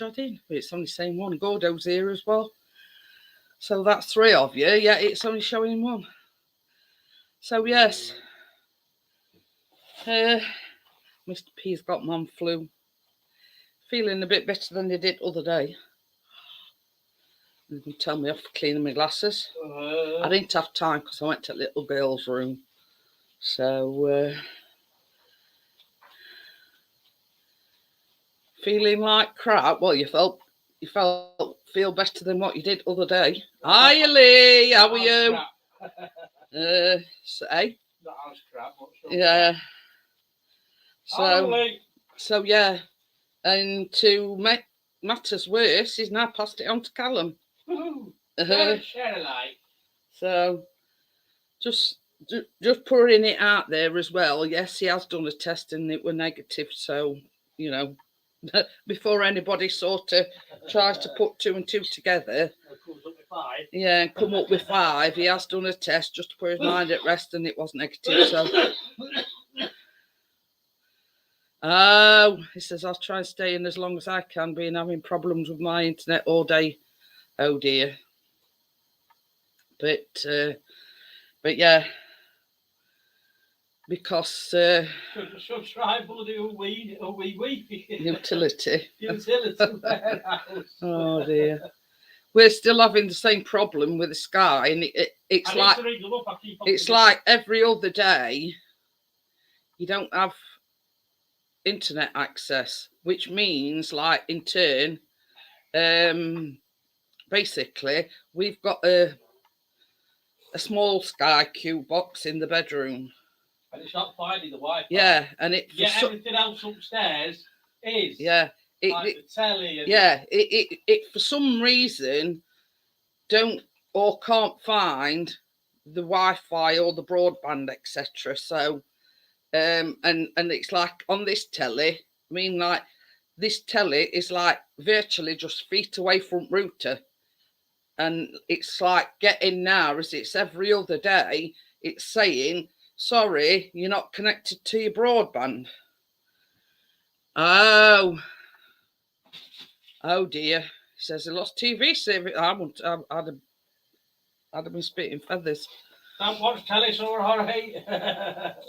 Shadin. It's only saying one. Gordo's here as well. So that's 3 of you. Yeah, it's only showing 1. So yes. Mr. P's got man flu. Feeling a bit better than he did the other day. You can tell me off for cleaning my glasses. I didn't have time because I went to little girl's room. So, feeling like crap. Well, you feel better than what you did the other day. Hi, Lee. How are you? Hey. Yeah. So yeah, and to make matters worse, he's now passed it on to Callum. So just putting it out there as well. Yes, he has done a test and it were negative. So you know, before anybody sort of tries to put 2 and 2 together, yeah, and come up with 5, he has done a test just to put his mind at rest, and it was negative. So. Oh, he says, I'll try and stay in as long as I can, being having problems with my internet all day. Oh dear. But yeah, because should try bloody utility. Oh dear. We're still having the same problem with the Sky, and it's like every other day you don't have internet access, which means like in turn basically we've got a small Sky Q box in the bedroom, and it's not finding the Wi-Fi. Yeah, and everything else upstairs is the telly and it for some reason don't or can't find the Wi-Fi or the broadband, etc. So and it's like on this telly, I mean, like this telly is like virtually just feet away from router, and it's like getting now, as it's every other day, it's saying, sorry, you're not connected to your broadband. Oh dear. He says he lost TV service. I'd have been spitting feathers. Don't watch telly, so I hate.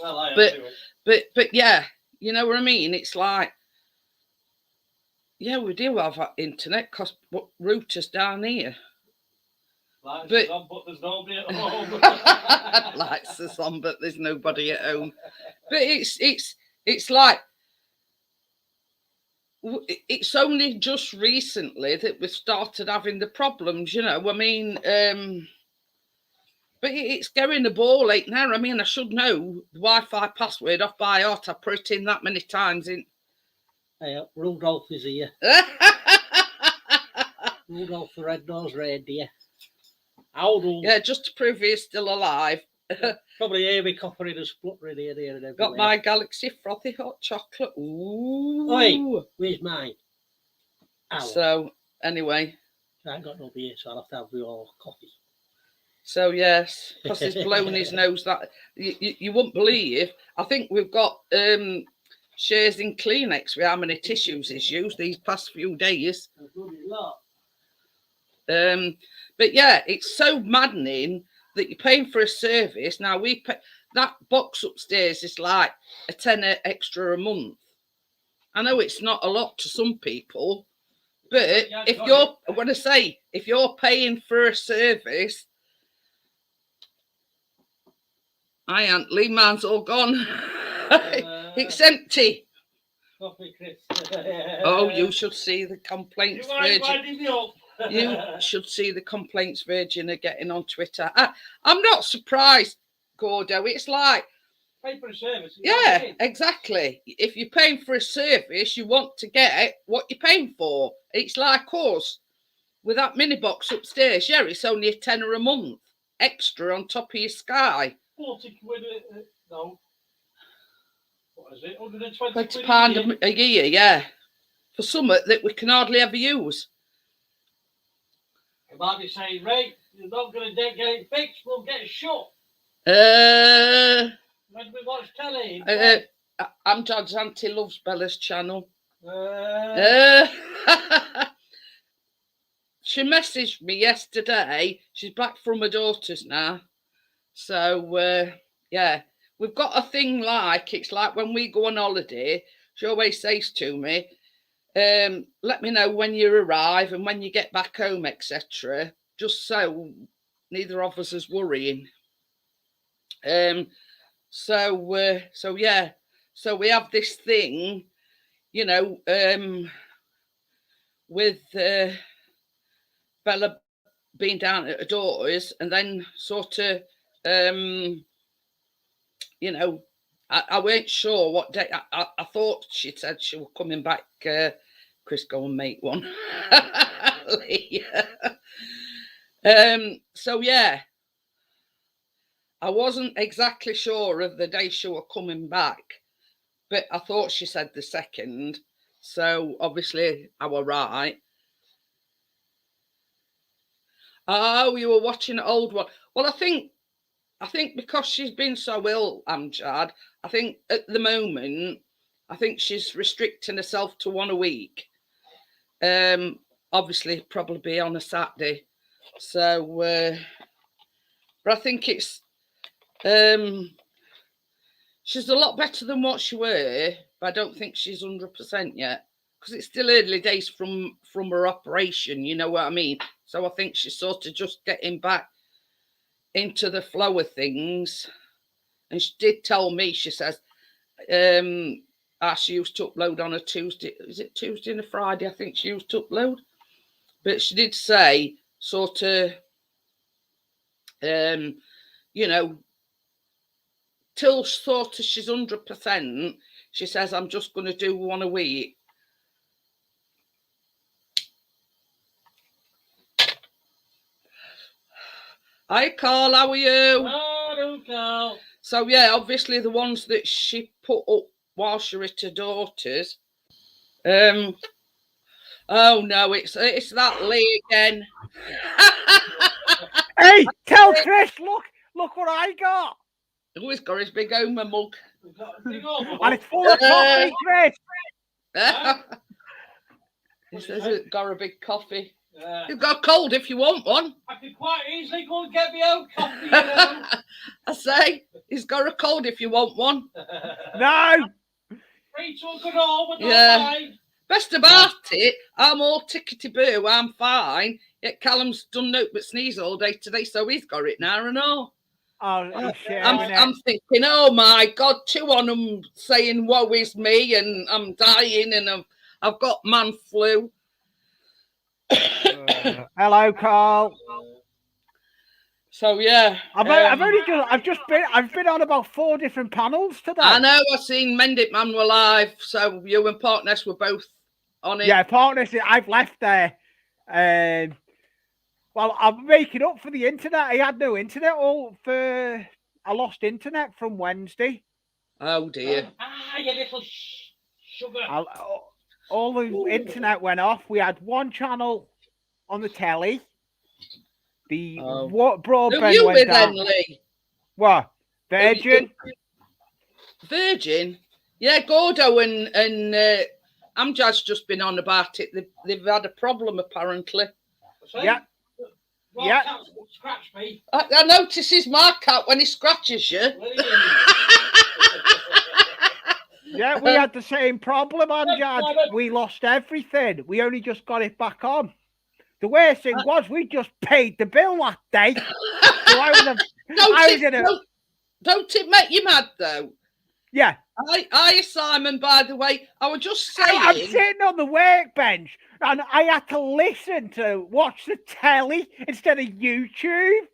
Well, but yeah, you know what I mean? It's like, yeah, we do have internet because routers down here. Lights is on, but there's nobody at home. Lights is on, but there's nobody at home. But it's like, it's only just recently that we've started having the problems, you know. I mean, but it's going a ball ache now. I mean, I should know the Wi-Fi password off by heart. I've put it in that many times. Hey, Rudolph is here. Rudolph the red-nosed reindeer. Yeah, just to prove he's still alive. Probably hear me coughing and spluttering here and everywhere. Got my Galaxy frothy hot chocolate. Ooh. Oi, where's mine? Ow. So, anyway. I ain't got no beer, so I'll have to have your coffee. So, yes, because he's blown his nose. That you wouldn't believe. I think we've got shares in Kleenex with how many tissues he's used these past few days. But yeah, it's so maddening that you're paying for a service. Now we pay, that box upstairs is like a tenner extra a month. I know it's not a lot to some people, but if you're paying for a service, Aunt Lee, mine's all gone. It's empty. Oh, you should see the complaints Virgin. You should see the complaints Virgin are getting on Twitter. I'm not surprised, Gordo. It's like, pay for a service. Yeah, exactly. If you're paying for a service, you want to get what you're paying for. It's like us with that mini box upstairs. Yeah, it's only a tenner a month extra on top of your Sky. 40 quid no. What is it? 120 £20 a year, yeah. For something that we can hardly ever use. You might be saying, Ray, you're not going to get it fixed, we'll get it shut. When we watch telly. Amjad's auntie loves Bella's channel. She messaged me yesterday. She's back from her daughter's now. So, yeah, we've got a thing it's like when we go on holiday, she always says to me, let me know when you arrive and when you get back home, etc. Just so neither of us is worrying. So yeah, so we have this thing, with Bella being down at her daughter's, and then sort of, I weren't sure what day. I thought she said she was coming back. Chris, go and make one. So yeah, I wasn't exactly sure of the day she was coming back, but I thought she said the 2nd. So obviously I was right. Oh, you were watching an old one. Well, I think because she's been so ill, Amjad, I think at the moment, I think she's restricting herself to one a week. Obviously, probably be on a Saturday. So, but I think it's she's a lot better than what she were, but I don't think she's 100% yet because it's still early days from her operation. You know what I mean? So I think she's sort of just getting back into the flow of things. And she did tell me, she says, she used to upload on a Tuesday. Is it Tuesday and a Friday? I think she used to upload. But she did say, sort of, till sort of she's 100%, she says, I'm just going to do one a week. Hi, Carl, how are you? Hello, Carl. So, yeah, obviously the ones that she put up while she was at her daughter's. Oh, no, it's that Lee again. Hey, tell Chris, look what I got. Oh, he's got his big Homer mug. And it's full of coffee, Chris. He says it's got a big coffee. You've got a cold if you want one. I could quite easily go and get my own coffee, you know. I say, he's got a cold if you want one. No. 3 to a good all, but Yeah. not 5. Best about it, I'm all tickety-boo, I'm fine. Yet Callum's done note but sneeze all day today, so he's got it now and all. Oh, shit. I'm thinking, oh my God, 2 on them saying, woe is me, and I'm dying, and I've got man flu. Hello, Carl. So yeah, I've been on about 4 different panels today. I know. I've seen Mend It Man were live, so you and Partners were both on it. Yeah, Partners. I've left there. Well, I'm making up for the internet. I had no internet I lost internet from Wednesday. Oh dear. You little sugar. All the internet went off. We had 1 channel on the telly. The broadband Who went down. then, Lee? What? Virgin? Virgin? Yeah, Gordo and Amjad's just been on about it. They've had a problem apparently. Yeah. Yeah. Scratch me. I notice his mark out when he scratches you. Yeah, we had the same problem, Amjad. We lost everything. We only just got it back on. The worst thing was we just paid the bill that day. So don't it make you mad though? Yeah. I Simon, by the way, I was just saying. I'm sitting on the workbench and I had to listen to watch the telly instead of YouTube.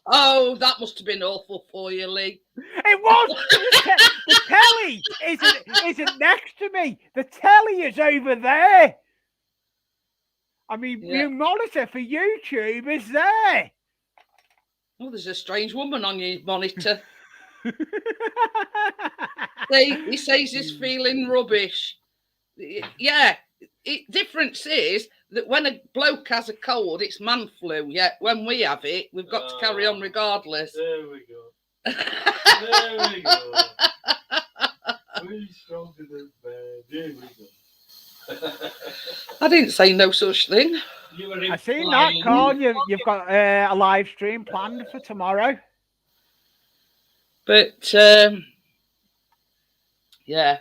Oh, that must have been awful for you, Lee. It was. The telly isn't next to me. The telly is over there. I mean, your monitor for YouTube is there. Oh, there's a strange woman on your monitor. He says he's feeling rubbish. Yeah, difference is that when a bloke has a cold, it's man flu. Yeah, when we have it, we've got to carry on regardless. There we go. There we go. We're stronger than bad. I didn't say no such thing. I seen that, Carl. You've got a live stream planned for tomorrow. But yeah.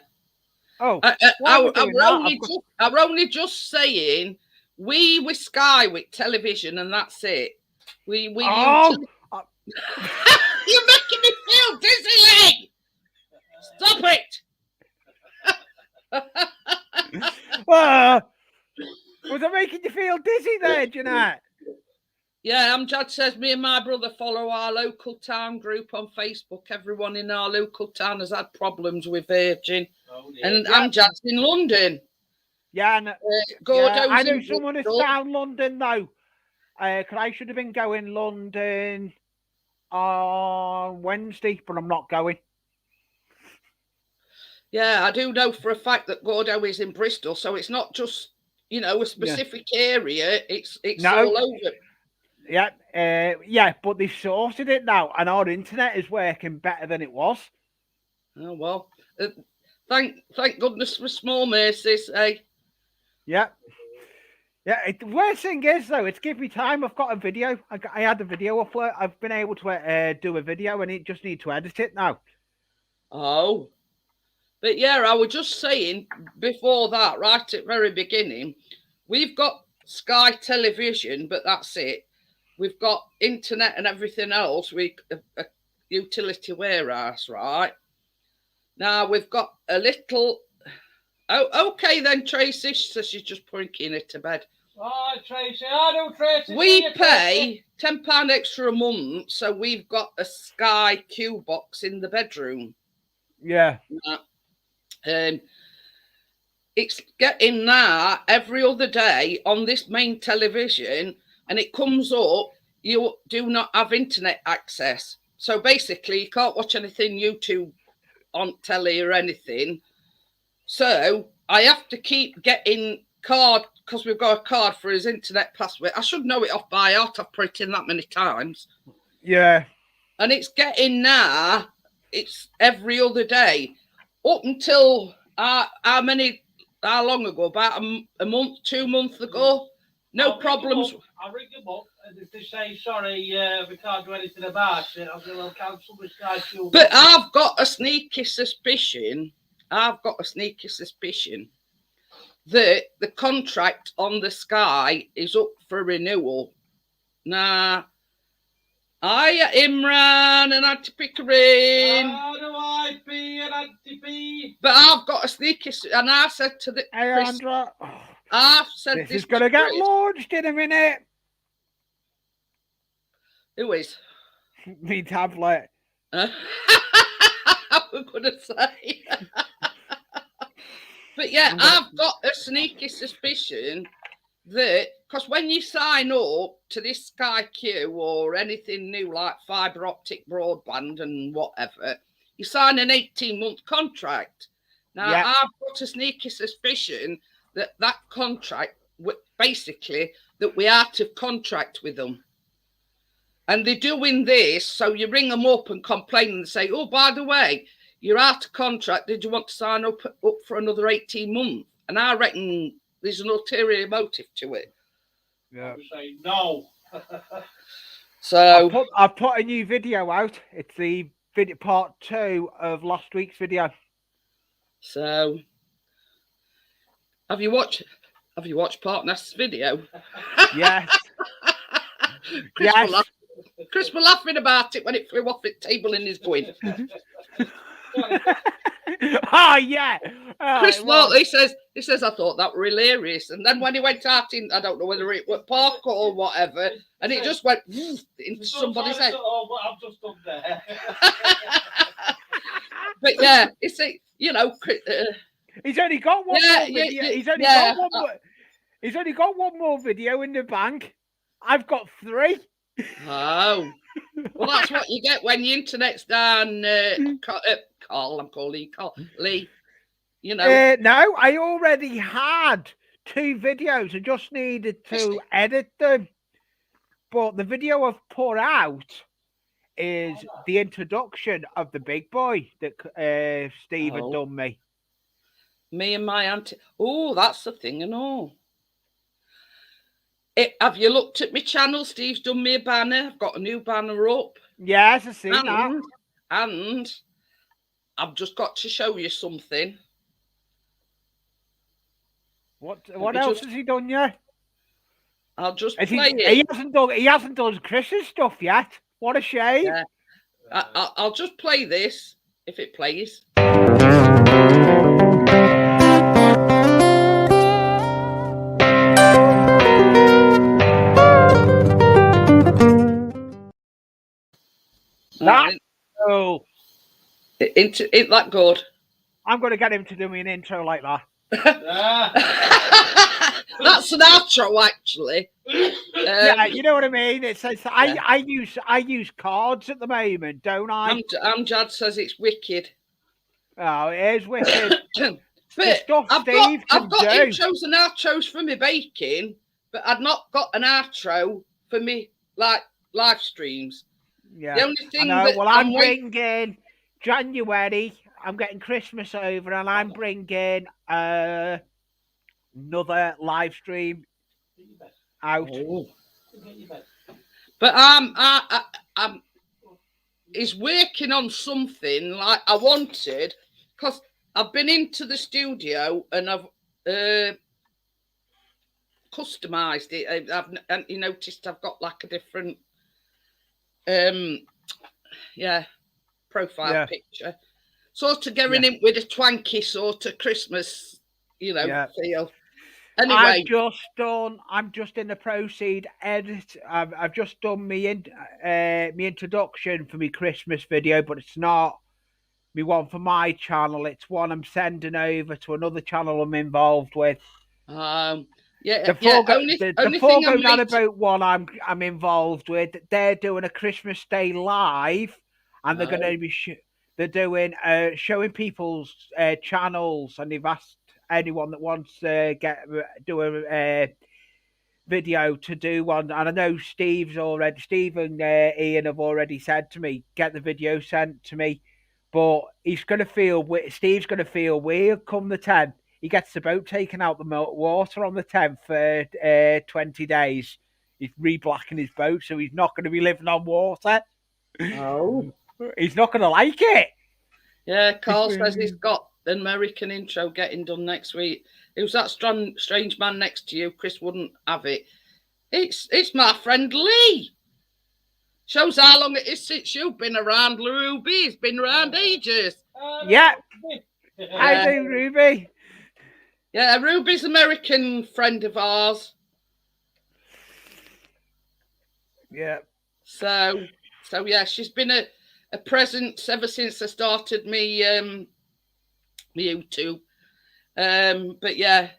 Oh, I'm only just saying we with Sky with television and that's it. We Oh, you're making me feel dizzy, Leg. Stop it. Was I making you feel dizzy there, Jeanette? Yeah, Amjad says me and my brother follow our local town group on Facebook. Everyone in our local town has had problems with Virgin. And Amjad's in London. Yeah, and Gordo's I know in someone is down London though. Because I should have been going London on Wednesday, but I'm not going. Yeah, I do know for a fact that Gordo is in Bristol, so it's not just a specific area. It's all over. Yeah, but they've sorted it now, and our internet is working better than it was. Oh well, thank goodness for small mercies, eh? Yeah. Yeah, the worst thing is, though, it's give me time. I've got a video. I had a video upload. I've been able to do a video, and it just need to edit it now. Oh. But yeah, I was just saying before that, right at the very beginning, we've got Sky Television, but that's it. We've got internet and everything else. A utility warehouse, right? Now we've got a little... Oh, okay then, Tracy. So she's just putting it to bed. Oh, Tracy. I know, Tracy. We pay £10 extra a month, so we've got a Sky Q box in the bedroom. Yeah. It's getting now every other day on this main television, and it comes up, you do not have internet access. So basically, you can't watch anything YouTube on telly or anything. So I have to keep getting card, because we've got a card for his internet password. I should know it off by heart. I've put it in that many times. Yeah. And it's getting now, it's every other day. Up until how long ago? About a month, 2 months ago. No problems. I'll ring them up, and if they say, sorry, we can't do anything about it, I'll cancel the Sky Q. But I've got a sneaky suspicion that the contract on the Sky is up for renewal. Now, hiya, Imran and Auntie Pickering. But I've got a sneaky, and I said to the Andra, I've said this is going to get launched in a minute. Who is? Me tablet. I was going to say. But yeah, I've got a sneaky suspicion that, because when you sign up to this Sky Q or anything new like fibre optic broadband and whatever, you sign an 18-month contract. Now, I've got a sneaky suspicion that contract, basically, that we are to contract with them. And they're doing this, so you ring them up and complain and say, oh, by the way, you're out of contract. Did you want to sign up for another 18 months? And I reckon there's an ulterior motive to it. Yeah. I would say no. So I've put a new video out. It's the video part 2 of last week's video. So have you watched Partner's video? Yes. Chris was laughing about it when it flew off the table in his going. Oh yeah. Chris Waltley says I thought that were hilarious, and then when he went out in, I don't know whether it was park or whatever, and it just went into somebody's head. Oh, what I've just done there. But yeah, it's he's only got one more video. He's only got one more video in the bank. I've got 3. Oh, well, that's what you get when the internet's down. Carl, I'm calling you Carl. Lee, No, I already had 2 videos. I just needed to edit them. But the video I've put out is the introduction of the big boy that Steve had done me. Me and my auntie. Oh, that's the thing and all. Have you looked at my channel? Steve's done me a banner. I've got a new banner up. Yes, I see that. And I've just got to show you something. What else has he done yet? I'll just play it. He hasn't done Chris's stuff yet. What a shame. Yeah. I'll just play this if it plays. That, oh, Ain't that good? I'm going to get him to do me an intro like that. That's an outro, actually. Yeah, you know what I mean. It says I use cards at the moment, don't I? Amjad says it's wicked. Oh, it is wicked. But stuff I've Steve got can do. intros and outros for me baking, but I've not got an outro for me like live streams. Yeah. The only thing well, I'm bringing January. I'm getting Christmas over, and I'm bringing another live stream out. Oh. But I'm is working on something like I wanted, because I've been into the studio and I've customized it. I've you noticed I've got like a different profile picture, sort of going in with a twanky sort of Christmas, feel. Anyway, I'm just in the proceed edit. I've just done me introduction for my Christmas video, but it's not me one for my channel. It's one I'm sending over to another channel I'm involved with. Only about one I'm involved with. They're doing a Christmas Day live, and they're going to be they're doing showing people's channels, and they've asked anyone that wants to do a video to do one. And I know Steve and Ian have already said to me, get the video sent to me. But Steve's going to feel weird come the 10th. He gets the boat taken out the water on the 10th for 20 days. He's re-blacking his boat, so he's not going to be living on water. Oh. He's not going to like it. Yeah, Carl says he's got an American intro getting done next week. It was that strange man next to you. Chris wouldn't have it. It's my friend Lee. Shows how long it is since you've been around, Ruby. He's been around ages. Yeah. I do, Ruby. Yeah, Ruby's an American friend of ours. Yeah. So yeah, she's been a presence ever since I started me YouTube. But yeah.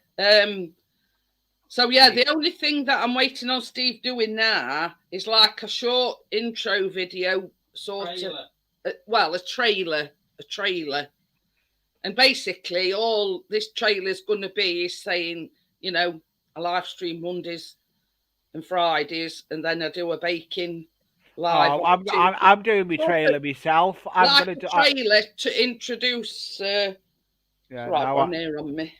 So yeah, the only thing that I'm waiting on Steve doing now is like a short intro video, sort of. A trailer. And basically, all this trailer's going to be is saying, I live stream Mondays and Fridays, and then I do a baking live. Oh, I'm doing my trailer myself. I'm going to do a trailer to introduce. One here on me.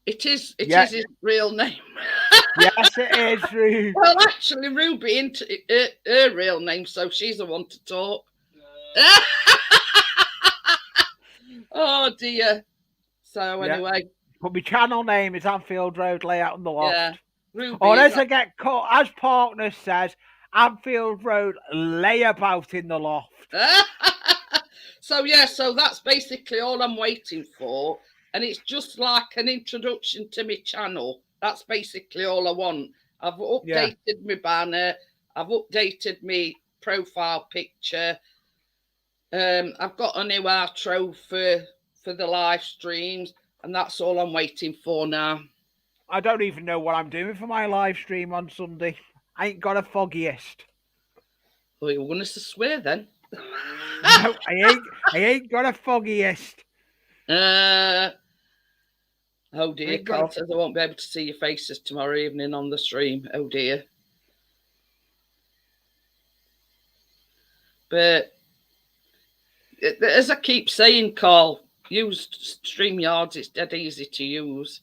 It is his real name. Yes, it is, Ruby. Well, actually, Ruby into her real name, so she's the one to talk. Oh dear. So anyway, but my channel name is Anfield Road Layout on the Loft. Yeah, Ruby. Or as I get caught, as partner says, Anfield Road Layabout in the Loft. So that's basically all I'm waiting for. And it's just like an introduction to my channel. That's basically all I want. I've updated my banner. I've updated my profile picture. I've got a new outro for the live streams. And that's all I'm waiting for now. I don't even know what I'm doing for my live stream on Sunday. I ain't got a foggiest. Well, you want us to swear then? No, I ain't got a foggiest. Oh dear, Carl says I won't be able to see your faces tomorrow evening on the stream. Oh dear. But as I keep saying, Carl, use StreamYards. It's dead easy to use.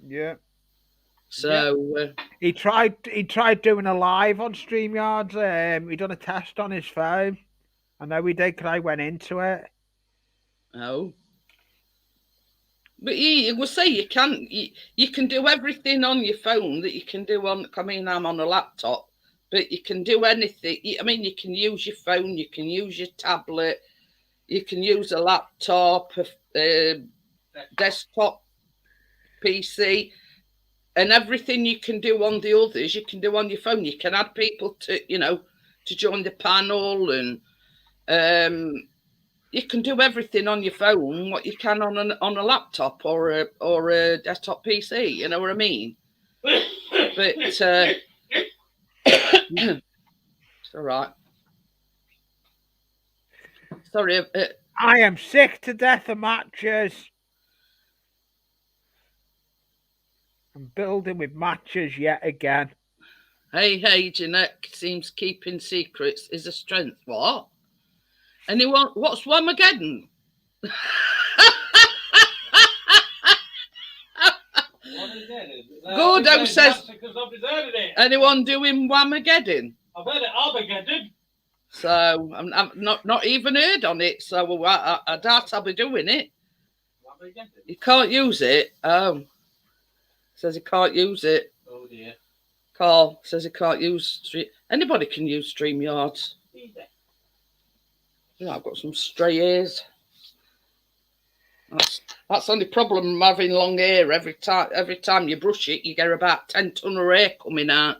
Yeah. So He tried doing a live on StreamYards. He done a test on his phone. I know he did because I went into it. oh, but you will say you can do everything on your phone that you can do on. I mean, I'm on a laptop, but you can do anything. I mean, you can use your phone, you can use your tablet, you can use a laptop, a desktop PC, and everything you can do on the others, you can do on your phone. You can add people to join the panel, and you can do everything on your phone what you can on a laptop or a desktop PC. You know what I mean? But it's all right. Sorry. I am sick to death of matches. I'm building with matches yet again. Hey, Jeanette seems keeping secrets is a strength. What? Anyone? What's Whamageddon? Gordo says, anyone doing Whamageddon? I've heard it Armageddon. So I'm not even heard on it. So I doubt I'll be doing it. You can't use it. Says he can't use it. Oh dear. Carl says he can't use anybody can use StreamYards. Yeah, I've got some stray hairs. That's the only problem. I'm having long hair. Every time you brush it, you get about 10 ton of hair coming out.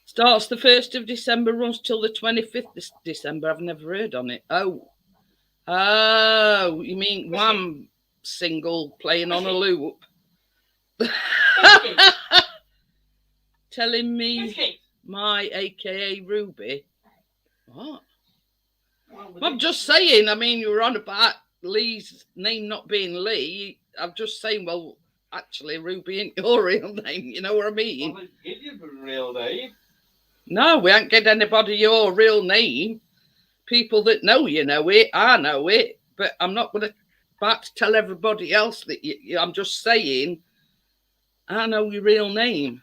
Starts the 1st of December, runs till the 25th of December. I've never heard on it. Oh, you mean Wham single playing on a loop? Telling me my AKA Ruby. What? Well, I'm just saying, I mean, you were on about Lee's name not being Lee. I'm just saying, well, actually, Ruby ain't your real name. You know what I mean? Well, give you a real name. No, we ain't get anybody your real name. People that know you know it. I know it. But I'm not about to tell everybody else that I'm just saying, I know your real name.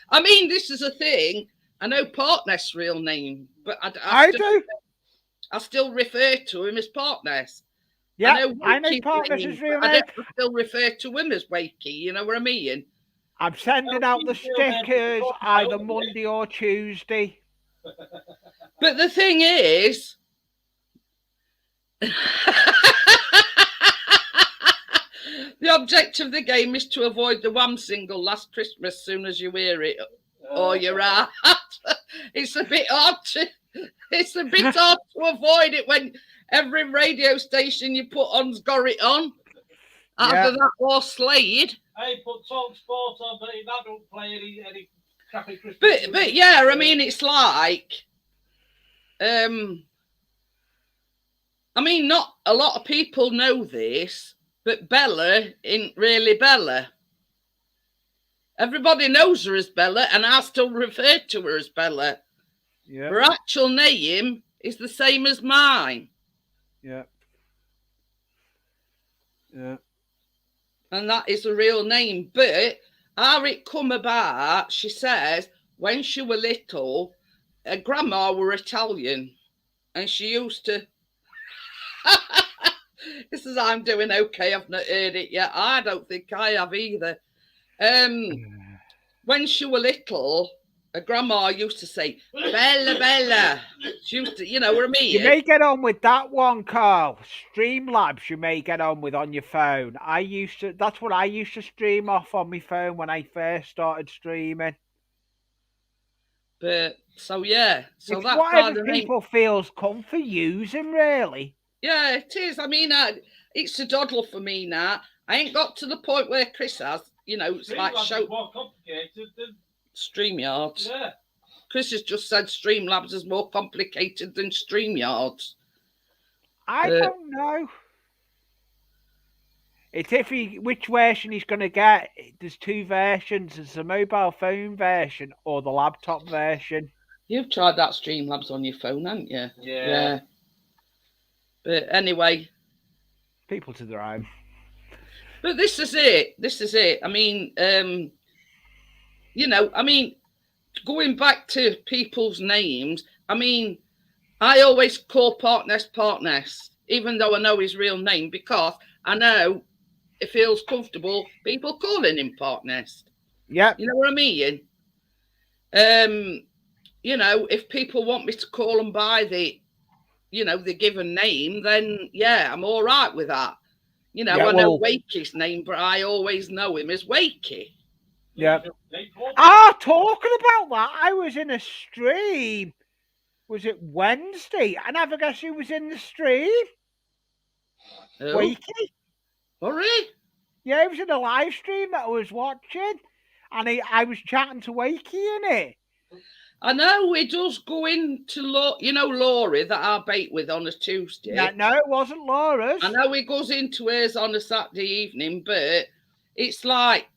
I mean, this is a thing. I know Partness' real name, but I still refer to him as Partness. Yeah, I know Partness' real name. I still refer to him as Wakey. You know what I mean? I'm sending out the stickers either Monday or Tuesday. But the thing is, the object of the game is to avoid the Wham single Last Christmas as soon as you hear it, or you're out. It's a bit hard to avoid it when every radio station you put on's got it on. Either that or Slade. Hey, put Talk Sport on, but that don't play any crappy Christmas. But yeah, I mean, it's like, I mean, not a lot of people know this, but Bella ain't really Bella. Everybody knows her as Bella, and I still refer to her as Bella. Yeah. Her actual name is the same as mine. Yeah. Yeah. And that is a real name. But how it come about, she says, when she were little, her grandma were Italian. And she used to... This is I'm doing okay. I've not heard it yet. I don't think I have either. When she were little, her grandma used to say, Bella, Bella. She used to, you know what I mean? You may get on with that one, Carl. Streamlabs you may get on with on your phone. That's what I used to stream off on my phone when I first started streaming. But, so yeah. So it's that's whatever people feels comfy using, really. Yeah, it is. I mean, it's a doddle for me now. I ain't got to the point where Chris has, you know, it's like more complicated than StreamYards. Yeah. Chris has just said Streamlabs is more complicated than StreamYards. I don't know. It's which version he's going to get. There's two versions. There's the mobile phone version or the laptop version. You've tried that Streamlabs on your phone, haven't you? Yeah. But anyway, People to their own. but this is it. This is it. I mean, going back to people's names, I mean, I always call Partness, even though I know his real name, because I know it feels comfortable people calling him Partness. Yeah. You know what I mean? If people want me to call them by the given name, then yeah, I'm all right with that. I know Wakey's name, but I always know him as Wakey. Yeah. Talking about that, I was in a stream. Was it Wednesday? And I guess who was in the stream? Wakey. Hurry. Yeah, it was in a live stream that I was watching. And I was chatting to Wakey in it. I know he does go into Laurie that I bait with on a Tuesday. Yeah, no, it wasn't Laura's. I know he goes into hers on a Saturday evening, but it's like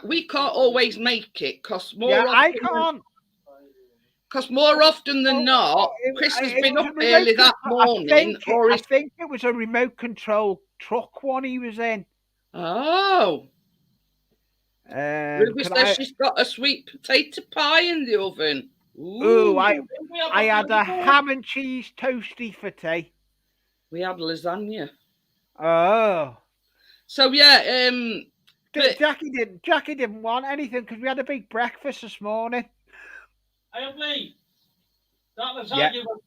we can't always make it because I can't. Because more often than not, Chris has been up early that morning. I think it was a remote control truck one he was in. Oh. Ruby says she's got a sweet potato pie in the oven. Ooh, I had a ham and cheese toasty for tea. We had lasagna. Oh. So yeah, Jackie didn't want anything because we had a big breakfast this morning. Hey, Lee, that lasagna was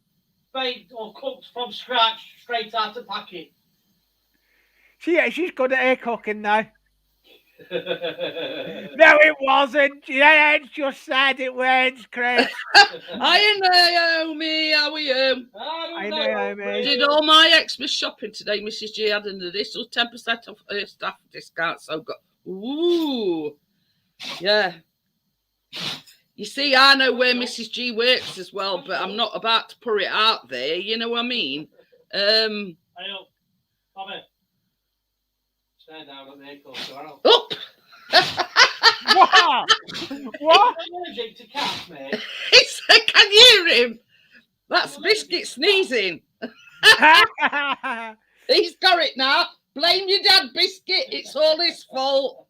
baked or cooked from scratch, straight out the packet. She's good at her cooking now. No, it wasn't. Yeah, it's just said it weren't, Chris. Hi, Naomi. How are you? Hi, Naomi. Did all my Xmas shopping today, Mrs. G, had an additional 10% off her staff discount. So got yeah. You see, I know where Mrs. G works as well, but I'm not about to put it out there. You know what I mean? Hey, Bobby. Stay down at the ankle, Up! What? What? I'm allergic to cats, mate. Can you hear him? That's Biscuit sneezing. He's got it now. Blame your dad, Biscuit. It's all his fault.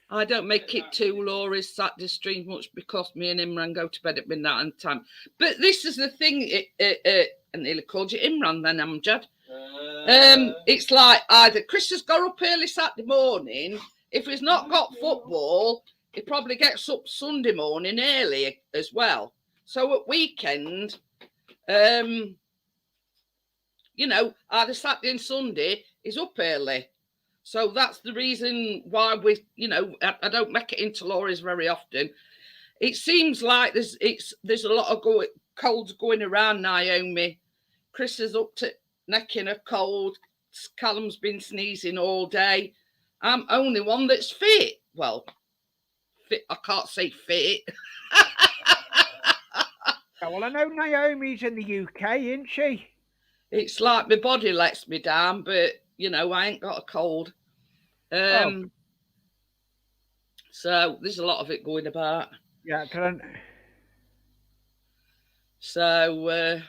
I don't make it to Laura's Saturday stream much because me and Imran go to bed at midnight and time. But this is the thing. I nearly called you Imran then, Amjad. It's like either Chris has got up early Saturday morning. If he's not got football, he probably gets up Sunday morning early as well. So at weekend, either Saturday and Sunday, he's up early. So that's the reason why I don't make it into Laura's very often. It seems like there's a lot of colds going around, Naomi. Chris is up to neck in a cold. Callum's been sneezing all day. I'm only one that's fit. Well, fit. I can't say fit. Well, I know Naomi's in the UK, isn't she? It's like my body lets me down, but I ain't got a cold. So there's a lot of it going about. Yeah, So,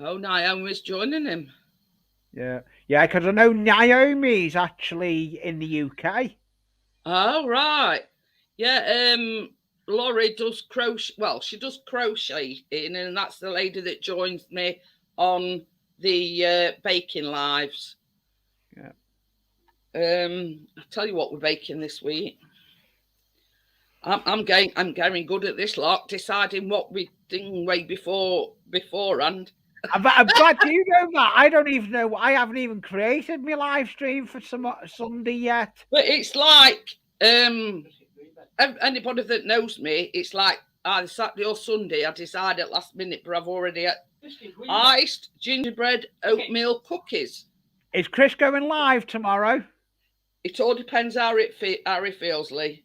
Naomi's joining him. Yeah, because I know Naomi's actually in the UK. Oh, right. Yeah, Laurie does crochet. Well, she does crocheting, and that's the lady that joins me on the baking lives. Yeah. I'll tell you what we're baking this week. I'm getting good at this lot, deciding what we think way beforehand. I'm glad you know that. I don't even know. I haven't even created my live stream for Sunday yet. But it's like anybody that knows me, it's like either Saturday or Sunday. I decide at last minute, but I've already iced gingerbread oatmeal cookies. Is Chris going live tomorrow? It all depends how he feels, Lee.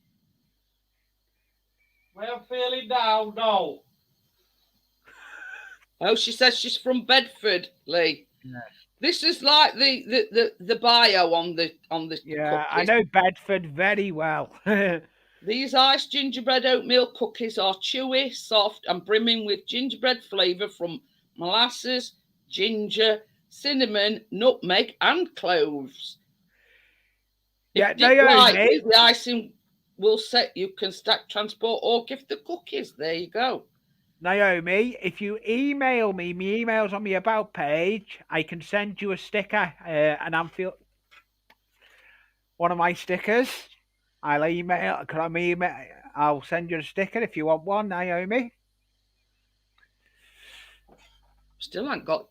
Well, I'm feeling down, no. Oh, she says she's from Bedford, Lee. Yeah. This is like the bio on the Yeah, cookies. I know Bedford very well. These iced gingerbread oatmeal cookies are chewy, soft, and brimming with gingerbread flavour from molasses, ginger, cinnamon, nutmeg, and cloves. Yeah, If you like, Naomi. with the icing will set, you can stack, transport, or gift the cookies. There you go. Naomi, if you email me, my email's on my about page. I can send you a sticker, and I'm one of my stickers. I'll email. Can I email? I'll send you a sticker if you want one, Naomi. Still ain't got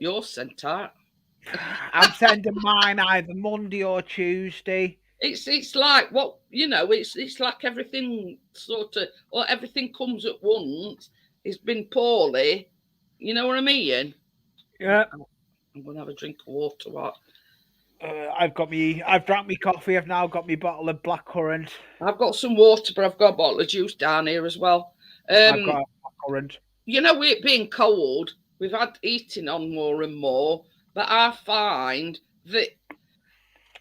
yours sent out. I'm sending mine either Monday or Tuesday. It's like what it's like everything sort of, or everything comes at once. It's been poorly, you know what I mean? Yeah. I'm gonna have a drink of water. What? I've drank my coffee. I've now got my bottle of blackcurrant. I've got some water, but I've got a bottle of juice down here as well. I've got blackcurrant. You know, it being cold, we've had eating on more and more, but I find that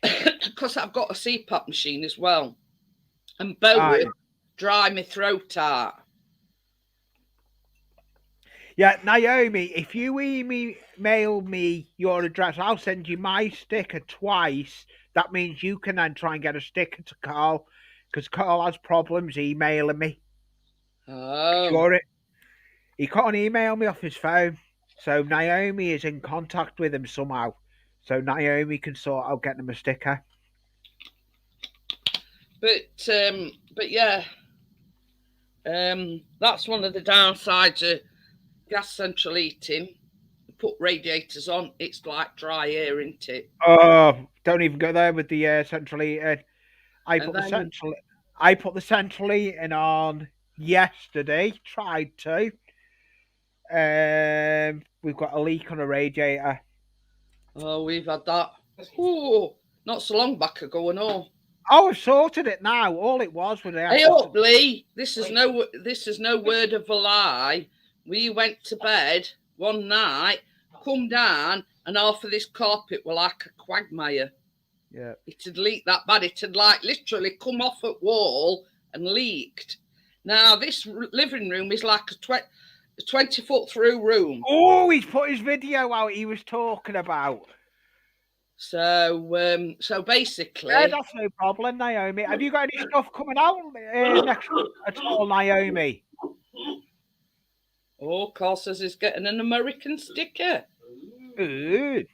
because I've got a CPAP machine as well, and both dry my throat out. Yeah, Naomi, if you email me your address, I'll send you my sticker twice. That means you can then try and get a sticker to Carl, because Carl has problems emailing me. Oh. He can't email me off his phone, so Naomi is in contact with him somehow. So Naomi can sort out getting him a sticker. But yeah, that's one of the downsides of gas central heating. Put radiators on, it's like dry air, isn't it? Oh, don't even go there with the central heating. I put the central heating on yesterday. Tried to. We've got a leak on a radiator. Oh, we've had that. Oh, not so long back ago, and all. Oh, I've sorted it now. All it was Hey up, Lee. This is no word of a lie. We went to bed one night, come down, and half of this carpet were like a quagmire. Yeah. It had leaked that bad. It had like literally come off at wall and leaked. Now this living room is like a 20-foot through room. Oh, he's put his video out he was talking about. So basically, yeah, that's no problem, Naomi. Have you got any stuff coming out next week at all, Naomi? Oh, Carl says he's getting an American sticker. Ooh.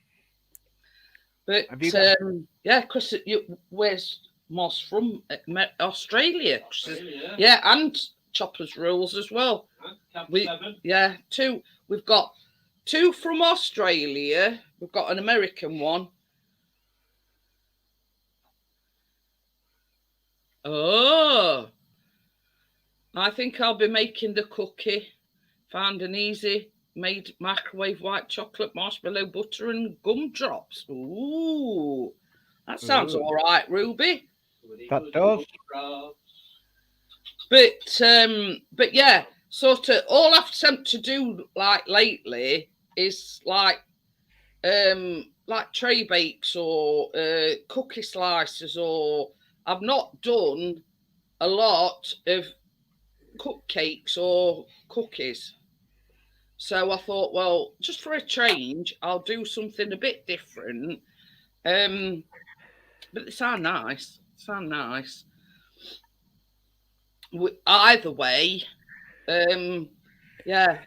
But yeah, because where's Moss from? Australia. Yeah, and Choppers Rules as well. Yeah, two. We've got two from Australia. We've got an American one. Oh, I think I'll be making the cookie. Found an easy made microwave white chocolate, marshmallow butter, and gumdrops. Ooh, that sounds all right, Ruby. That does. But yeah, sort of all I've attempted to do like lately is like tray bakes or cookie slices, or I've not done a lot of cupcakes or cookies. So I thought, well, just for a change, I'll do something a bit different. But they sound nice. Either way, yeah.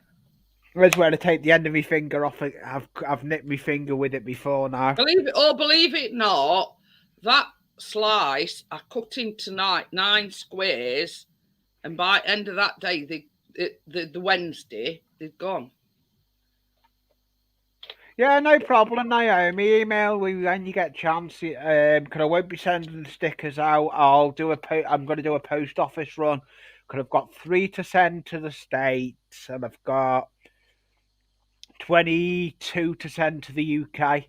That's where to take the end of my finger off. I've nipped my finger with it before now. Believe it not, that slice I cut into 9 squares, and by end of that day, the Wednesday, they've gone. Yeah, no problem, Naomi. Email me when you get a chance. Because I won't be sending the stickers out. I'm going to do a post office run. Because I've got 3 to send to the States, and I've got 22 to send to the UK.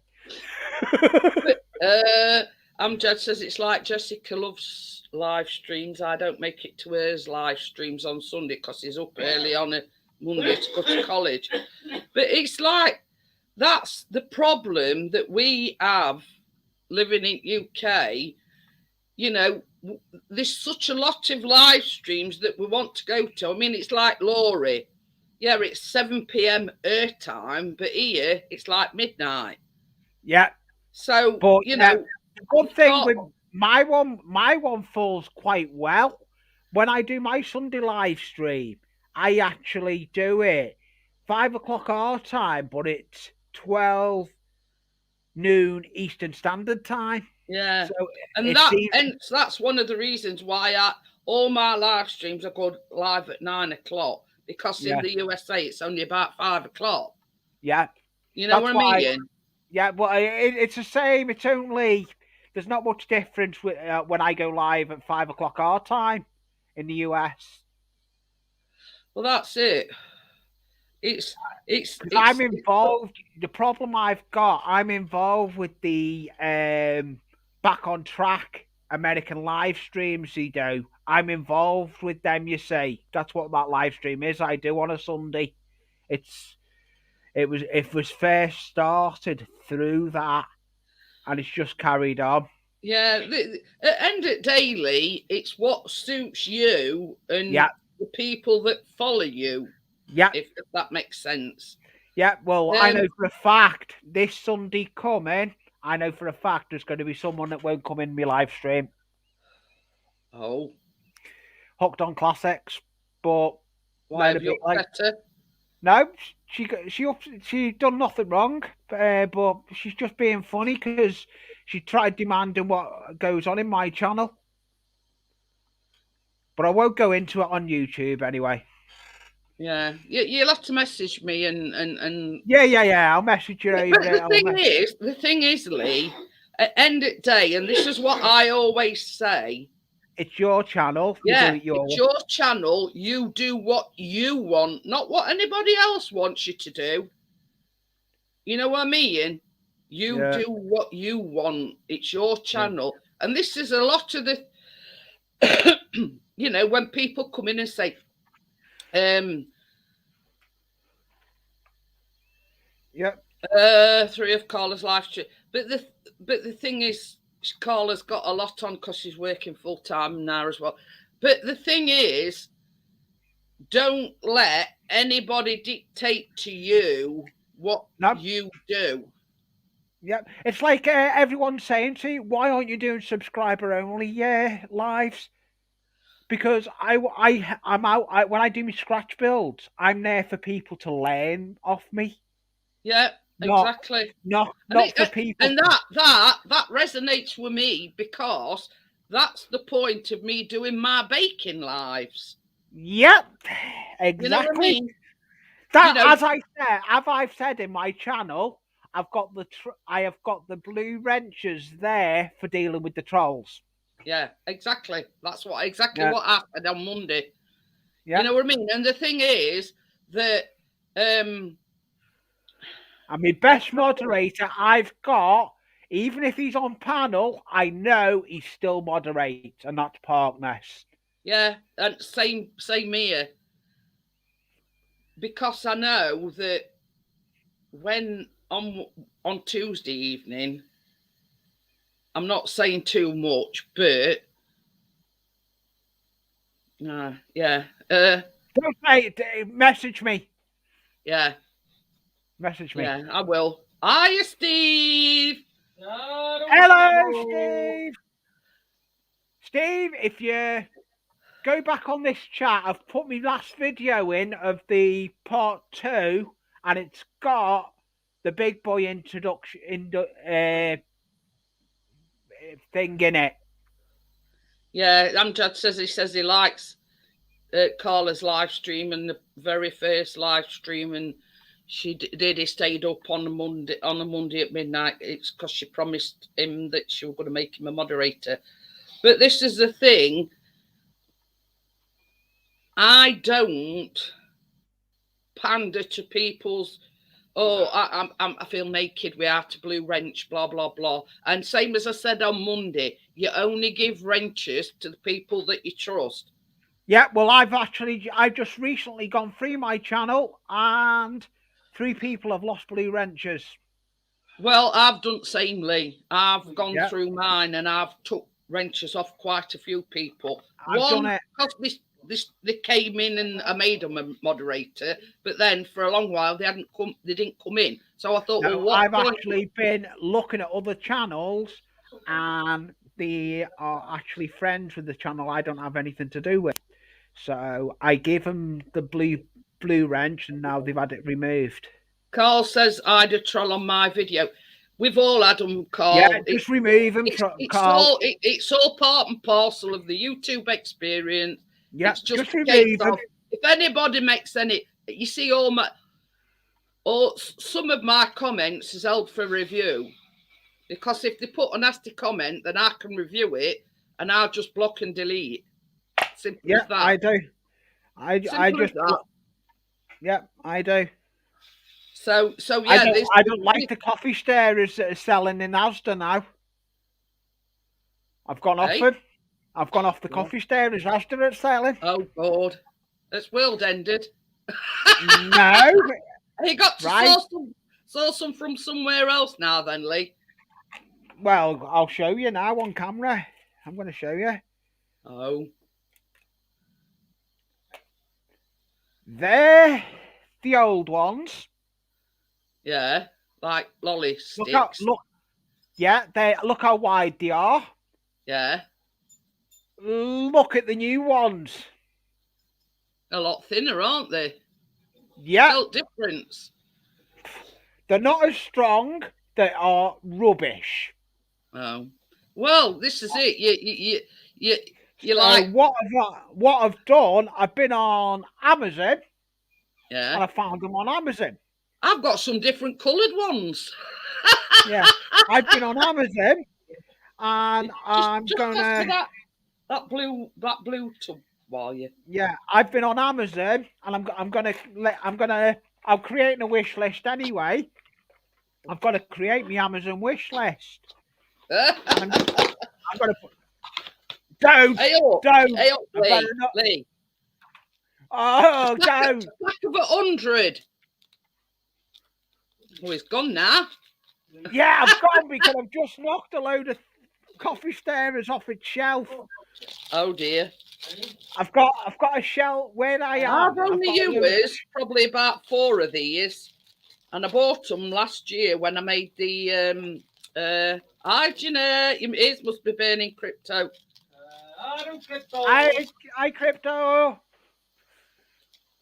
Amjad says it's like Jessica loves live streams. I don't make it to hers live streams on Sunday because he's up early on a Monday to go to college. But it's like, that's the problem that we have living in UK. You know, there's such a lot of live streams that we want to go to. I mean, it's like Laurie. Yeah, it's 7 p.m. her time, but here it's like midnight. Yeah. So, But you know, the good thing can't- with my one falls quite well. When I do my Sunday live stream, I actually do it 5 o'clock our time, but it's 12 noon Eastern Standard Time. yeah. So And that's one of the reasons why all my live streams are going live at 9 o'clock, because in the USA it's only about 5 o'clock. Yeah. You know what I mean? Yeah, but it's the same. It's only, there's not much difference with when I go live at 5 o'clock our time in the US. Well, that's it. It's I'm involved. The problem I've got, I'm involved with the Back on Track American live streams they do. I'm involved with them, you see. That's what that live stream is I do on a Sunday. It was first started through that, and it's just carried on. Yeah, at end of daily, it's what suits you and the people that follow you. Yeah, if that makes sense. Yeah, well, I know for a fact this Sunday coming, I know for a fact there's going to be someone that won't come in my live stream. Oh, Hooked on Classics, but why have you upset her? No, she done nothing wrong, but she's just being funny because she tried demanding what goes on in my channel. But I won't go into it on YouTube anyway. Yeah, you'll have to message me and yeah. I'll message you over. The thing is, Lee, at end of day, and this is what I always say. It's your channel. It's your channel. You do what you want, not what anybody else wants you to do. You know what I mean? You do what you want. It's your channel. And this is a lot of the, you know, when people come in and say, three of Carla's live stream. But the thing is, Carla's got a lot on because she's working full time now as well. But the thing is, don't let anybody dictate to you what you do. Yeah, it's like everyone's saying to you, why aren't you doing subscriber only lives? Because I'm out when I do my scratch builds, I'm there for people to learn off me. Yeah, exactly. Not for people. And that resonates with me because that's the point of me doing my baking lives. Yep, exactly. You know what I mean? As I've said in my channel, I have got the blue wrenches there for dealing with the trolls. Yeah, exactly. That's what happened on Monday. Yeah. You know what I mean? And the thing is that and my best moderator I've got, even if he's on panel, I know he still moderates, and that's Parkness. Yeah, and same here. Because I know that when on Tuesday evening, I'm not saying too much, but yeah. Don't say it, message me. Yeah. Message me. Yeah, I will. Hiya, Steve. Hello, Steve. Steve, if you go back on this chat, I've put my last video in of the part 2, and it's got the big boy introduction thing in it. Yeah, Amjad says he likes Carla's live stream, and the very first live stream, and he stayed up on a Monday at midnight. It's because she promised him that she was going to make him a moderator. But this is the thing. I don't pander to people's, I feel naked, we are to blue wrench, blah, blah, blah. And same as I said on Monday, you only give wrenches to the people that you trust. Yeah, well, I've just recently gone through my channel and 3 people have lost blue wrenches. Well, I've done the same, Lee. I've gone through mine and I've took wrenches off quite a few people. I've done it. Because they came in and I made them a moderator, but then for a long while they didn't come in. So I thought, No, well, I've actually been looking at other channels, and they are actually friends with the channel I don't have anything to do with. So I gave them the blue wrench, and now they've had it removed. Carl says I had a troll on my video. We've all had them, Carl. Yeah, just remove them, Carl. It's all part and parcel of the YouTube experience. Yeah, it's just remove them. If anybody makes any, you see, some of my comments is held for review, because if they put a nasty comment, then I can review it and I'll just block and delete. Simple as that. I do. I just. Yeah, I do. So yeah, I don't like the coffee starers that are selling in Asda now. I've gone off them. I've gone off the coffee starers Asda are selling. Oh God, it's world ended. No, you got to source some from somewhere else now, then, Lee. Well, I'll show you now on camera. I'm going to show you. Oh, they're the old ones. Yeah, like lolly sticks. Look how wide they are. Yeah. Look at the new ones. A lot thinner, aren't they? Yeah. Felt difference. They're not as strong. They are rubbish. Oh, well, this is it. You like what I've done? I've been on Amazon. Yeah. And I found them on Amazon. I've got some different coloured ones. Yeah, I've been on Amazon, and I'm gonna that blue tub while you. Yeah, I've been on Amazon, and I'm creating a wish list anyway. I've got to create my Amazon wish list. I'm gonna put. Don't. Hey up, Lee. Oh, don't. Back of 100. Oh, he's gone now. Yeah, I've gone because I've just knocked a load of coffee starers off its shelf. Oh dear. I've got a shelf where I am. I've only used probably about 4 of these, and I bought them last year when I made the it must be burning crypto. I don't crypto. I crypto.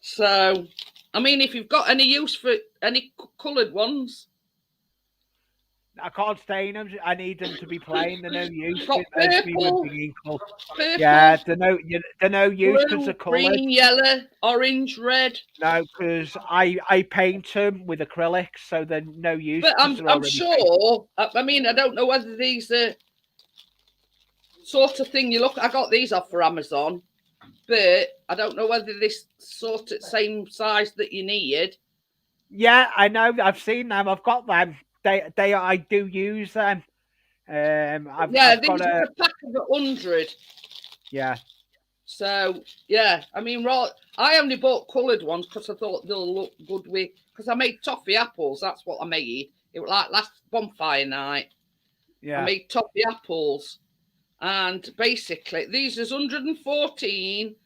So, I mean, if you've got any use for any coloured ones. I can't stain them. I need them to be plain. They're no use. Purple. Yeah, they're no use because they're coloured. Green, yellow, orange, red. No, because I paint them with acrylics, so they're no use. But I'm sure. I mean, I don't know whether these are sort of thing you look. I got these off for Amazon, but I don't know whether this sort of same size that you need. Yeah, I know. I've seen them. I've got them. I do use them. These are a pack of 100. Yeah. So yeah, I mean, I only bought coloured ones because I thought they'll look good with. Because I made toffee apples. That's what I made. It was like last bonfire night. Yeah. I made toffee apples, and basically these is 114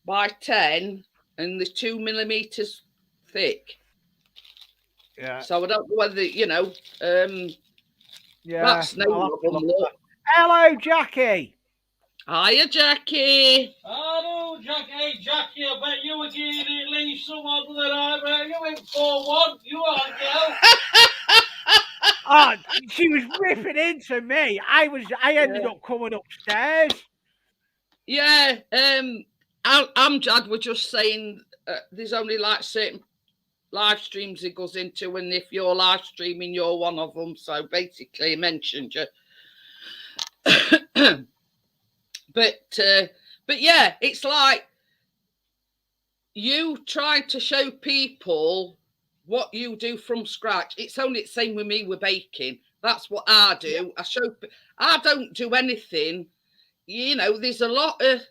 by 10, and they're 2 millimeters thick. Yeah. So I don't know whether yeah. That's no look. Hello, Jackie. Hiya, Jackie. Hello, Jackie. Hey, Jackie, I bet you were giving at least some other than I bet you went 4-1. You are, girl. Oh, she was ripping into me. I ended up coming upstairs. Yeah. Amjad were just saying there's only like certain live streams it goes into, and if you're live streaming, you're one of them. So basically, he mentioned you. But yeah, it's like you trying to show people what you do from scratch. It's only the same with me with baking. That's what I do. I don't do anything. You know, there's a lot of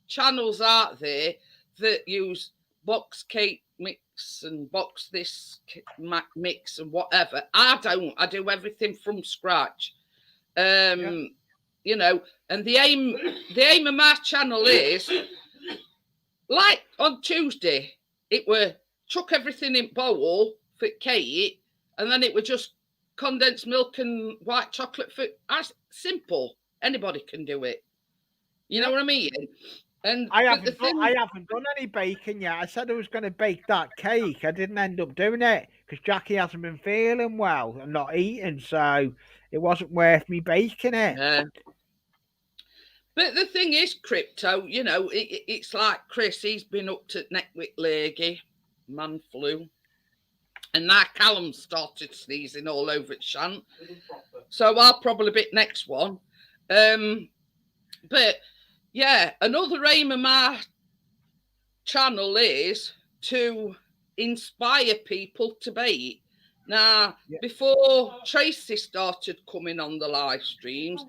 channels out there that use box cake mix and box this mix and whatever. I don't. I do everything from scratch. you know, and the aim of my channel is, like on Tuesday, it were chuck everything in bowl for Kate, and then it were just condensed milk and white chocolate for as simple. Anybody can do it. You know what I mean? And I haven't done any baking yet. I said I was going to bake that cake. I didn't end up doing it because Jackie hasn't been feeling well and not eating, so it wasn't worth me baking it. Yeah. But the thing is, Crypto, you know, it's like Chris, he's been up to neck with leggy, man flu. And now Callum started sneezing all over at Shant. So I'll probably be next one. But yeah, another aim of my channel is to inspire people to bake. Now, before Tracy started coming on the live streams,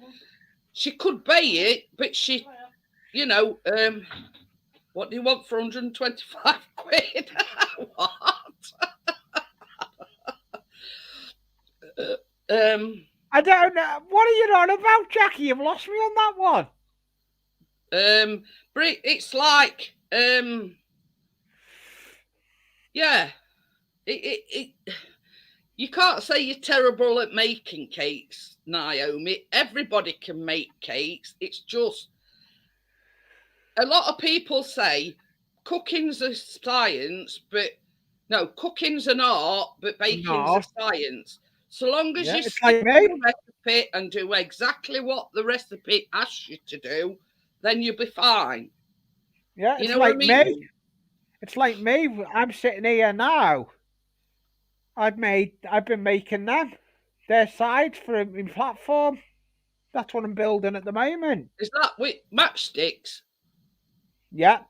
she could bake it, but she, you know, what do you want for 125 quid? What? I don't know. What are you on about, Jackie? You've lost me on that one. It's like, yeah, you can't say you're terrible at making cakes, Naomi. Everybody can make cakes. It's just a lot of people say cooking's a science, but no, cooking's an art, but baking's a science. So long as you stick to the recipe and do exactly what the recipe asks you to do, then you'll be fine. Yeah, it's like me. It's like me. I'm sitting here now. I've been making them. They're sides for a platform. That's what I'm building at the moment. Is that with matchsticks? Yeah.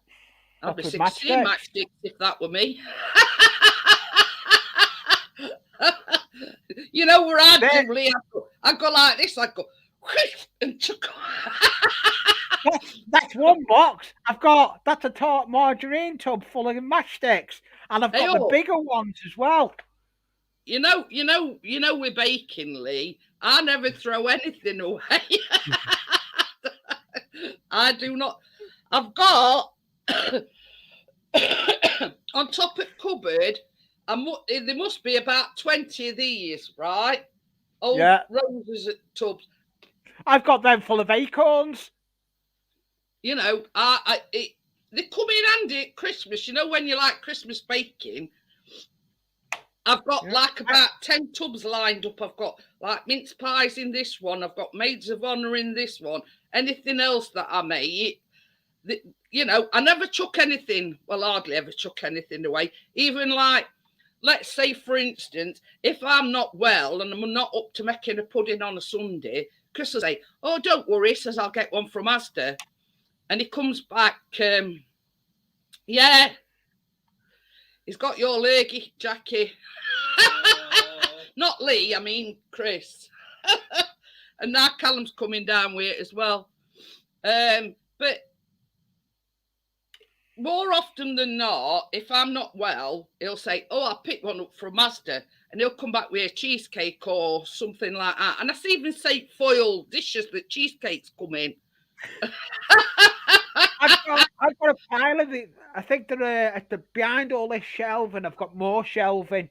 I'd be 16 matchsticks if that were me. You know where I'd do, Lee? I'd go like this. I'd go and chuck. That's one box. That's a tart margarine tub full of matchsticks, and I've got the bigger ones as well. You know, with baking, Lee, I never throw anything away. I do not. I've got on top of cupboard. There must be about 20 of these, right? Old roses at tubs. I've got them full of acorns. You know, they come in handy at Christmas. You know, when you like Christmas baking, I've got like about 10 tubs lined up. I've got like mince pies in this one. I've got maids of honour in this one. Anything else that I make, you know, I never chuck anything. Well, hardly ever chuck anything away. Even like, let's say, for instance, if I'm not well and I'm not up to making a pudding on a Sunday, Chris will say, "Oh, don't worry," says, "I'll get one from Asda." And he comes back, yeah, he's got your leggy, Jackie. Not Lee, I mean Chris. And now Callum's coming down with it as well. But more often than not, if I'm not well, he'll say, "Oh, I picked one up from Asda," and he'll come back with a cheesecake or something like that. And I see even say foil dishes that cheesecakes come in. I've got a pile of it. I think they're behind all this shelving. I've got more shelving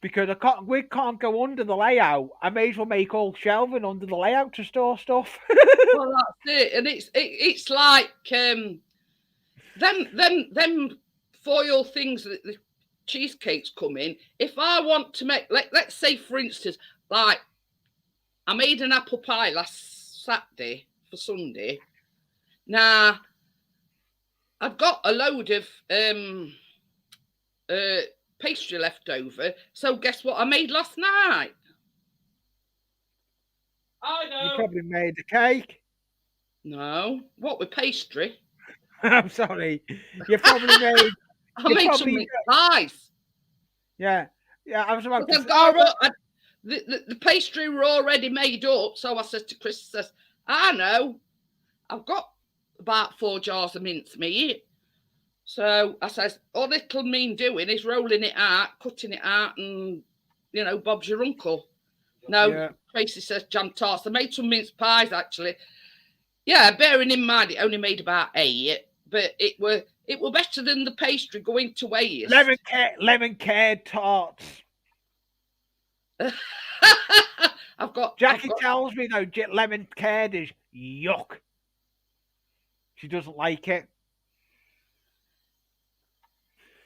because we can't go under the layout. I may as well make all shelving under the layout to store stuff. Well, that's it, and it's like them foil things that the cheesecakes come in. If I want to make, let's say for instance, like I made an apple pie last Saturday for Sunday. Now I've got a load of pastry left over. So guess what I made last night? I know. You probably made a cake. No, what with pastry? I'm sorry. You probably made. I made some pies. Yeah. I was about to say. The pastry were already made up, so I said to Chris, "I know, I've got about 4 jars of mincemeat." So I says, all it'll mean doing is rolling it out, cutting it out, and, you know, Bob's your uncle. No, Yeah. Tracy says jam tarts. They made some mince pies actually. Yeah, bearing in mind it only made about 8, but it were better than the pastry going to waste. Lemon curd tarts. Jackie tells me though, lemon curd is yuck. She doesn't like it.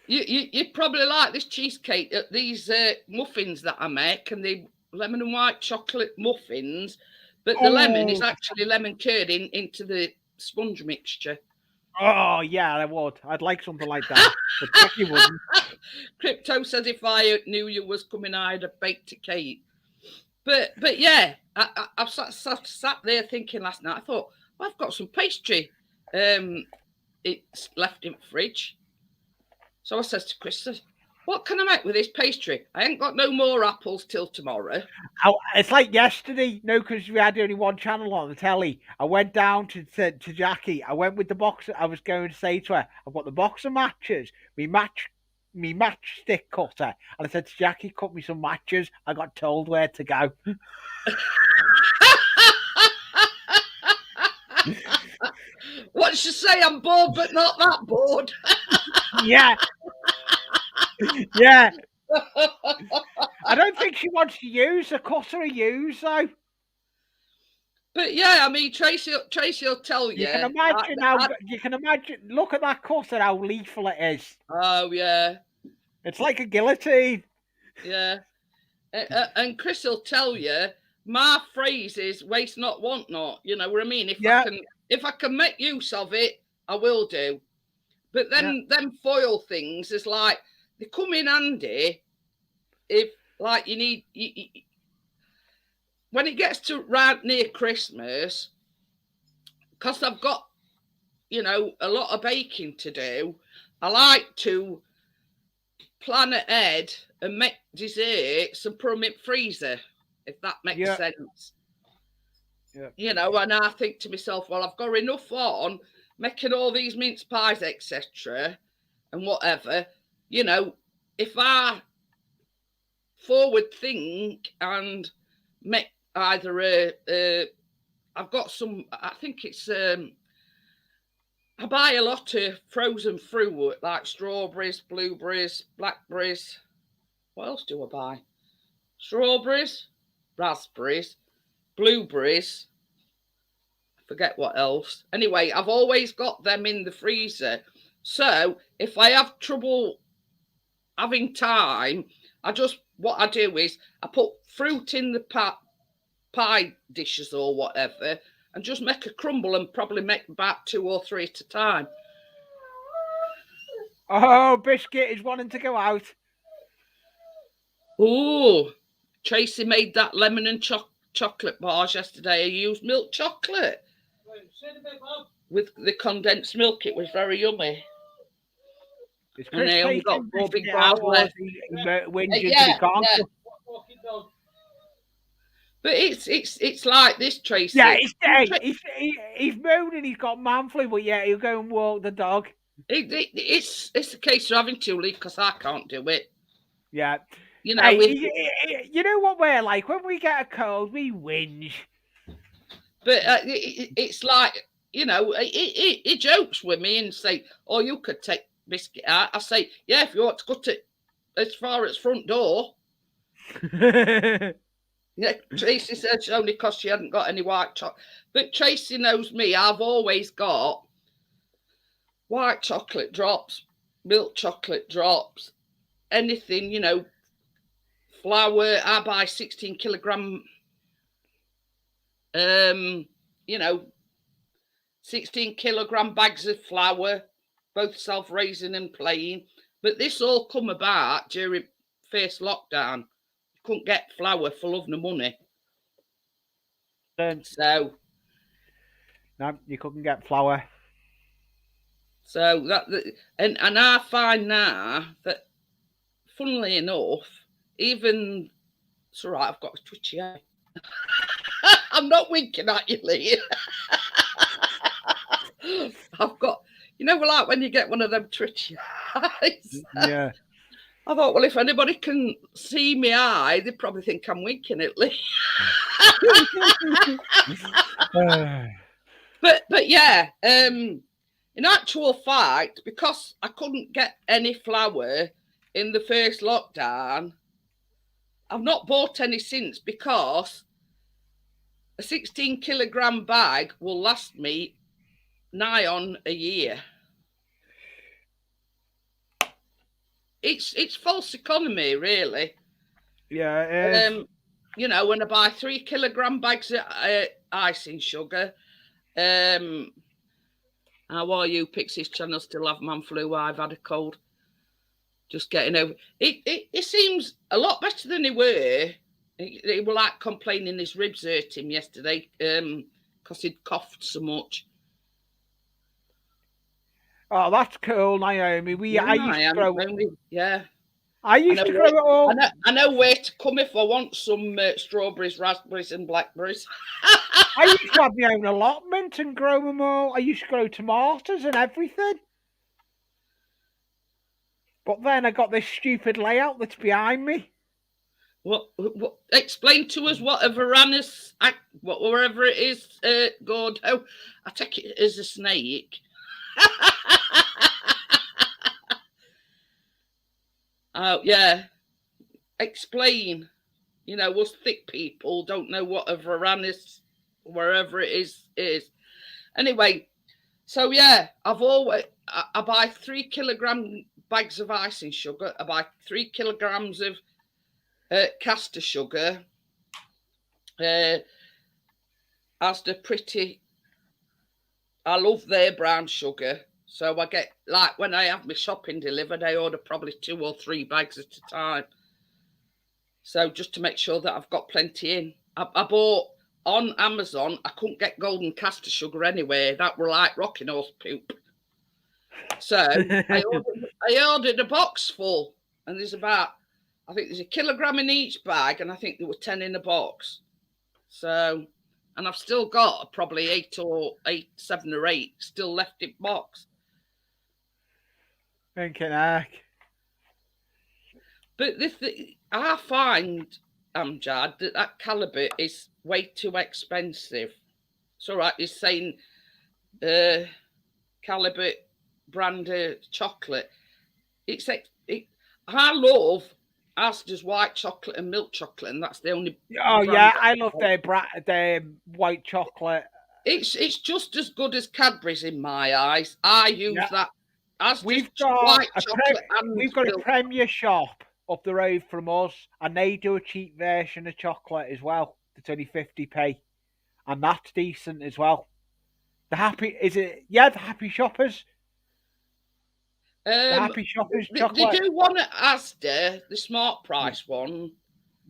You probably like this cheesecake, these muffins that I make, and the lemon and white chocolate muffins, but the lemon is actually lemon curd into the sponge mixture. Oh yeah, I would. I'd like something like that. But Jackie wouldn't. Crypto says if I knew you was coming, I'd have baked a cake. But yeah, I've sat there thinking last night. I thought, well, I've got some pastry. It's left in the fridge. So I says to Chris, what can I make with this pastry? I ain't got no more apples till tomorrow. It's like yesterday, because we had only one channel on the telly. I went down to Jackie. I went with the box. I was going to say to her, I've got the box of matches. Me matchstick cutter. And I said to Jackie, cut me some matches. I got told where to go. What should say? I'm bored, but not that bored. Yeah. Yeah. I don't think she wants to use a cutter though. But yeah, I mean, Tracy will tell you. You can imagine look at that cutter, how lethal it is. Oh yeah. It's like a guillotine. Yeah. And Chris will tell you, my phrase is waste not, want not. You know what I mean? If I can make use of it, I will do. But then them foil things is like, they come in handy if like you need when it gets to right near Christmas, because I've got a lot of baking to do. I like to plan ahead and make desserts and put them in freezer, if that makes sense. Yeah. And I think to myself, well, I've got enough on making all these mince pies, etc. and whatever. If I forward think and make either I've got some, I think it's I buy a lot of frozen fruit like strawberries, blueberries, blackberries. What else do I buy? Strawberries, raspberries, blueberries. I forget what else. Anyway, I've always got them in the freezer. So if I have trouble having time, what I do is I put fruit in the pie dishes or whatever and just make a crumble and probably make about 2 or 3 at a time. Oh, Biscuit is wanting to go out. Oh, Tracy made that lemon and chocolate bars yesterday. I used milk chocolate with the condensed milk. It was very yummy. And they only got 4 big bars left. But it's like this, Tracy. Yeah, he's moaning. He's got man flu, but yeah, he'll go and walk the dog. It's a case of having to leave because I can't do it. Yeah, you know what we're like when we get a cold, we whinge. But it's like he jokes with me and say, "Oh, you could take Biscuit out." I say, "Yeah, if you want to cut it as far as front door." Yeah, Tracy said it's only because she hadn't got any white chocolate. But Tracy knows me. I've always got white chocolate drops, milk chocolate drops, anything, flour. I buy 16 kilogram, 16 kilogram bags of flour, both self-raising and plain. But this all come about during first lockdown. Couldn't get flour for love nor money. So no, you couldn't get flour. So and I find now that, funnily enough, even it's all right, I've got a twitchy eye. I'm not winking at you, Lee. I've got, like when you get one of them twitchy eyes. Yeah. I thought, well, if anybody can see me eye, they probably think I'm winking at Lee. But yeah, in actual fact, because I couldn't get any flour in the first lockdown, I've not bought any since, because a 16 kilogram bag will last me nigh on a year. It's false economy, really. Yeah, it is. You know, when I buy 3 kilogram bags of icing sugar, how are you, Pixie's channel? Still have man flu? I've had a cold. Just getting over it. It seems a lot better than he were. He was like complaining his ribs hurt him yesterday, because he'd coughed so much. Oh, that's cool, Naomi. I used to grow. Yeah. I used to grow it all. I know where to come if I want some strawberries, raspberries, and blackberries. I used to have my own allotment and grow them all. I used to grow tomatoes and everything. But then I got this stupid layout that's behind me. What explain to us what a Varanus, wherever it is, Gordo. I take it as a snake. Oh, yeah. Explain. You know, us thick people don't know what a Varanus, wherever it is. Anyway, so yeah, I buy 3 kilogram bags of icing sugar. I buy 3 kilograms of caster sugar. Asda Pretty, I love their brown sugar. So I get, like, when I have my shopping delivered, I order probably 2 or 3 bags at a time. So just to make sure that I've got plenty in. I bought on Amazon, I couldn't get golden castor sugar anywhere. That were like rocking horse poop. So I ordered a box full, and there's about, I think there's a kilogram in each bag, and I think there were 10 in a box. So, and I've still got probably 7 or 8 still left in box. Thinking heck. But I find, Amjad, that Calibut is way too expensive. It's all right, he's saying Calibut brand chocolate. I love Asda's white chocolate and milk chocolate, and that's the only. Oh yeah, I love their white chocolate. It's just as good as Cadbury's in my eyes. I use that. We've got a Premier shop up the road from us, and they do a cheap version of chocolate as well. It's only 50p, and that's decent as well. The Happy Shoppers. The Happy Shoppers chocolate. They do one at Asda, the Smart Price one.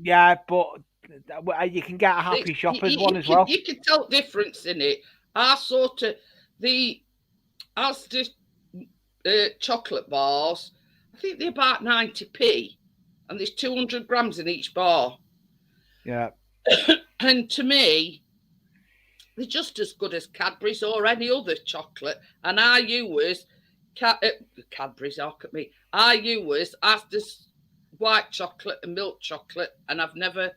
Yeah, but you can get a Happy Shoppers one as well. You can tell the difference in it. The Asda chocolate bars, I think they're about 90p, and there's 200 grams in each bar. Yeah. And to me, they're just as good as Cadbury's or any other chocolate. And I use Cadbury's, I use Asda's white chocolate and milk chocolate, and I've never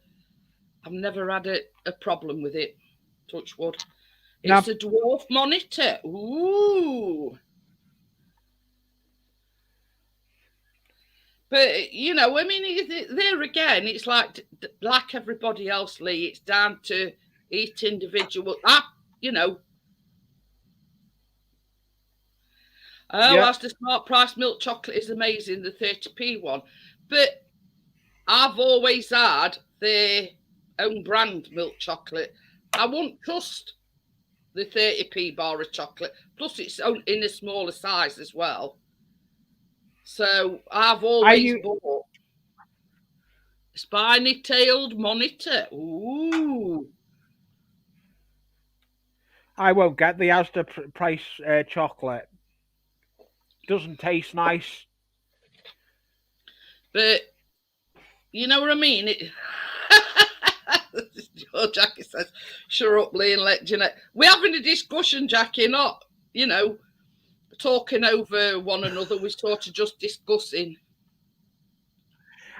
had a problem with it. Touch wood. It's a dwarf monitor. Ooh. But, you know, I mean, there again, it's like everybody else, Lee. It's down to each individual. As the Smart Price milk chocolate is amazing, the 30p one. But I've always had their own brand milk chocolate. I wouldn't trust the 30p bar of chocolate. Plus, it's in a smaller size as well. So I've always bought spiny-tailed monitor. Ooh. I won't get the Asda Price chocolate. Doesn't taste nice. But you know what I mean? Jackie says, "Shut up, Lee, and let Jeanette." We're having a discussion, Jackie, not, talking over one another. We're sort of just discussing.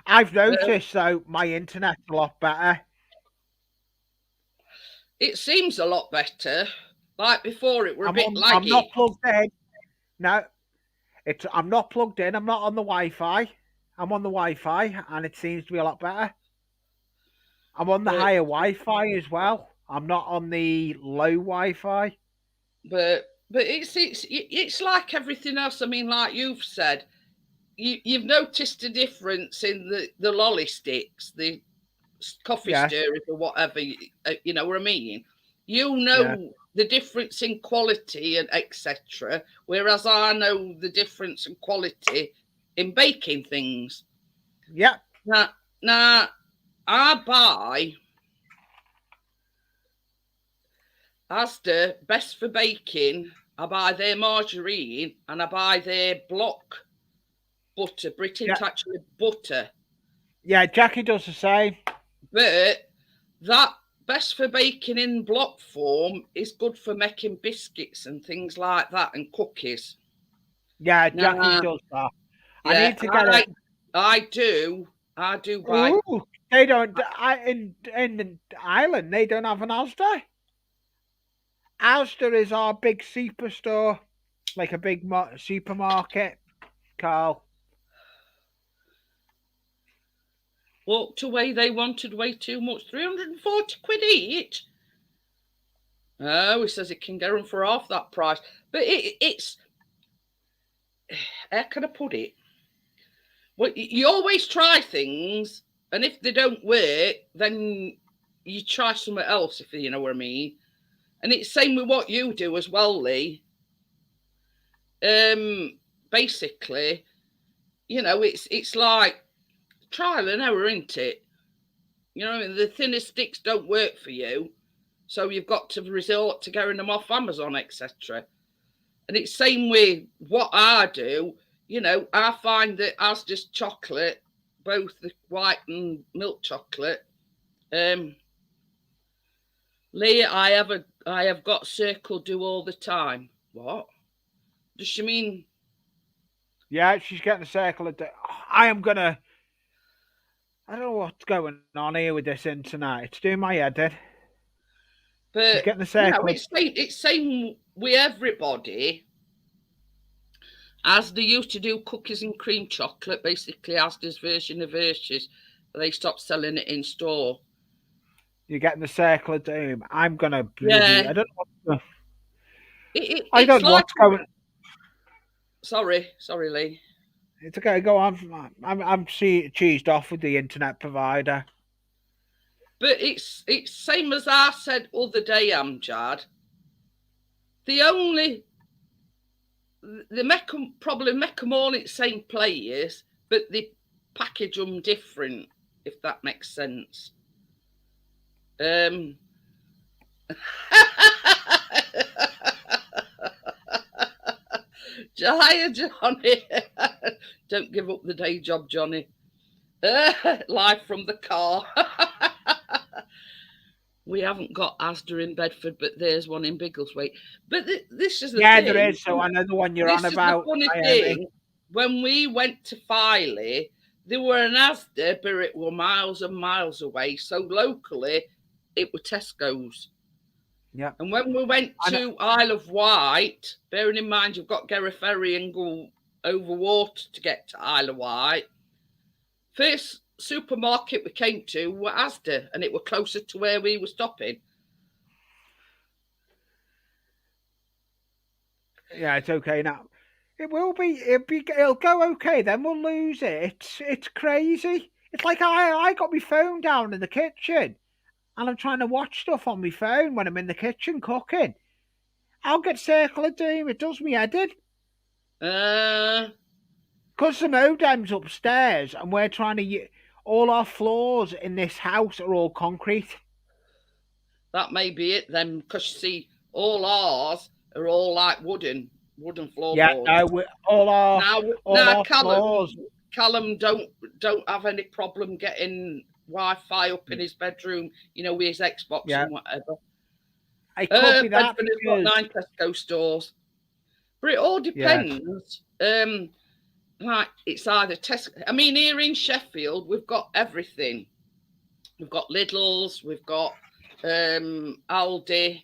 I've noticed though my internet's a lot better. It seems a lot better. Like before, it were a bit I'm not laggy. plugged in. No, I'm not plugged in. I'm not on the Wi-Fi. I'm on the Wi-Fi, and it seems to be a lot better. I'm on the But higher Wi-Fi as well. I'm not on the low Wi-Fi. but it's like everything else. I mean, like you've said, you've noticed a difference in the lolly sticks, the coffee Yes. stirrers or whatever. You know what I mean? You Yeah. know the difference in quality and etc. Whereas I know the difference in quality in baking things. Yeah. Now I buy Asda best for baking. I buy their margarine and I buy their block butter, British Yeah. actually butter. Yeah. Jackie does the same. But that best for baking in block form is good for making biscuits and things like that and cookies. Yeah. Jackie Now, does that. I yeah, need to get it. I do buy. Ooh, they don't. In Ireland, they don't have an Asda. Asda is our big superstore, like a big supermarket. Carl. Walked away. They wanted way too much. 340 quid each. Oh, he says he can get them for half that price. But it's how can I put it? Well, you always try things, and if they don't work, then you try something else, if you know what I mean. And it's same with what you do as well, Lee. Basically, you know, it's like trial and error, isn't it? You know, the thinner sticks don't work for you, so you've got to resort to getting them off Amazon, etc. And it's same with what I do. You know, I find that as just chocolate, both the white and milk chocolate. Lee, I have got Circle do all the time. What? Does she mean? Yeah, she's getting the circle of. I am gonna. I don't know what's going on here with this internet. It's doing my head in. She's But getting the you know, circle. it's same with everybody. As they used to do cookies and cream chocolate, basically Asda's version of Hershey's, but they stopped selling it in store. You're getting the circle of doom. I'm gonna bloody. Yeah, I don't know. I it's don't know like. what's going. Sorry, Lee. It's okay. Go on. I'm cheesed off with the internet provider. But it's same as I said other day, Amjad. The only they probably make them all in the same place, but they package them different, if that makes sense. Hiya, Johnny. Don't give up the day job, Johnny. Live from the car. We haven't got Asda in Bedford, but there's one in Biggleswade. But this is the thing. There is. So I know the one you're on about. The funny thing. When we went to Filey, there were an Asda, but it were miles and miles away. So locally, it were Tesco's. Yeah. And when we went to Isle of Wight, bearing in mind you've got to get a ferry and go over water to get to Isle of Wight, first supermarket we came to were Asda, and it were closer to where we were stopping. Yeah, it's okay now. It will be. It'll go okay. Then we'll lose it. It's crazy. It's like I got my phone down in the kitchen, and I'm trying to watch stuff on my phone when I'm in the kitchen cooking. I'll get circle of doom. It does me head in. Because the modem's upstairs, and we're trying to. All our floors in this house are all concrete. That may be it then, because see, all ours are all like wooden floorboards. Yeah, no, all our floors. Callum don't have any problem getting Wi-Fi up in his bedroom. You know, with his Xbox and whatever. I could be that. Bedford has got 9 Tesco stores, but it all depends. like it's either Tesco. I mean, here in Sheffield, we've got everything. We've got Lidl's, we've got Aldi,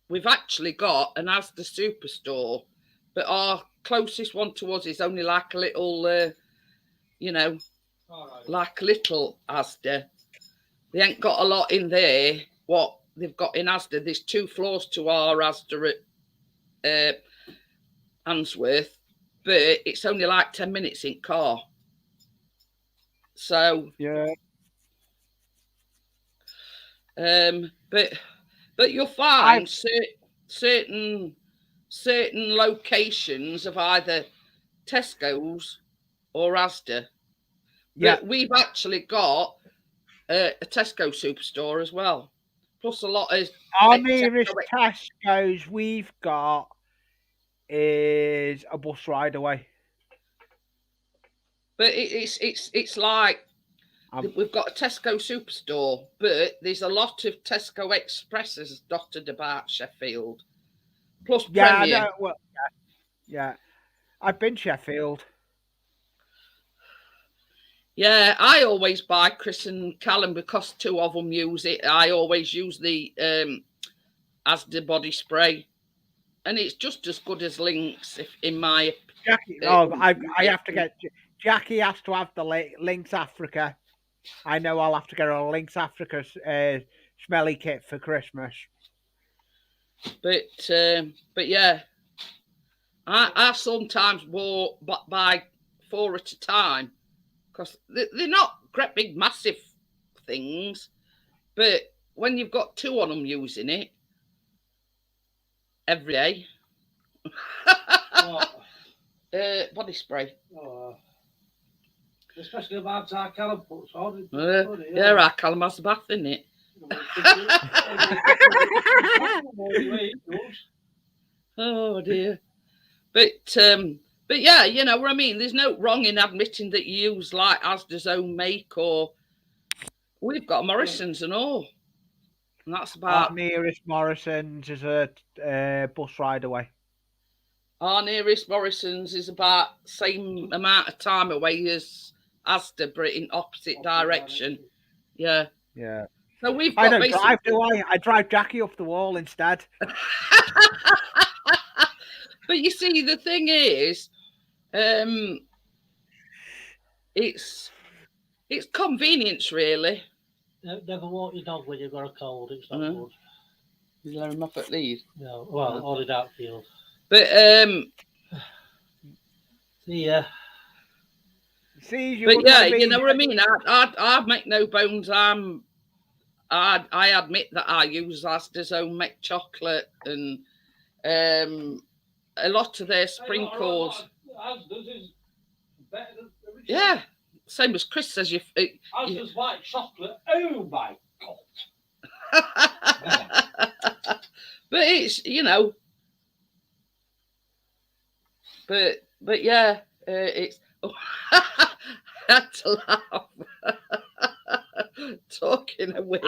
we've actually got an Asda superstore, but our closest one to us is only like a little, like a little Asda. They ain't got a lot in there. What they've got in Asda, there's 2 floors to our Asda at Answorth, but it's only like 10 minutes in car. So yeah. But you'll find certain locations of either Tesco's or Asda. Yeah, but we've actually got a Tesco superstore as well. Plus a lot of our nearest Tesco's we've got is a bus ride away. But it's like we've got a Tesco superstore, but there's a lot of Tesco Expresses dotted about Sheffield. Plus Premier. Yeah. I've been Sheffield. Yeah, I always buy Chris and Callum because 2 of them use it. I always use the Asda body spray, and it's just as good as Lynx, if in my. Jackie, I have to get Jackie has to have the Lynx Africa. I know I'll have to get a Lynx Africa smelly kit for Christmas. But yeah, I sometimes buy 4 at a time because they're not great big massive things, but when you've got 2 on them using it every day. Body spray. Especially about our Callum puts on. Yeah, our Callum has a bath in it. Oh dear. But yeah, you know what I mean. There's no wrong in admitting that you use like Asda's own make, or we've got Morrison's and all. And that's about our nearest Morrison's is a bus ride away. Our nearest Morrison's is about same amount of time away as Asda, but in opposite direction. Yeah. Yeah. So we've got. I don't drive, do I? I drive Jackie up the wall instead. But you see, the thing is, it's convenience, really. Never walk your dog when you've got a cold. It's not good. You let him off at lead. No, well, all in outfield. But yeah. See, but yeah, you know what I mean. I make no bones. I admit that I use Asda's own make chocolate and a lot of their sprinkles. Asda's is better than the original. Yeah, same as Chris says. Asda's white chocolate. Oh my god! But it's but yeah, it's. I had to laugh. Talking of which,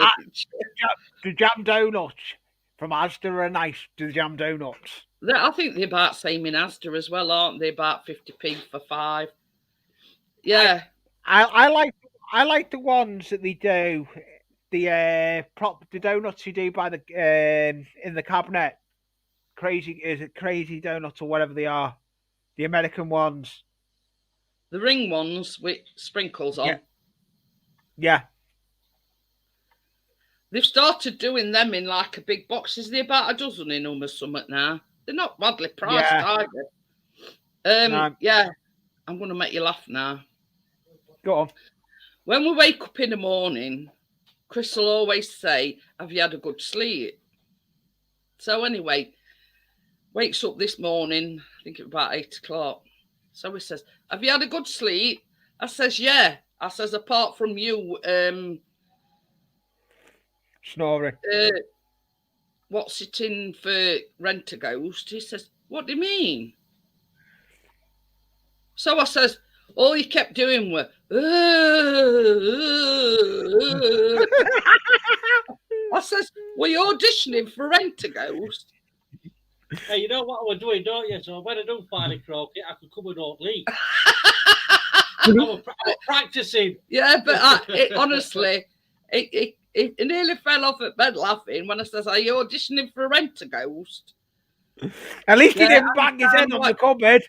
the jam donuts from Asda are nice. The jam donuts. I think they're about same in Asda as well, aren't they? About 50p for 5. Yeah, I like the ones that they do. The donuts you do by the in the cabinet. Crazy donuts or whatever they are? The American ones. The ring ones with sprinkles on. Yeah. They've started doing them in like a big box. Is there about a dozen in them or something now? They're not badly priced either. No. Yeah, I'm going to make you laugh now. Go on. When we wake up in the morning, Chris will always say, "Have you had a good sleep?" So anyway, wakes up this morning, I think it's about 8 o'clock. So he says, "Have you had a good sleep?" I says, "Yeah." I says, "Apart from you, snoring. What's it in for Rent a Ghost?" He says, "What do you mean?" So I says, all you kept doing were, I says, "Were you auditioning for Rent a Ghost?" Hey, you know what I was doing, don't you? So when I do finally croak it, I could come and don't leak. I was practicing. Yeah, but honestly, it nearly fell off at bed laughing when I says, "Are you auditioning for a Rent-A-Ghost?" At least he Yeah, didn't bang his head on the cupboard.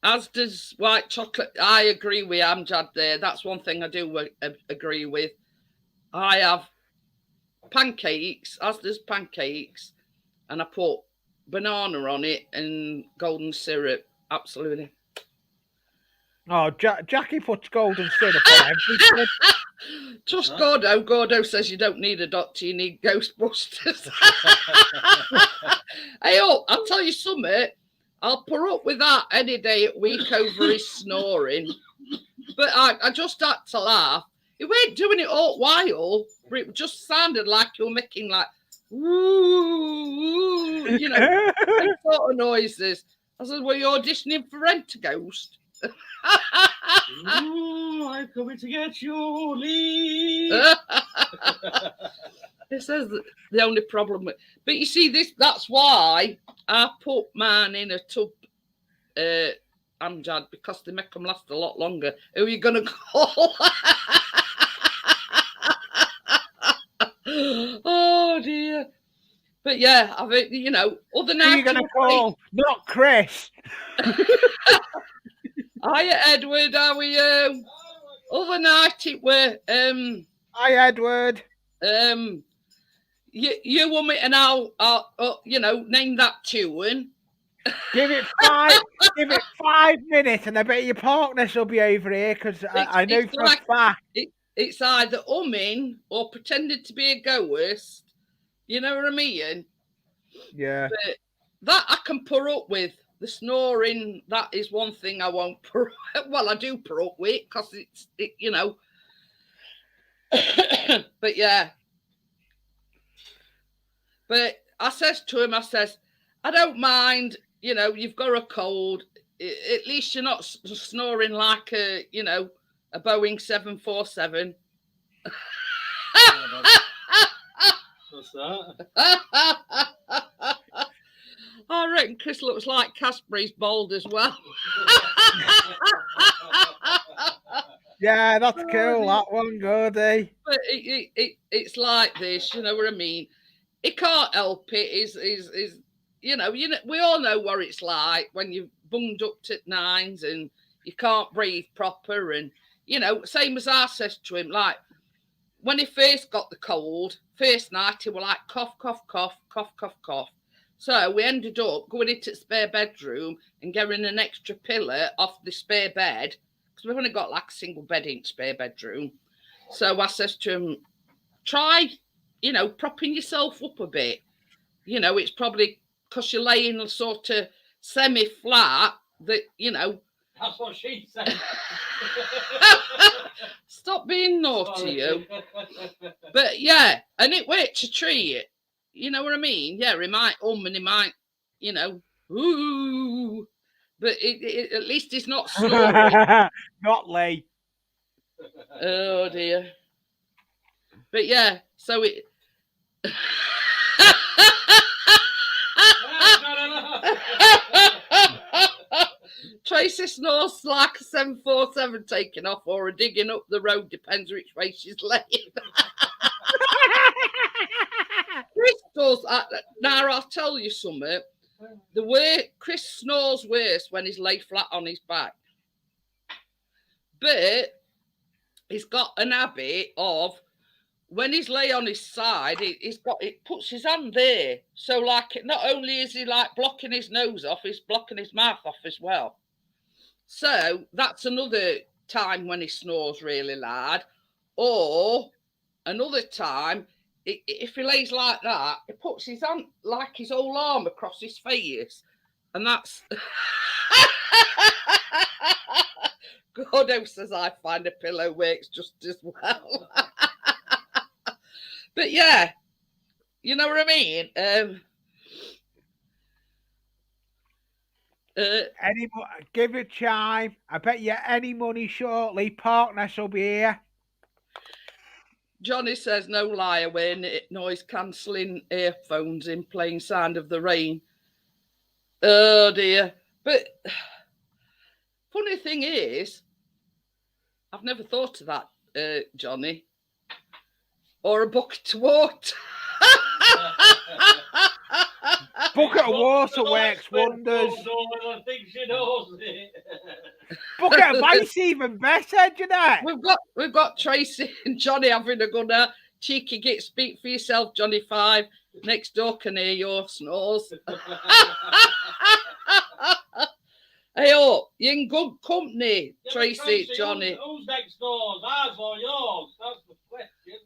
As does white chocolate. I agree with Amjad there. That's one thing I do agree with. I have pancakes, as does pancakes, and I put banana on it and golden syrup. Absolutely. Oh, Jackie puts golden syrup on everything. Just Gordo. Gordo says you don't need a doctor, you need Ghostbusters. Hey, I'll tell you something. I'll put up with that any day at week over his snoring. But I just had to laugh. He weren't doing it all while, but it just sounded like you were making like, woo, you know, them sort of noises. I said, "Were you auditioning for Rent-A-Ghost?" Ooh, I'm coming to get you, Lee. It says that the only problem with, but you see that's why I put mine in a tub, Amjad, because they make them last a lot longer. Who are you gonna call? Oh dear. But yeah, I think, you know, other Who night are you going to call? Not Chris. Hiya, Edward, how are you? Other night it were Hi, Edward. You want me and I'll you know, name that tune. Give it 5 minutes, and I bet your partners will be over here because I know for a fact it's either humming or pretending to be a ghost. You know what I mean? Yeah. But that I can put up with. The snoring, that is one thing I won't put. Well, I do put up with because you know. But yeah. But I says to him, I says, I don't mind, you know, you've got a cold. At least you're not snoring like a, you know, a Boeing 747. What's that? I reckon Chris looks like Casper's bald as well. Yeah, that's cool. That one, Gordy. But it's like this, you know what I mean? It can't help it. Is you know, we all know what it's like when you've bunged up to nines and you can't breathe proper, and you know, same as I says to him, like when he first got the cold, first night he was like cough, cough, cough, cough, cough, cough. So we ended up going into the spare bedroom and getting an extra pillow off the spare bed because we've only got like a single bed in the spare bedroom. So I says to him, try, you know, propping yourself up a bit. You know, it's probably because you're laying sort of semi-flat that, you know. That's what she said. Stop being naughty, you. But yeah, and it works a treat. You know what I mean? Yeah, he might and he might, you know, ooh. But at least it's not snoring. Not Lee. Oh dear. But yeah, so it. Tracy snores like a 747 taking off or a digging up the road, depends which way she's laying. Chris does. Now I'll tell you something. The way Chris snores worse when he's lay flat on his back. But he's got an habit of when he's lay on his side, it puts his hand there. So like not only is he like blocking his nose off, he's blocking his mouth off as well. So that's another time when he snores really loud. Or another time, if he lays like that, he puts his hand, like his whole arm across his face. And that's... Gordo says I find a pillow works just as well. But yeah, you know what I mean? Give it time. I bet you any money shortly, partners will be here. Johnny says no liar wearing noise cancelling earphones in plain sound of the rain. Oh dear. But funny thing is, I've never thought of that, Johnny. Or a bucket of water. Bucket of water works wonders. I think she knows it. Bucket of ice even better, Jeanette. We've got Tracy and Johnny having a good night. Cheeky git, speak for yourself, Johnny 5. Next door can hear your snores. Hey, oh, you're in good company, Yeah, Tracy, Johnny. Who's next door? Ours or yours? That's the question.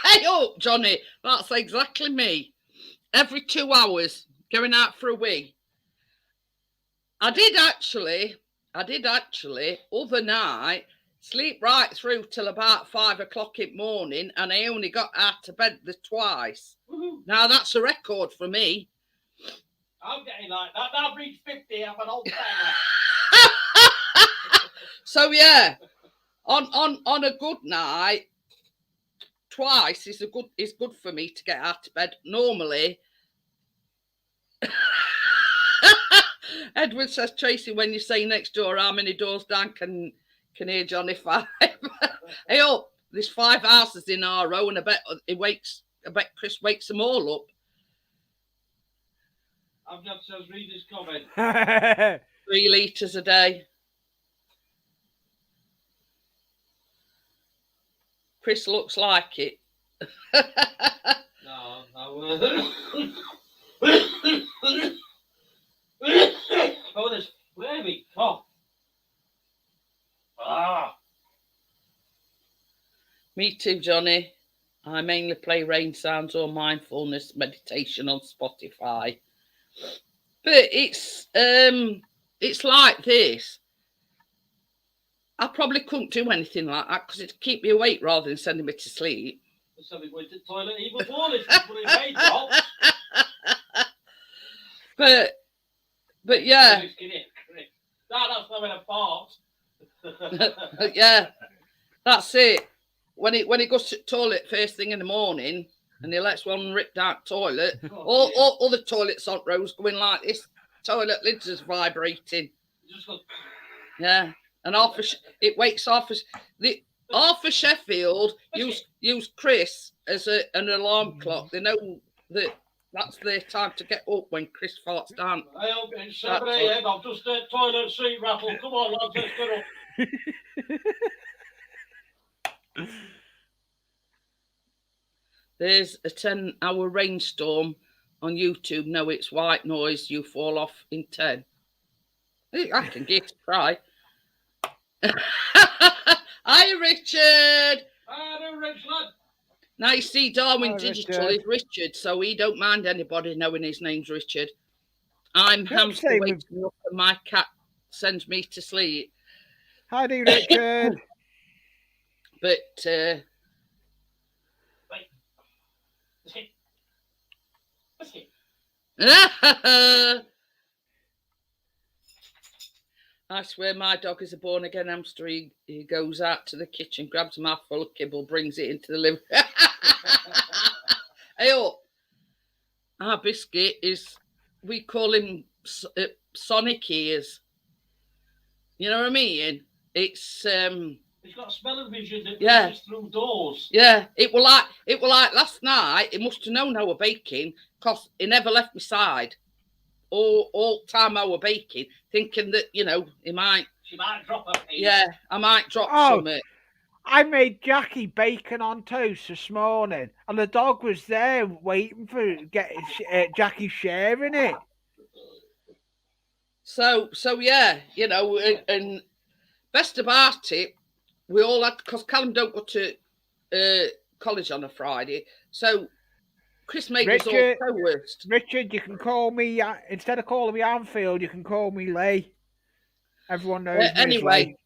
Hey, oh, Johnny, that's exactly me. Every 2 hours, going out for a wee. I did actually, other night, sleep right through till about 5 o'clock in the morning, and I only got out of bed twice. Woo-hoo. Now, that's a record for me. I'm getting like that. I've reached 50. I'm an old timer. So, yeah, on a good night, twice is good for me to get out of bed. Normally, Edward says, Tracy, when you say next door, how many doors down can hear Johnny 5? Hey, up, there's 5 houses in our row, and I bet Chris wakes them all up. I've just read his comment. 3 litres a day. Chris looks like it. No, oh, there's baby. Oh. Ah. Me too, Johnny. I mainly play rain sounds or mindfulness meditation on Spotify. But it's like this. I probably couldn't do anything like that because it'd keep me awake rather than sending me to sleep. Somebody went to the toilet even more if you put it raindrops. But yeah. That's not in a fart. Yeah, that's it. When he goes to the toilet first thing in the morning and he lets one rip down the toilet, all the toilets on rows going like this. Toilet lids is vibrating. Yeah, and it wakes half of Sheffield use Chris as an alarm clock. They know that that's their time to get up when Chris farts down. I hope it's 7 a.m. I've just heard toilet seat rattle. Come on, lads, let's get up. There's a 10-hour rainstorm on YouTube. No, it's white noise. You fall off in 10. I can get a try. Hi, Richard. Hi, Richard. Now you see, Darwin Hi, Digital Richard. is Richard, so he don't mind anybody knowing his name's Richard. I'm hamster waking up and my cat sends me to sleep. Hi, Richard. But Wait. I swear my dog is a born-again hamster. He goes out to the kitchen, grabs a mouthful of kibble, brings it into the living room. Hey, oh, our biscuit is, we call him Sonic Ears. You know what I mean? It's He's got smell vision that goes through doors. Yeah, it were like last night. He must have known I were baking because he never left my side all time I were baking, thinking that she might drop a piece. Yeah, I might drop something. I made Jackie bacon on toast this morning, and the dog was there waiting for Jackie sharing it. So yeah, and best about it, we all had, because Callum don't go to college on a Friday, so Chris made us all toast. Richard, you can call me, instead of calling me Anfield, you can call me Lee. Everyone knows me anyway. as Lee.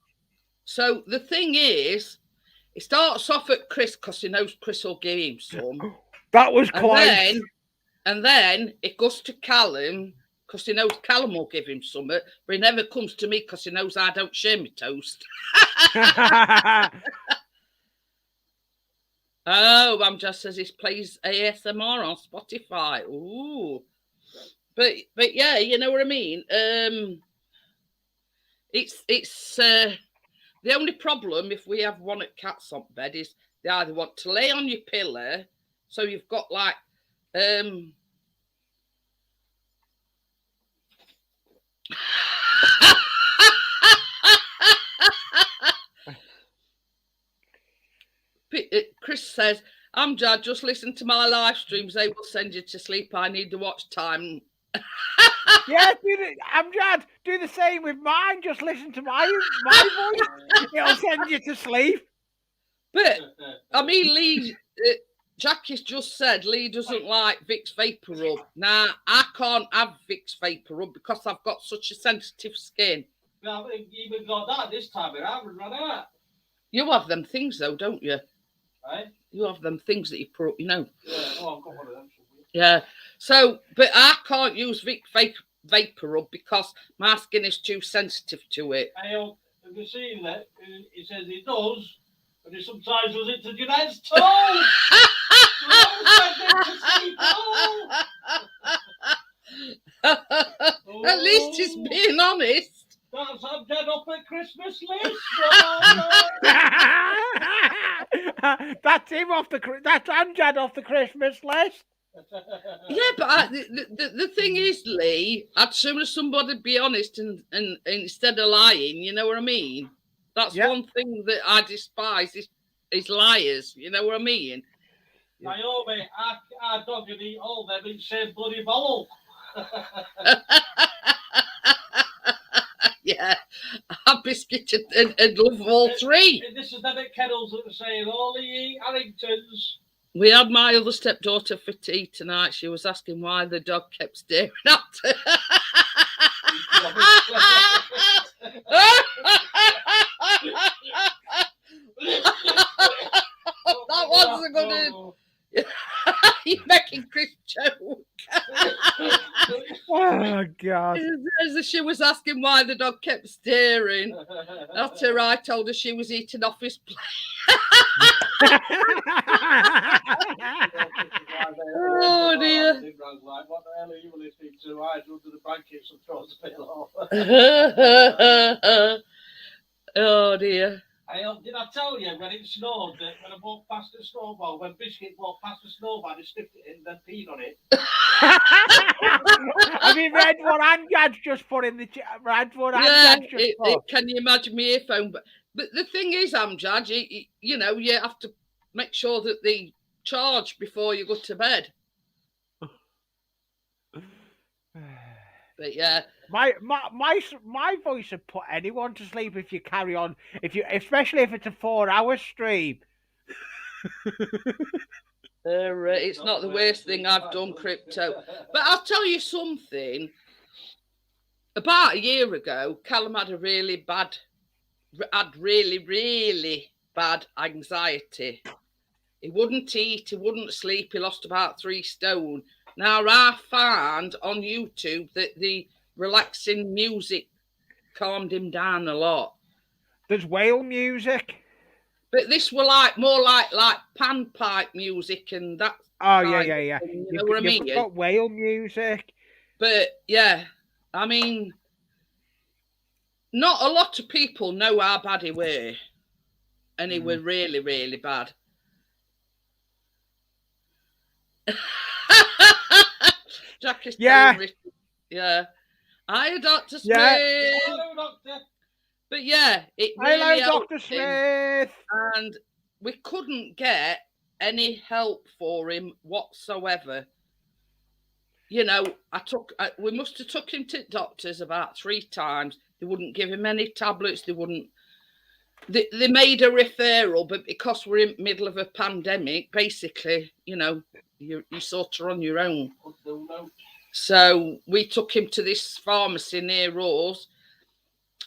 So the thing is, it starts off at Chris because he knows Chris will give him some. That was close. And then it goes to Callum because he knows Callum will give him some, but he never comes to me because he knows I don't share my toast. Oh, Amjad says he plays ASMR on Spotify. Ooh. But yeah, you know what I mean? It's the only problem if we have one at cats on bed is they either want to lay on your pillow, so you've got like Chris says, Amjad, just listen to my live streams. They will send you to sleep. I need the watch time. Yeah, Amjad, do the same with mine. Just listen to my voice. It'll send you to sleep. But, I mean, Lee, Jackie's just said Lee doesn't like Vicks Vapor Rub. Now, I can't have Vicks Vapor Rub because I've got such a sensitive skin. Well, I even got that this time around, run out. You have them things, though, don't you? Right? You have them things that you put up, you know. Yeah, oh, I've got one of them. Yeah. So, but I can't use Vicks Vapor Rub because my skin is too sensitive to it. Hey, have you seen that? He says he does, but he sometimes does it to Jeanette's toe. At least he's being honest. That's Amjad off the Christmas list. That's him off that's Amjad off the Christmas list. Yeah, but the thing is, Lee, I'd sooner somebody be honest and instead of lying. You know what I mean? That's one thing that I despise is liars. You know what I mean? Naomi, our dog can eat all them in the same bloody bowl. Yeah, I biscuit and love all three. This is them at kennels that were saying only eat Harringtons. We had my other stepdaughter for tea tonight. She was asking why the dog kept staring at her. That was a good one. You're making Chris joke. Oh, God. As she was asking why the dog kept staring at her, I told her she was eating off his plate. Oh, dear. What the hell are you listening to? I under the blankets and throw the pillow. Oh, dear. Did I tell you when it snowed that when I walked past the snowball, when Biscuit walked past the snowball, he sniffed it and then peed on it? Have you read what Amjad's just put in the chat? Can you imagine my earphone? But the thing is, Amjad, you know, you have to make sure that they charge before you go to bed. But yeah, my voice would put anyone to sleep if you carry on. Especially if it's a 4-hour stream. It's not the worst thing I've done, Crypto. But I'll tell you something. About a year ago, Callum had really bad anxiety. He wouldn't eat, he wouldn't sleep, he lost about 3 stone. Now, I found on YouTube that the relaxing music calmed him down a lot. There's whale music. But this were more like panpipe music and that. Oh, yeah. You know what I mean? You've got whale music. But, yeah, I mean, not a lot of people know how bad he were. And he were really, really bad. Jack is telling me. Yeah. Hi, Dr. Smith. Yeah. Hello, Doctor. But yeah, it really hello, Dr. Smith. And we couldn't get any help for him whatsoever. You know, we must have took him to doctors about 3 times. They wouldn't give him any tablets. They made a referral, but because we're in the middle of a pandemic, basically, you know, you sort of on your own. So we took him to this pharmacy near us,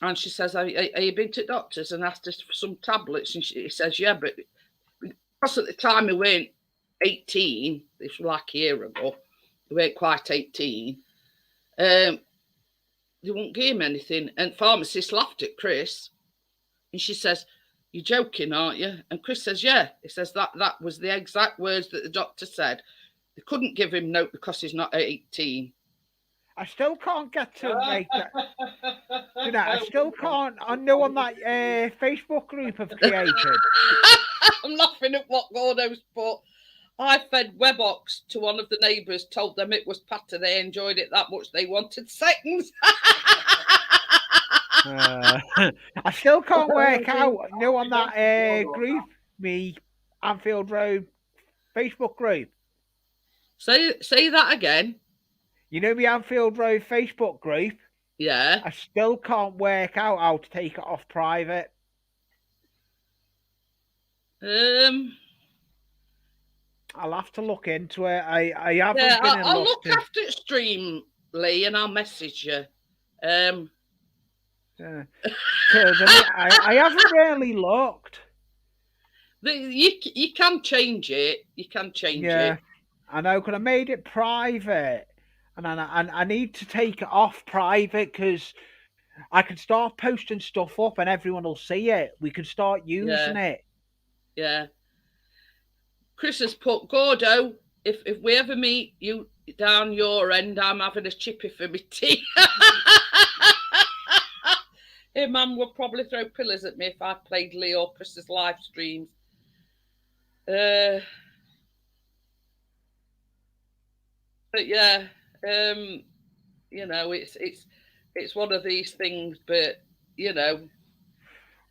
and she says, "Are you been to doctors?" And asked us for some tablets, and he says, "Yeah, but because at the time we weren't 18, this was like a year ago, we weren't quite 18. They wouldn't give him anything." And pharmacist laughed at Chris, and she says, "You're joking, aren't you?" And Chris says, "Yeah." He says that was the exact words that the doctor said. They couldn't give him note because he's not 18. I still can't get to make that. You know, I still can't. I know on that Facebook group I've created. I'm laughing at what Gordo's put. I fed Webox to one of the neighbours, told them it was patter. They enjoyed it that much they wanted seconds. I still can't work out. No, on that group, me Anfield Road Facebook group. Say that again. You know the Anfield Road Facebook group? Yeah. I still can't work out how to take it off private. I'll have to look into it. I haven't been in. I'll look after it, stream, Lee, and I'll message you. I haven't really looked. You can change it. You can change it. I know, because I made it private, and I need to take it off private because I can start posting stuff up and everyone will see it. We can start using it. Yeah. Chris has put, "Gordo, if we ever meet you down your end, I'm having a chippy for my tea." Hey, man would probably throw pillars at me if I played Lee or Chris's live streams. But yeah, you know, it's one of these things. But you know,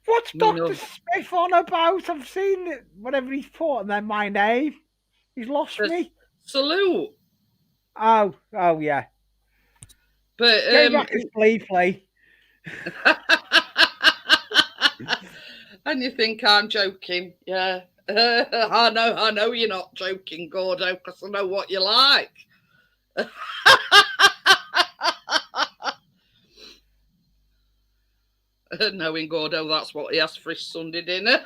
what's Dr. Smith on about? I've seen it, whatever he's put, and then my name. He's lost me. Salute. Oh yeah. But play. And you think I'm joking? Yeah. I know you're not joking, Gordo, because I know what you like. Knowing Gordo, that's what he has for his Sunday dinner.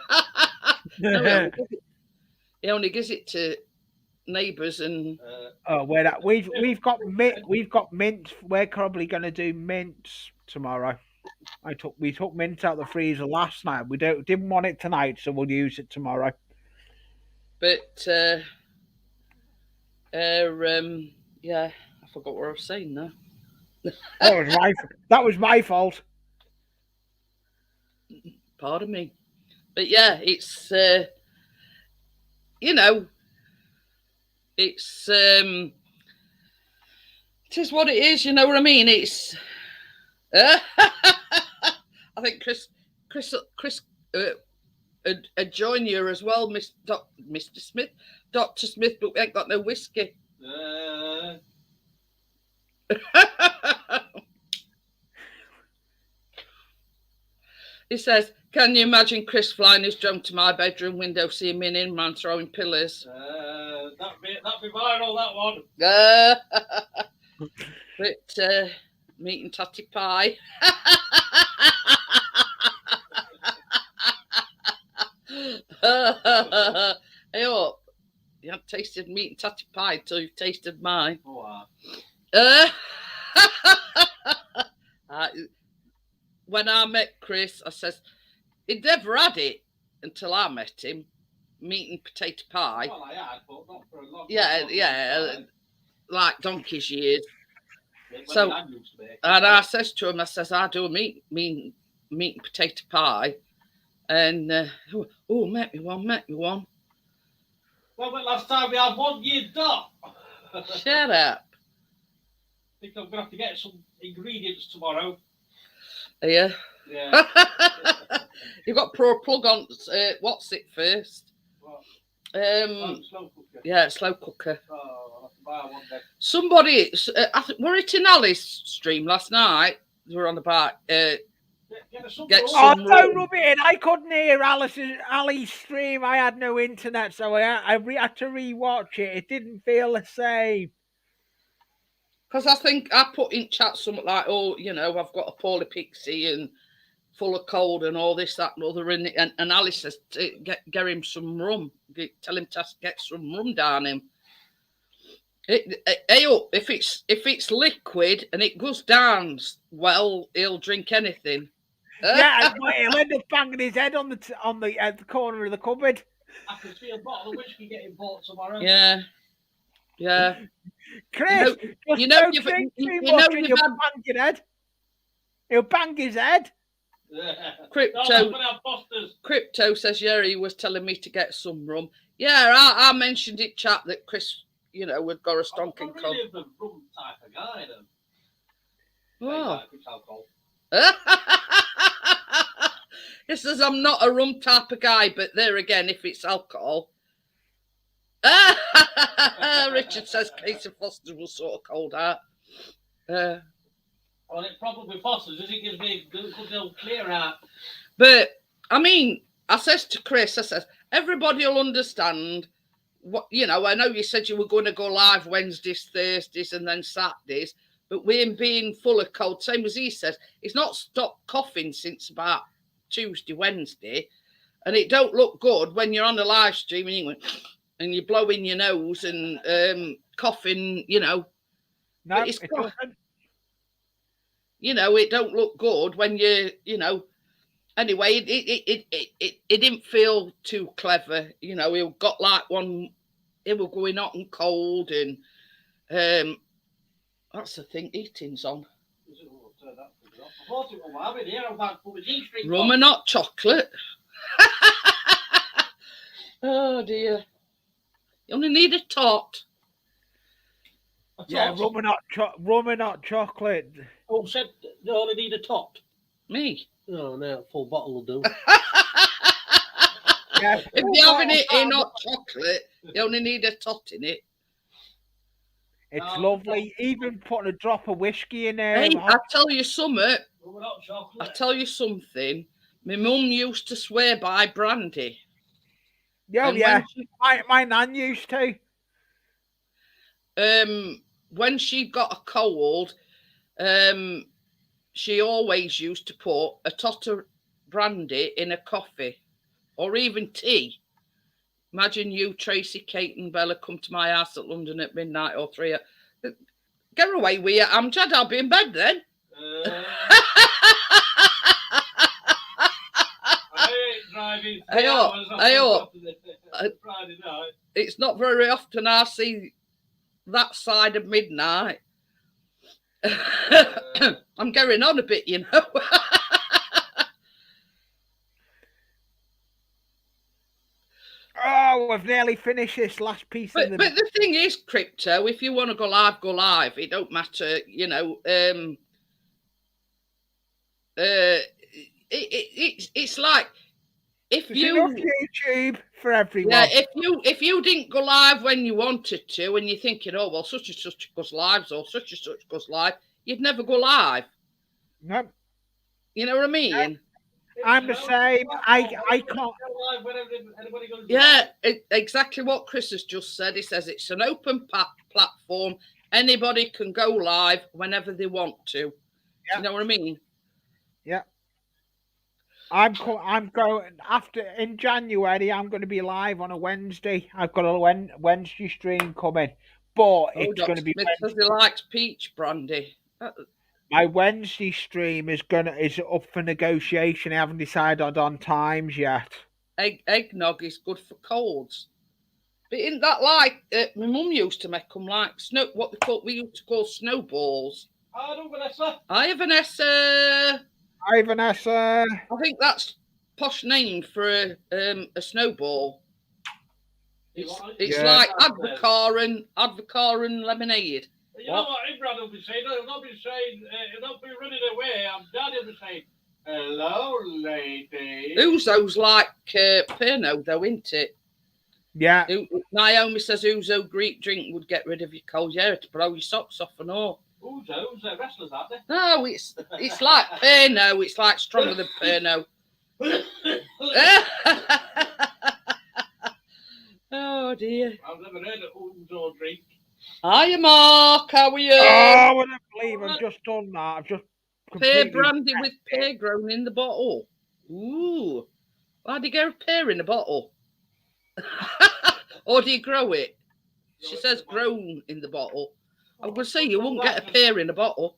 No, he only gives it to neighbours and. We've got mint. We're probably going to do mints tomorrow. We took mint out of the freezer last night. We didn't want it tonight, so we'll use it tomorrow. But yeah, I forgot what I was saying now. That was my fault. Pardon me. But yeah, it's you know, it's it is what it is. You know what I mean? It's. I think Chris join you as well, Mr. Smith, Dr. Smith, but we ain't got no whiskey. He says, "Can you imagine Chris flying his drone to my bedroom window, seeing me and Inman throwing pillars?" That'd be viral, that one. But meat and tatty pie. Hey up. You haven't tasted meat and tatty pie until you've tasted mine. Oh, wow. When I met Chris, I says he'd never had it until I met him. Meat and potato pie. Well, I had, but not for a long time. Yeah, like donkey's years. So, and I says to him, I do a meat and potato pie. And, make me one. Well, last time we had one, you not. Shut up. I think I'm going to have to get some ingredients tomorrow. Yeah. Yeah. You've got to pour a plug on, what's it first? What? Slow cooker. Yeah, slow cooker. Oh, I'll have to buy one then. Somebody, were it in Ali's stream last night? They were on about... don't rub it in. I couldn't hear Ali's stream. I had no internet, so I had to rewatch it. It didn't feel the same. Because I think I put in chat something like, I've got a poorly pixie and full of cold and all this, that, and other. And Alice says, get him some rum. Tell him to get some rum down him. If it's liquid and it goes down well, he'll drink anything. Yeah, he'll end up banging his head on the corner of the cupboard. I can see a bottle of whiskey getting bought tomorrow. Yeah. Yeah. Chris, You just know, don't you've, drink you, too you know much and you've you'll had bang your head. He'll bang his head. Crypto. No, Fosters. Crypto says, yeah, he was telling me to get some rum. Yeah, I mentioned it, chap, that Chris, you know, would got a stonking I'm really a rum type of guy, then. Oh. It's alcohol. He says, I'm not a rum type of guy, but there again, if it's alcohol. Richard says Casey Foster will sort of cold out. Well, it probably Foster's, as it gives me a good little clear out. But, I mean, I says to Chris, I says, everybody will understand what, you know, I know you said you were going to go live Wednesdays, Thursdays, and then Saturdays, but with him being full of cold, same as he says, he's not stopped coughing since about Tuesday, Wednesday, and it don't look good when you're on a live stream and you're blowing your nose and coughing, you know. No, it doesn't. You know, it don't look good when you know. Anyway, it didn't feel too clever. You know, he got like one, it was going hot and cold, and that's the thing, eating's on. Rum and hot chocolate. Oh dear. You only need a tot. Yeah, rum and hot chocolate. Oh, said they only need a tot. Me. Oh, no, full bottle will do. Yeah, if you're having it in hot chocolate, you only need a tot in it. It's lovely. Even putting a drop of whiskey in there. Hey, I tell you something. My mum used to swear by brandy. Oh, yeah. My nan used to. When she got a cold, she always used to put a tot of brandy in a coffee or even tea. Imagine you, Tracy, Kate and Bella come to my house at London at midnight or 3. Get away with you, Amjad, I'll be in bed then. I hope. Friday night. It's not very often I see that side of midnight. I'm going on a bit, you know. Oh, we've nearly finished this last piece. But the thing is, Crypto, if you want to go live, go live. It don't matter, you know. It's like if There's you enough YouTube for everyone. Yeah, if you didn't go live when you wanted to, and you're thinking, oh well, such and such goes live or such and such goes live, you'd never go live. No. You know what I mean? No. I'm the same. I can't. Yeah, exactly what Chris has just said. He says it's an open platform. Anybody can go live whenever they want to. Yeah. You know what I mean? Yeah. I'm going after in January. I'm going to be live on a Wednesday. I've got a Wednesday stream coming, but it's going to be. Because he likes peach brandy. My Wednesday stream is up for negotiation. I haven't decided on times yet. Eggnog is good for colds, but isn't that like my mum used to make them like we used to call snowballs? Vanessa. Hi, Vanessa. I think that's posh name for a snowball. It's like Advocar and lemonade. You know what Imran will be saying? He'll not be saying, he'll not be running away. I'm dad will be saying, hello, lady. Ouzo's like Pernod, though, isn't it? Yeah. Naomi says Ouzo Greek drink would get rid of your cold. Yeah, to blow your socks off and all. Ouzo's wrestlers, aren't they? No, it's like Pernod. It's like stronger than Pernod. Oh, dear. I've never heard of Ouzo drink. Hiya, Mark. How are you? Oh, I don't believe I've just done that. I've just pear brandy with pear grown in the bottle. Ooh. Why do you get a pear in a bottle? Or do you grow it? She says grown in the bottle. I was going to say you won't get a pear in a bottle.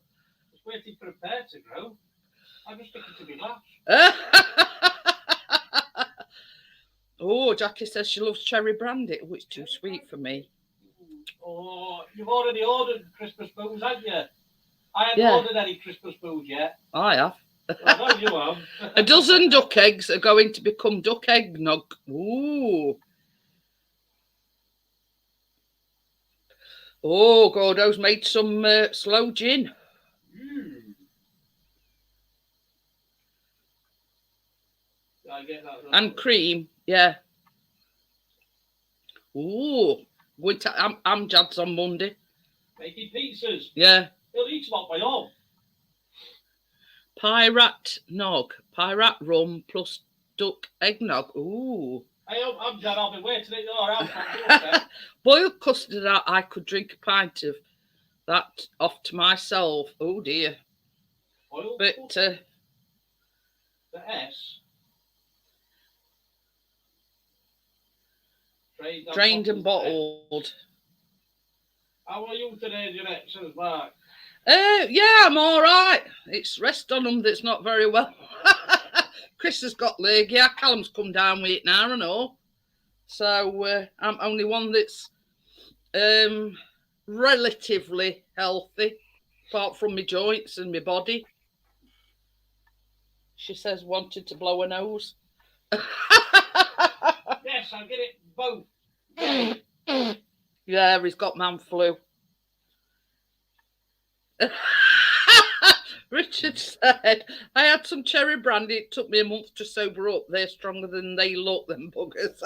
Just waiting for a pear to grow. I'm just sticking to my glass. Oh, Jackie says she loves cherry brandy. Oh, it's too sweet for me. Oh, you've already ordered Christmas booze, haven't you? I haven't Yeah. ordered any Christmas booze yet. I have. I know you have. A dozen duck eggs are going to become duck eggnog. Ooh. Oh, Gordo's made some slow gin. I get that. And cream, yeah. Ooh. Amjad's on Monday. Making pizzas. Yeah. He'll eat them off my own. Pirate nog. Pirate rum plus duck eggnog. Ooh. I'm Dad, I'll be waiting at your house. Boiled custard, I could drink a pint of that off to myself. Oh dear. But the S. Drained and bottled. How are you today, Jeanette? Says Mark. Yeah, I'm all right. It's rest on them that's not very well. Chris has got leg. Yeah, Callum's come down with it now, I know. So I'm only one that's relatively healthy, apart from my joints and my body. She says wanted to blow her nose. Yes, I'll get it both. Yeah, he's got man flu. Richard said, I had some cherry brandy. It took me a month to sober up. They're stronger than they look, them buggers.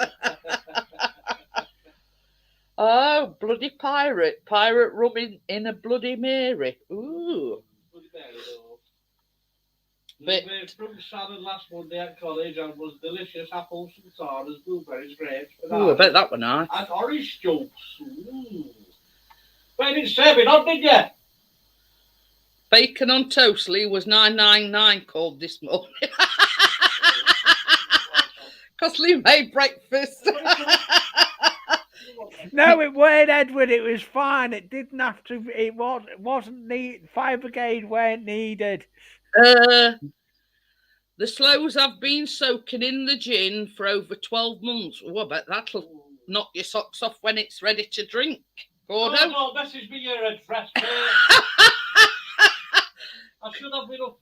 Oh, bloody pirate. Pirate rum in a Bloody Mary. Ooh. Bloody Mary, though. But, made fruit salad last Monday at college and was delicious. Apples, sultanas, blueberries, grapes, ooh, I bet that one nice. and orange juice. Ooh. But you didn't serve it on, did you? Bacon on toast, Lee, was 999 called this morning. Because Lee made breakfast. No, it weren't, Edward. It was fine. It didn't have to. It wasn't need. Fire brigade weren't needed. The slows have been soaking in the gin for over 12 months. Oh, I bet that'll knock your socks off when it's ready to drink. Gordo? Oh, no, message me your address, mate. I should have enough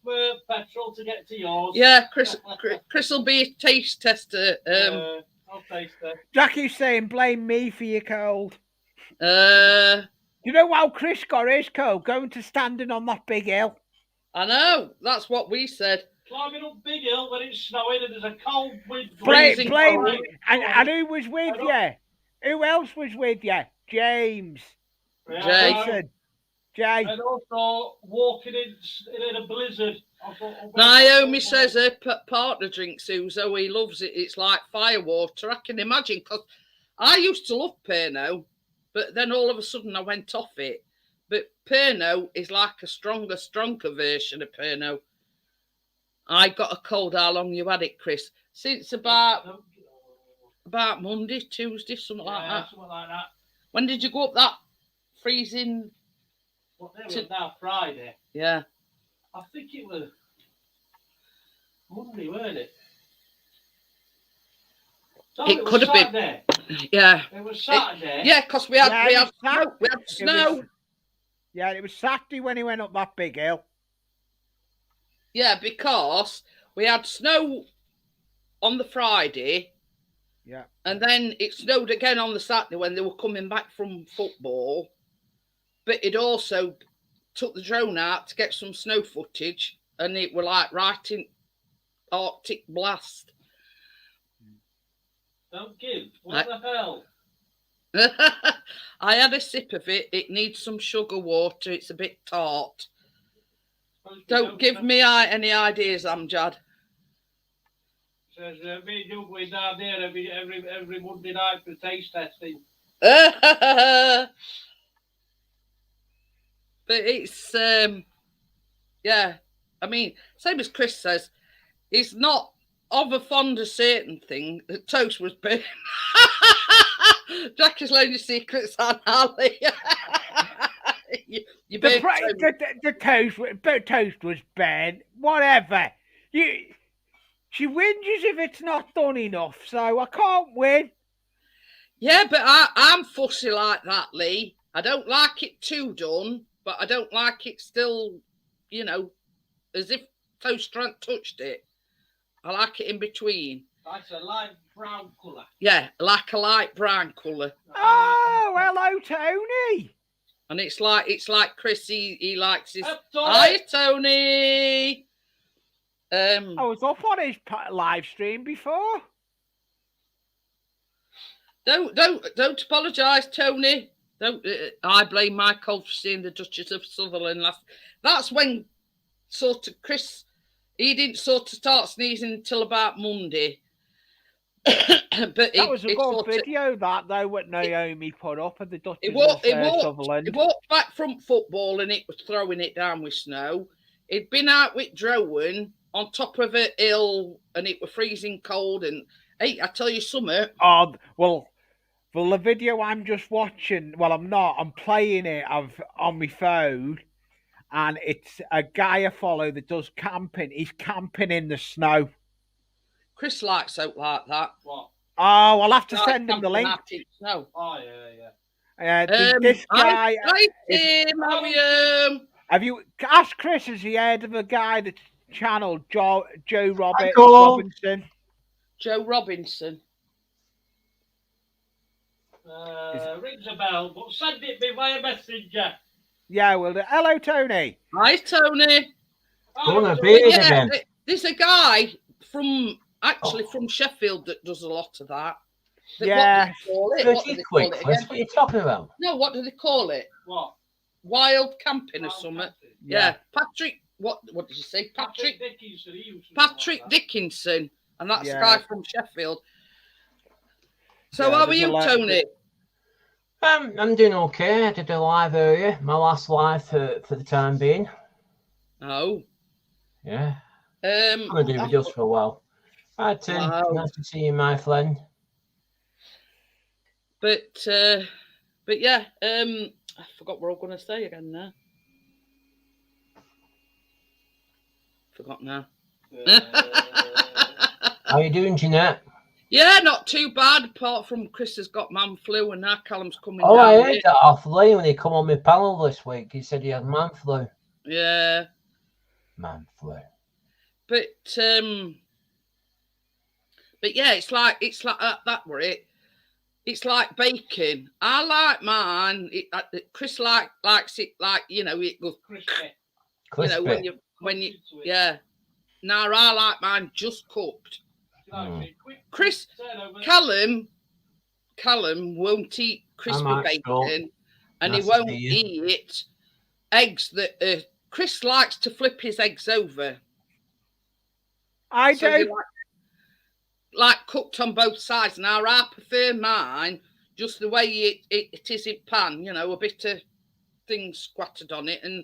petrol to get to yours. Yeah, Chris will be a taste tester. I'll taste it. Jackie's saying blame me for your cold. You know how Chris got his cold? Going to standing on that big hill. I know. That's what we said. Climbing up Big Hill when it's snowing and there's a cold wind. And who was with you? Who else was with you? James. Jay. Jay. And also walking in a blizzard. Naomi says her partner drinks Ouzo. He loves it. It's like firewater. I can imagine, because I used to love Pernod, but then all of a sudden I went off it. But Pernod is like a stronger version of Pernod. I got a cold. How long you had it, Chris? Since about Monday, Tuesday, something like that. Something like that. When did you go up that freezing? What day was now? Friday. Yeah. I think it was Monday, weren't it? No, it could have been. Yeah. It was Saturday. Yeah, because we had snow. It was Saturday when he went up that big hill. Yeah, because we had snow on the Friday. Yeah. And then it snowed again on the Saturday when they were coming back from football. But it also took the drone out to get some snow footage, and it were like right in Arctic blast. Don't give. What the hell? I had a sip of it. It needs some sugar water. It's a bit tart. Don't give me any ideas, Amjad. Says me and you going down there every Monday night for taste testing. But it's yeah. I mean, same as Chris says, he's not of a fond of certain thing. The toast was burnt. Jackie's learned your secrets on Ali. The toast was burnt. Whatever. She whinges if it's not done enough, so I can't win. Yeah, but I'm fussy like that, Lee. I don't like it too done, but I don't like it still, as if toast hadn't touched it. I like it in between. That's a light brown colour. Yeah, like a light brown colour. Oh, hello, Tony. And it's like Chris. He likes his. Tony. Hi, Tony. I was up on his live stream before. Don't apologise, Tony. Don't. I blame Michael for seeing the Duchess of Sutherland last. That's when sort of Chris. He didn't sort of start sneezing until about Monday. But that was a good video, that though, what Naomi put up of the Duchess of Sutherland. He walked back from football and it was throwing it down with snow. He'd been out with Drowan on top of a hill and it was freezing cold. And hey, I tell you something. Oh, well, the video I'm just watching, well, I'm not. I'm playing it on my phone, and it's a guy I follow that does camping. He's camping in the snow. Chris likes out like that. What? Oh, I'll have to send him the link. Oh, yeah. This guy. Hi, Tim. How are you? Have you asked Chris? Has he heard of a guy that's channeled Joe Robinson? Joe Robinson. Rings a bell, but send it me via messenger. Yeah, well, hello, Tony. Hi, Tony. There's a guy from Sheffield that does a lot of that. Yeah. What do they call it? What are you talking about? No, what do they call it? What? Wild camping or something. Yeah. Patrick, what did you say? Patrick Dickinson. And that's the guy from Sheffield. So how are you, Tony? I'm doing okay. I did a live earlier. My last live for the time being. Oh. Yeah. I'm going to do videos for a while. Hi, Tim. Wow. Nice to see you, my friend. But yeah, I forgot what I was going to say again now. Forgot now. How you doing, Jeanette? Yeah, not too bad, apart from Chris has got man flu and now Callum's coming down. I heard that off Lee when he come on my panel this week. He said he had man flu. Yeah. Man flu. But yeah, it's like that were it. It's like bacon. I like mine. Chris likes it like, it goes crispy. When you yeah. Now I like mine just cooked. Chris, Callum won't eat crispy bacon, and he won't eat eggs that Chris likes to flip his eggs over. I don't like cooked on both sides. Now I prefer mine just the way it is in pan. A bit of things squattered on it, and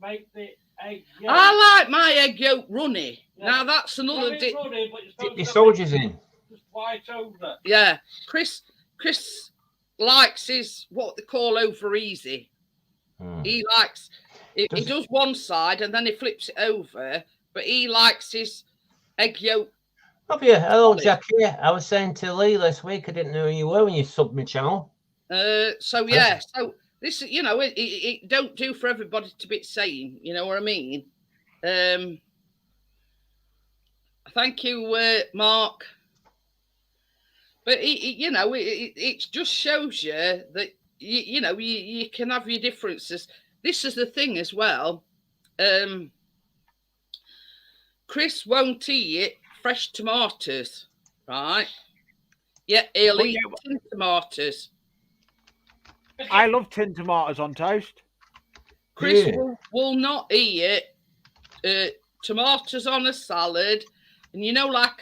make the egg yolk. I like my egg yolk runny. Yeah. Now that's another dip the soldiers in. Just white over. Yeah, Chris likes his what they call over easy. He likes he does one side and then he flips it over, but he likes his egg yolk. Hello, Jackie. I was saying to Lee this week, I didn't know who you were when you subbed my channel. So yeah, so this it don't do for everybody to be saying, you know what I mean? Thank you, Mark. But it just shows you that you can have your differences. This is the thing as well. Chris won't eat fresh tomatoes, right? Yeah, he'll eat tin tomatoes. I love tin tomatoes on toast. Chris will not eat tomatoes on a salad. And like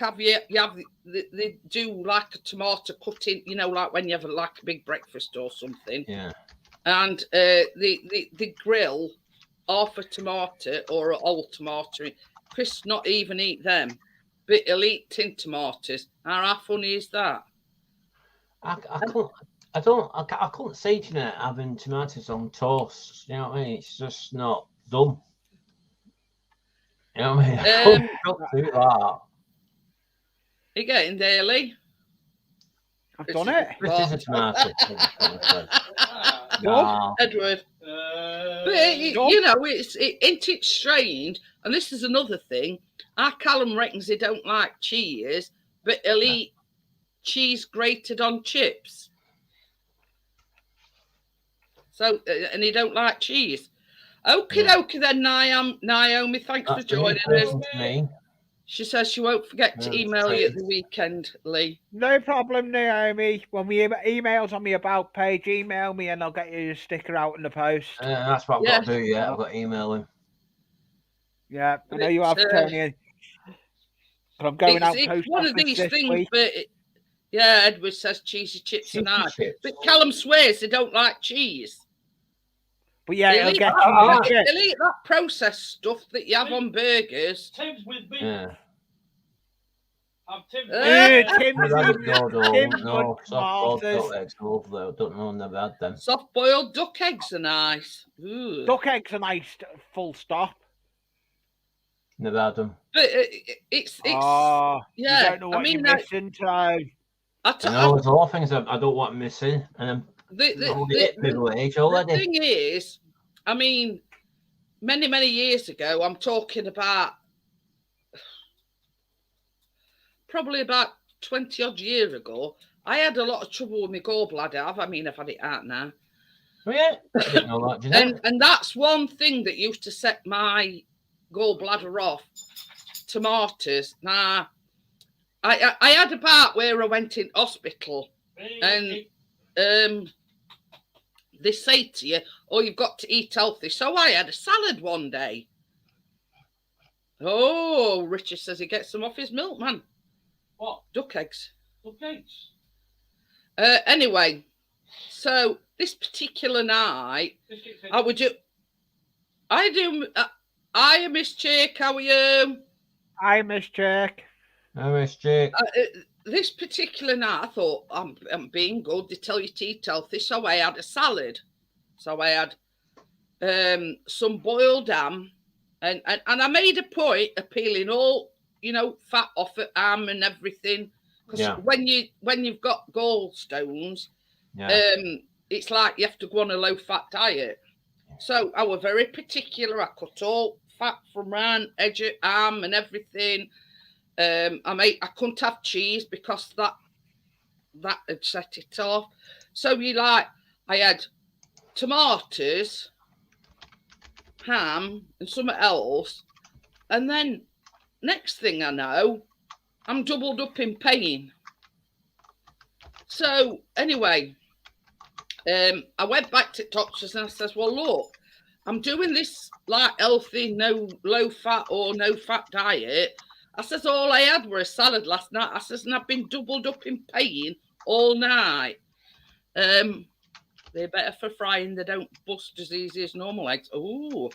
they do like a tomato cutting, like when you have like a big breakfast or something. Yeah. And they grill half a tomato or a whole tomato. Chris not even eat them, but he'll eat tin tomatoes. How funny is that? I couldn't see Jeanette having tomatoes on toast. You know what I mean? It's just not done. You know what I mean? I couldn't do that. You're getting there, Lee. I've done it. This is a tomato. No. Edward. But you know, ain't it strange? And this is another thing. Our Callum reckons he don't like cheese, but he'll eat cheese grated on chips. So, and he don't like cheese. Okie dokie then, Naomi. Thanks for joining us. She says she won't forget to email you at the weekend, Lee. No problem, Naomi. When we emails on my about page, email me and I'll get you a sticker out in the post. That's what I've got to do, yeah. I've got to email him. Yeah, I know you have, Tony. But I'm going out post one of these this things, week. but Edward says cheesy chips and nice. But Callum swears they don't like cheese. But yeah, they'll get they'll eat that processed stuff that you have on burgers. Tim's with me. Yeah. Tim's no, soft-boiled duck eggs. I love those. Don't know, never had them. Soft-boiled duck eggs are nice. Ooh. Duck eggs are nice, full stop. Never had them. But it's yeah. You don't know what you're missing, Tone. I know there's a lot of things I don't want missing, and I'm middle age already. The thing is, I mean, many years ago, I'm talking about probably about 20 odd years ago, I had a lot of trouble with my gallbladder. I've had it out now. Oh yeah, I didn't know that, did you? And that's one thing that used to set my gallbladder off. Tomatoes. Now, I had a part where I went in hospital, and they say to you, "Oh, you've got to eat healthy." So I had a salad one day. Oh, Richard says he gets some off his milkman. What? Duck eggs. Duck eggs. Anyway, so this particular night, I Miss Chick. How are you? Hi, Miss Chick. Hi, Miss Chick. This particular night, I thought I'm being good. They tell you to eat healthy, so I had a salad. So I had some boiled ham, and I made a point of peeling all fat off at ham and everything, because when you've got gallstones, it's like you have to go on a low fat diet. So I was very particular. I cut all fat from round edge of ham and everything. I couldn't have cheese because that had set it off. So I had tomatoes, ham, and something else, and then next thing I know, I'm doubled up in pain. So anyway, I went back to doctors and I says, "Well, look, I'm doing this like healthy, no low fat or no fat diet." I says, "All I had were a salad last night." I says, "And I've been doubled up in pain all night." They're better for frying. They don't bust as easy as normal eggs. Oh,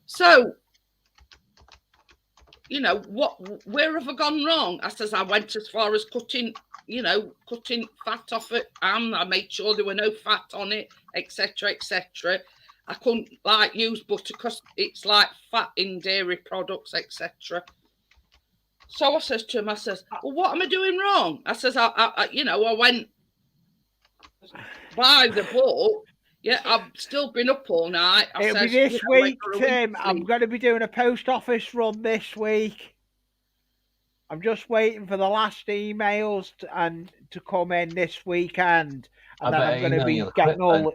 so where have I gone wrong? I says, I went as far as cutting fat off it. I made sure there were no fat on it, etc., etc. I couldn't use butter because it's like fat in dairy products, etc. So I says to him, I says, "Well, what am I doing wrong?" I says, I went by the book. Yeah, I've still been up all night. It'll be this week, Tim. I'm going to be doing a post office run this week. I'm just waiting for the last emails to come in this weekend. And then I'm going to be getting all...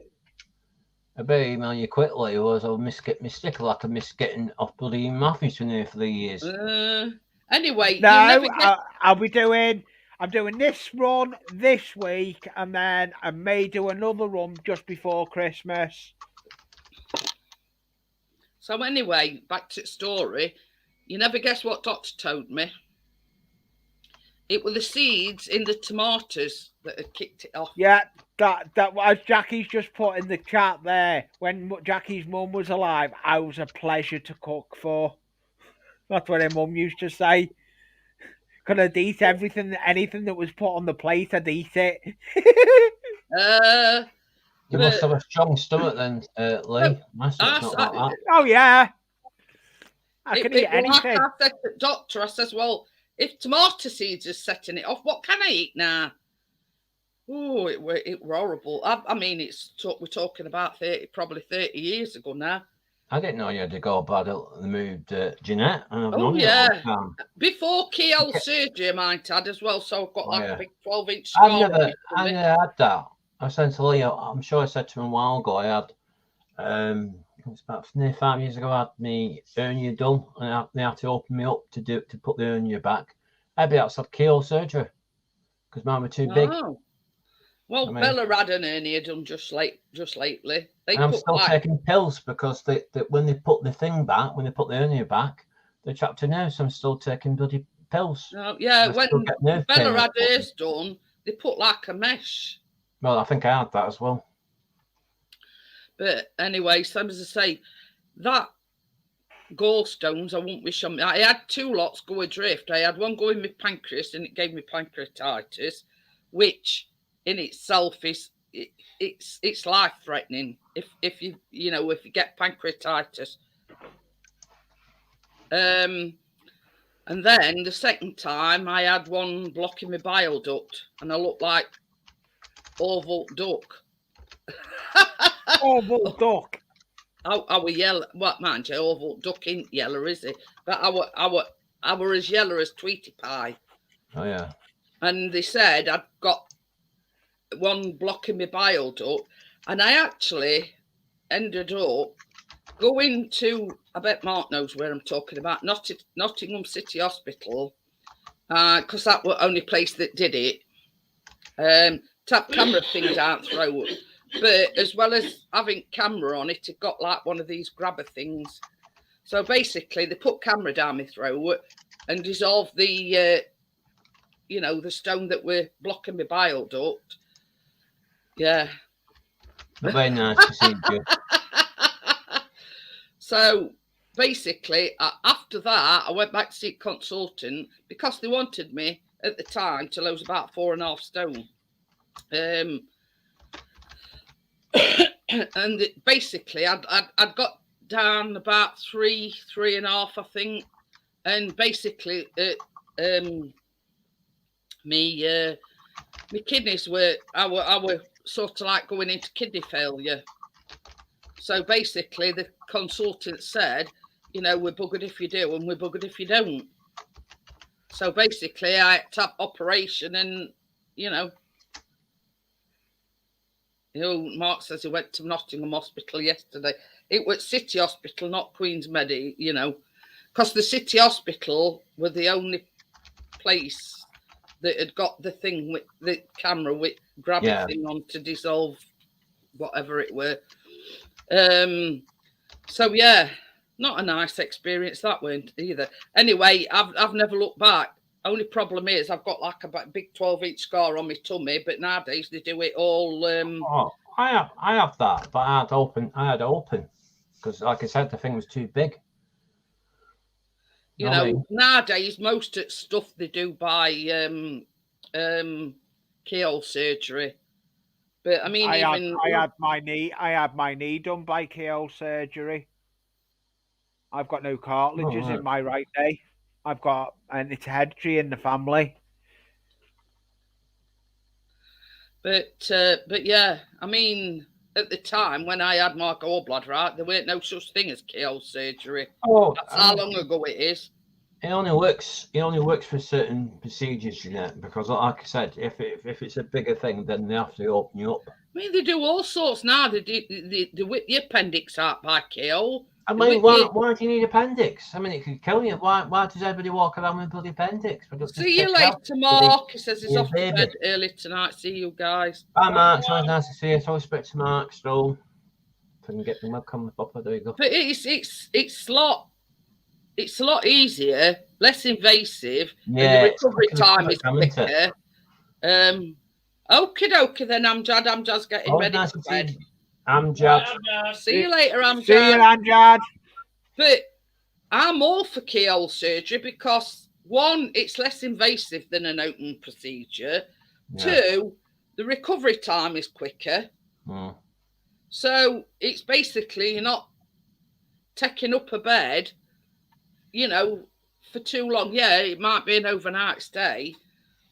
I better email you quickly, otherwise I'll miss my sticker like I missed getting off bloody Matthews for nearly 3 years. Anyway, no, I'm doing this run this week, and then I may do another run just before Christmas. So anyway, back to the story. You never guess what Doctor told me. It were the seeds in the tomatoes that had kicked it off. Yeah, that was Jackie's just put in the chat there. When Jackie's mum was alive, I was a pleasure to cook for. That's what her mum used to say. Could I'd eat anything that was put on the plate, I'd eat it. You must have a strong stomach then, Lee. Oh, yeah. I can eat Like anything. I said to the doctor, I says, well, if tomato seeds are setting it off, what can I eat now? Oh, it were horrible. I mean, we're talking about probably 30 years ago now. I didn't know you had to go bad. They moved Jeanette, and I've Oh, known you yeah. a long time. Before keyhole surgery, I might add as well. So I've got a big 12-inch scar. I never had that. I said to Leo, I'm sure I said to him a while ago, I had, it was about near 5 years ago, I had my hernia done, and they had to open me up to put the hernia back. I'd be outside keyhole surgery because mine were too big. Well, I mean, Bella had an hernia done just lately. I'm still taking pills because when they put the thing back, when they put the hernia back, they trapped a nerve, so I'm still taking bloody pills. Yeah, when Bella had hers done, they put like a mesh. Well, I think I had that as well. But anyway, so as I say, that gallstones, I won't wish on me. I had 2 lots go adrift. I had one go in my pancreas, and it gave me pancreatitis, which in itself is it's life threatening if you get pancreatitis. And then the second time I had one blocking my bile duct, and I looked like oval duck. Oval duck. I were yellow. What man? Oval duck ain't yellow, is it? But I were as yellow as Tweety Pie. Oh yeah. And they said I'd got one blocking my bile duct, and I actually ended up going to, I bet Mark knows where I'm talking about, Nottingham City Hospital, because that was the only place that did it. Tap camera thing down throat, but as well as having camera on it, it got like one of these grabber things. So basically, they put camera down my throat and dissolved the, the stone that were blocking my bile duct. Yeah. Very nice to see you. So basically, after that, I went back to see a consultant because they wanted me at the time till I was about 4.5 stone. And basically, I'd got down about 3.5, I think, and basically, my kidneys were I were sort of like going into kidney failure. So basically, the consultant said, we're buggered if you do, and we're buggered if you don't. So basically, I had to have operation, and Mark says he went to Nottingham Hospital yesterday. It was City Hospital, not Queen's Medi, because the City Hospital were the only place that had got the thing with the camera with grabbing thing on to dissolve whatever it were. So yeah, not a nice experience that weren't either. Anyway, I've never looked back. Only problem is I've got like a big 12-inch scar on my tummy, but nowadays they do it all. I have that, but I had open because, like I said, the thing was too big. Nowadays most of stuff they do by keyhole surgery. But I mean, I had my knee done by keyhole surgery. I've got no cartilages in my right knee. And it's hereditary in the family. But yeah, I mean, at the time when I had my gallbladder out, there weren't no such thing as keyhole surgery. Oh, that's how long ago it is. It only works for certain procedures, Jeanette, because like I said, if it's a bigger thing, then they have to open you up. I mean, they do all sorts now. They whip the appendix out by keyhole. I mean, why do you need appendix? I mean, it could kill you. Why does everybody walk around with a bloody appendix? See you later, Mark. He says he's off to bed early tonight. See you guys. Bye, Mark. It's always nice to see you. So respect to Mark. Still, if I can get the webcam up, there you go. But it's a lot easier, less invasive, and the recovery time is quicker. Okie dokie then, Amjad. Amjad's getting ready for bed. Amjad. See you later, Amjad. See you, Amjad. But I'm all for keyhole surgery because 1, it's less invasive than an open procedure. Yeah. 2, the recovery time is quicker. So it's basically you're not taking up a bed you know, for too long. Yeah, it might be an overnight stay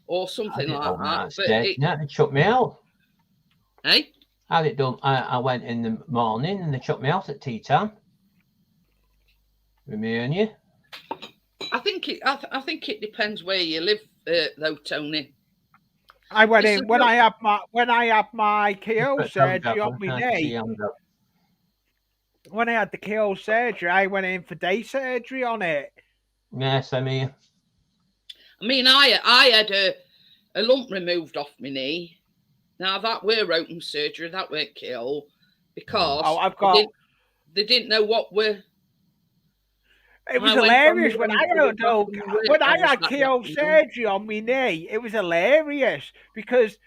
or I something didn't like open that. that But stage. No, they chucked me out. hey, I had it done. I went in the morning and they chucked me out at tea time. With me and you. I think it depends where you live, though, Tony. I went This in is when not- I had my keel surgery on my knee. When I had the keel surgery, I went in for day surgery on it. Yes, I mean, I mean, I had a lump removed off my knee. Now that were open surgery, that weren't keel, because Oh, I've got. they didn't know what were. It was I went on hilarious the when way I to had the bathroom and when I realised had that keel happened. surgery on my knee. It was hilarious because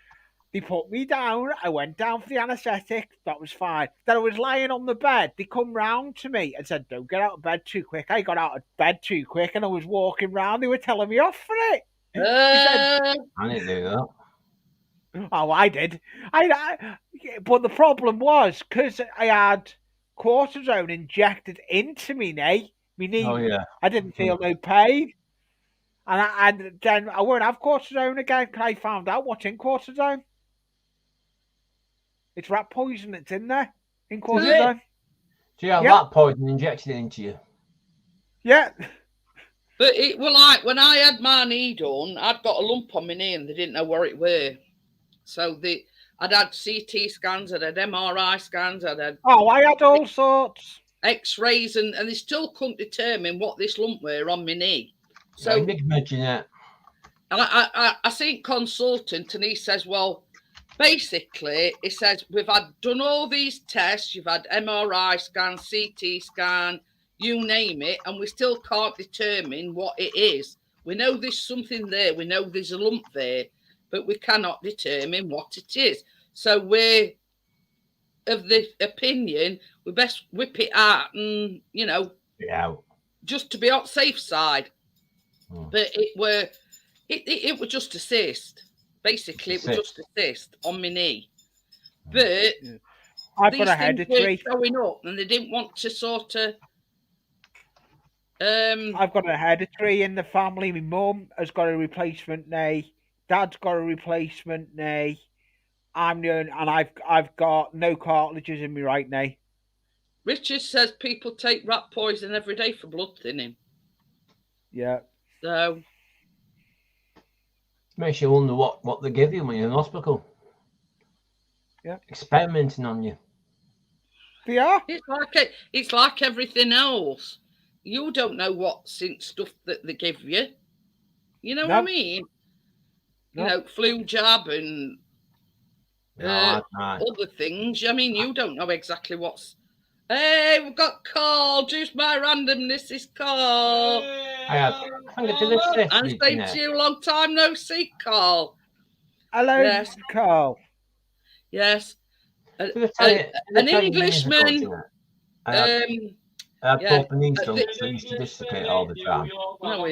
they put me down. I went down for the anaesthetic. That was fine. Then I was lying on the bed. They come round to me and said, "Don't get out of bed too quick." I got out of bed too quick and I was walking round. They were telling me off for it. They said, I didn't do that. "Oh, I did." But the problem was because I had cortisone injected into me knee. My knee. Oh yeah. I didn't feel no pain. And then I won't have cortisone again because I found out what's in cortisone. It's rat poison that's in there, in cortisone. Do you have that poison injected into you? Yeah. But it was like when I had my knee done, I'd got a lump on my knee and they didn't know where it were. So I'd had CT scans, I'd had MRI scans, I'd had I had all sorts. X-rays, and they still couldn't determine what this lump were on my knee. So I can imagine that. I seen consultant and he says, well, basically, he says, we've done all these tests, you've had MRI scan, CT scan, you name it, and we still can't determine what it is. We know there's something there, we know there's a lump there, but we cannot determine what it is. So we're of the opinion we best whip it out and, just to be on safe side. But it was just a cyst. Basically, it was just a cyst on my knee. But I've got a hereditary showing up, and they didn't want to sort of. I've got a hereditary in the family. My mum has got a replacement knee. Dad's got a replacement knee. I'm the only, and I've got no cartilages in my right knee. Richard says people take rat poison every day for blood thinning. Yeah. So makes you wonder what they give you when you're in hospital. Yeah. Experimenting on you. They are. It's like everything else. You don't know what's in stuff that they give you. You know what I mean? You know, flu jab and other things. I mean, you don't know exactly what's. Hey, we've got Carl. Juice my randomness is Carl. And same to you, long time no see, Carl. Hello, yes. Carl. Yes. An Englishman. I had both knees done, so I used to dislocate all the time. No,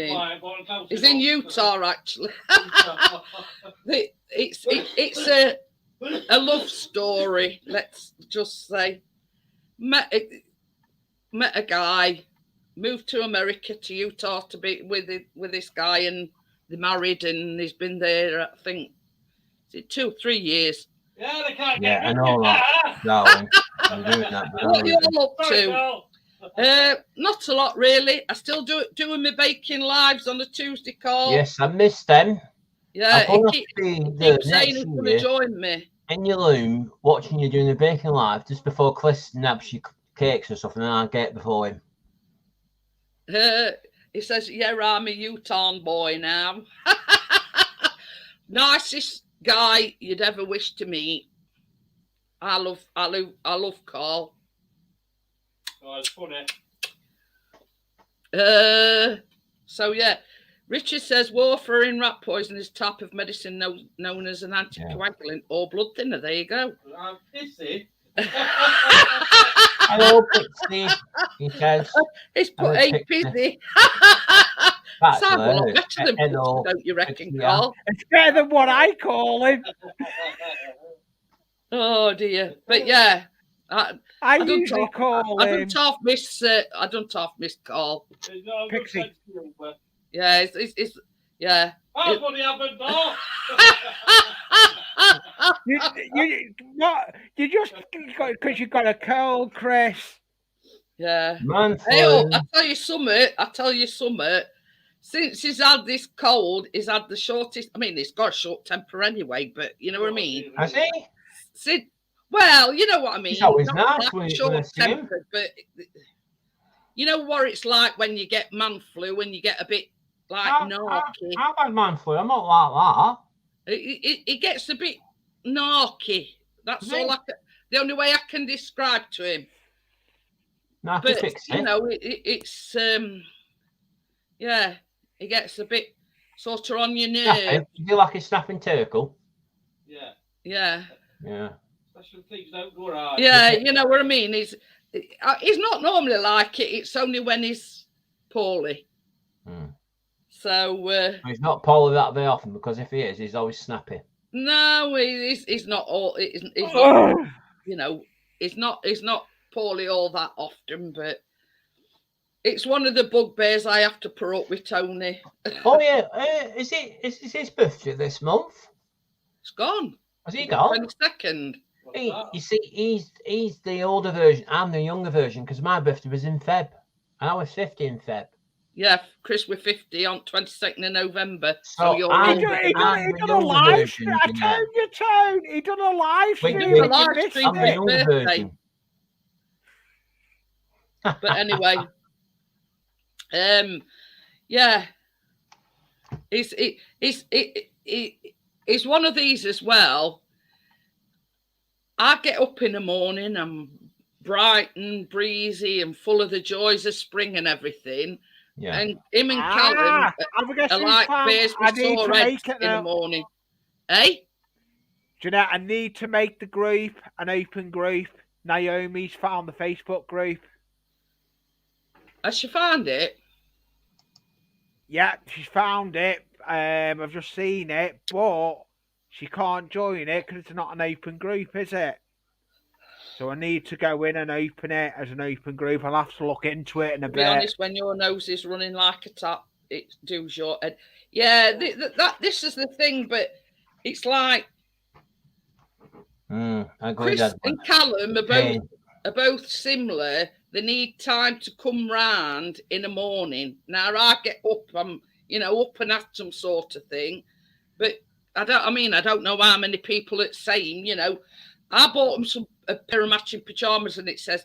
he's in Utah, actually. It's a love story, let's just say. Met a guy, moved to America, to Utah to be with this guy, and they married, and he's been there, I think, 2 or 3 years. Yeah, they can't get I know that, darling. I'm doing that. What are you all up to? Not a lot, really. I still doing my baking lives on a Tuesday, Carl. Yes, I missed them. Yeah, he keeps saying he's going to join me. In your room, watching you doing the baking live just before Chris nabs your cakes and stuff, and then I'll get before him. He says, yeah, I'm a Utah boy now. Nicest guy you'd ever wish to meet. I love Carl. Oh, it's funny. So yeah, Richard says warfarin rat poison is a type of medicine known as an anticoagulant or blood thinner. There you go. I'm pissy. Hello, Pixie. He says. He's put a pissy. Sounds a lot better than Pixie, don't you reckon, Carl? It's better than what I call him. Oh dear. But yeah, I don't usually half- call I him don't half miss. I don't half miss call. There's no good Pixie. sense to you, but Yeah, it's yeah. that's what happened, though. you what? You just because you got a cold, Chris. Yeah. Man Hey, flu. I tell you something. Since he's had this cold, he's had the shortest. I mean, he's got a short temper anyway, but you know what I mean. Has he? Well, you know what I mean. He's always Not nice like when I short see him. tempered, but you know what it's like when you get man flu, when you get a bit like narky. I've had man flu. I'm not like It gets a bit narky. That's all. The only way I can describe to him. that. But Fix you it. know, it's yeah, it gets a bit sort of on your nerves. Do you like a snapping turtle? Yeah. Yeah. Yeah. Special things don't go right. Yeah, you know what I mean. He's not normally like it. It's only when he's poorly. So He's not poorly that very often, because if he is, he's always snappy. no, he's not all. He's not. You know, he's not poorly all that often, but it's one of the bugbears I have to put up with, Tony. Oh yeah, is his birthday this month? It's gone. Has he gone? 22nd. You see, he's the older version. I'm the younger version, because my birthday was in Feb, and I was 50 in Feb. Yeah, Chris, we're 50 on 22nd of November. So you're He done a live stream. I told you, Tone. He done a live stream. He done a live stream I'm the younger version. But anyway, yeah, it's one of these as well. I get up in the morning, I'm bright and breezy and full of the joys of spring and everything. Yeah. And him and Callum are like bears with sore heads in the morning. Eh? Do you know, I need to make the group an open group. Naomi's found the Facebook group. Has she found it? Yeah, she's found it. I've just seen it, but she can't join it because it's not an open group, is it? So I need to go in and open it as an open group. I'll have to look into it in a bit. To be honest, when your nose is running like a tap, it does your head. Yeah, this is the thing, but it's like Chris and Callum are both similar. They need time to come round in the morning. Now I get up, I'm up and at them sort of thing. But I don't know how many people it's saying, I bought them a pair of matching pajamas and it says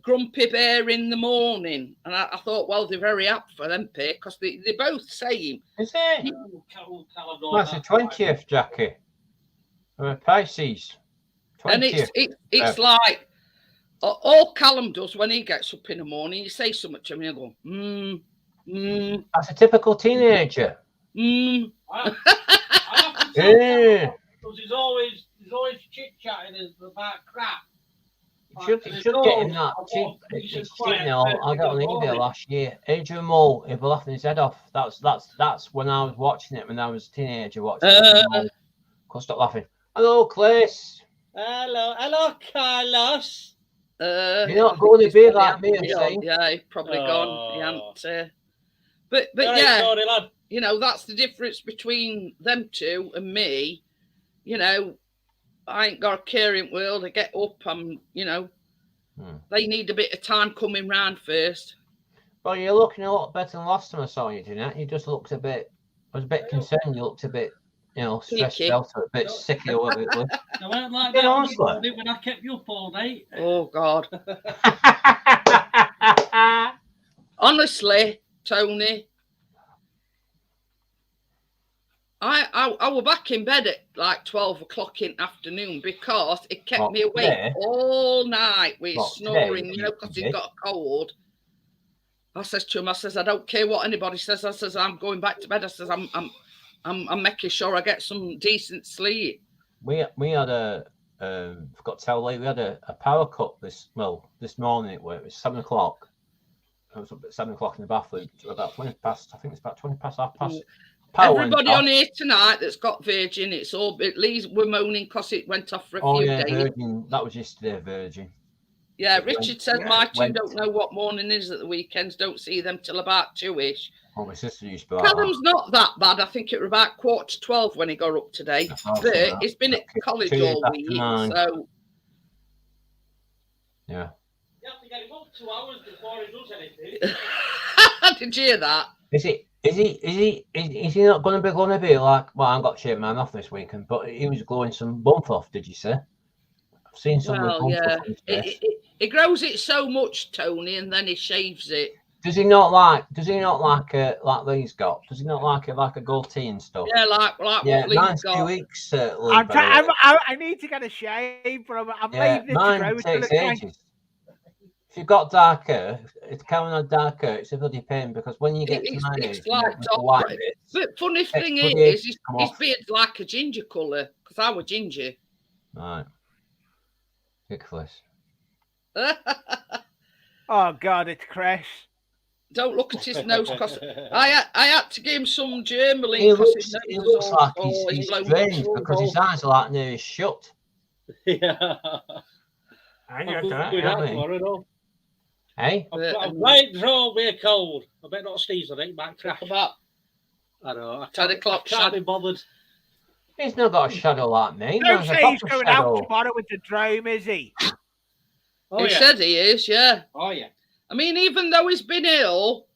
Grumpy Bear in the morning. And I thought, well, they're very apt for them pair because they're both same. Is it? That's the 20th, Jackie. Pisces. 20th. And it's like all Callum does when he gets up in the morning, you say so much to me, I go, That's a typical teenager. I have to tell because he's always chit-chatting about crap. You should get him that. I got an email last year. Adrian Mole, he'll be laughing his head off. That's when I was watching it when I was a teenager watching it. Couldn't stop laughing. Hello, Chris. Hello, Carlos. You're not going to be like me, yeah, he's probably gone. He ain't, but yeah, sorry, that's the difference between them two and me. I ain't got a caring world. I get up, I'm, they need a bit of time coming round first. Well, you're looking a lot better than last time I saw you, Jeanette. You just looked I was a bit concerned. You looked a bit, stressed out, a bit sicky or whatever it was. I went like that when I kept you up all day. Oh, God. Honestly, Tony, I was back in bed at like 12 o'clock in the afternoon because it kept me awake all night with snoring, because he's got a cold. I says to him, I don't care what anybody says. I says, I'm going back to bed. I says, I'm making sure I get some decent sleep. We had forgot to tell late, we had a power cut this morning at work. It was 7 o'clock. I was up at 7 o'clock in the bathroom to about 20 past, I think it's about 20 past half past. power Everybody went on off. here tonight that's got Virgin, it's all at least we're moaning because it went off for a Oh few yeah, days. Virgin. That was yesterday, Virgin. Yeah, It Richard went- said yeah, my it two went- don't know what morning is at the weekends, don't see them till about 2ish. Oh, my sister used to be like Callum's not that bad. I think it was about 11:45 when he got up today. That's awesome, But that. he's been at Okay, college 2 years all after week, mine. so Yeah. You have to get him up 2 hours before he does anything. did you hear that? Is he not going to be like? Well, I got shaved man off this weekend, but he was glowing some bump off. Did you see? I've seen some with Well, bump yeah. off on his face. He grows it so much, Tony, and then he shaves it. Does he not like Lee's got? Does he not like it like a goatee and stuff? Yeah, like Yeah, what Lee's mine's 2 got. weeks. Lee, I need to get a shave, but I'm yeah, leaving it to mine grow. It's takes gonna ages. If you've got dark hair, it's coming on dark hair, it's a bloody pain because when you get to my age, It's like the white bits, But funny thing bloody is, come his off. beard's like a ginger colour because I was ginger. Right. Ridiculous. Oh God, it's Chris. Don't look at his nose because I had to give him some Germolene. He 'cause his looks, nose he is looks all- like all he's blown strange up, because his all- eyes are like nearly shut. Yeah. I I'm know good that, with I that mean. tomorrow, though. Hey? I'm right draw with a cold. I bet not sneeze on it, back track. About I know. I 10 can't, o'clock I can't be bothered. He's not got a shadow like me. Don't Mine's a say he's proper going shadow. out tomorrow with the drone, is he? Oh, he yeah. said he is, yeah. Oh, yeah. I mean, even though he's been ill,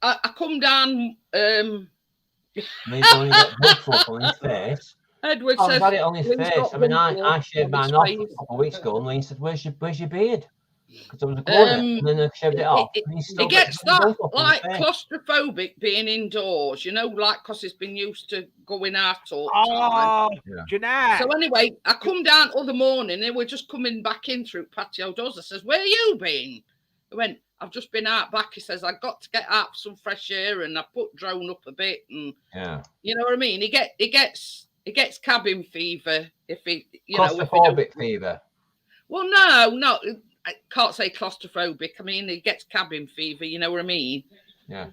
I come down. He's only got blood flow on his face. Edward Oh, he's says had it on his Lee's face. got I mean, blood flow I shaved on his mine off a face. couple of weeks ago, and Lee said, "Where's your beard?" Because I was growing it, and then I shaved it off. And he's still He got gets blood that flow on like his face. claustrophobic being indoors, you know, like because he's been used to going out all the time. Oh, Yeah. Jeanette. So anyway, I come down other morning and we're just coming back in through patio doors. I says, "Where you been?" I went, "I've just been out back." He says, "I got to get out for some fresh air and I put drone up a bit and Yeah. you know what I mean." He gets cabin fever if he if he don't. Claustrophobic fever. Well, no, I can't say claustrophobic. I mean, he gets cabin fever. You know what I mean? Yeah.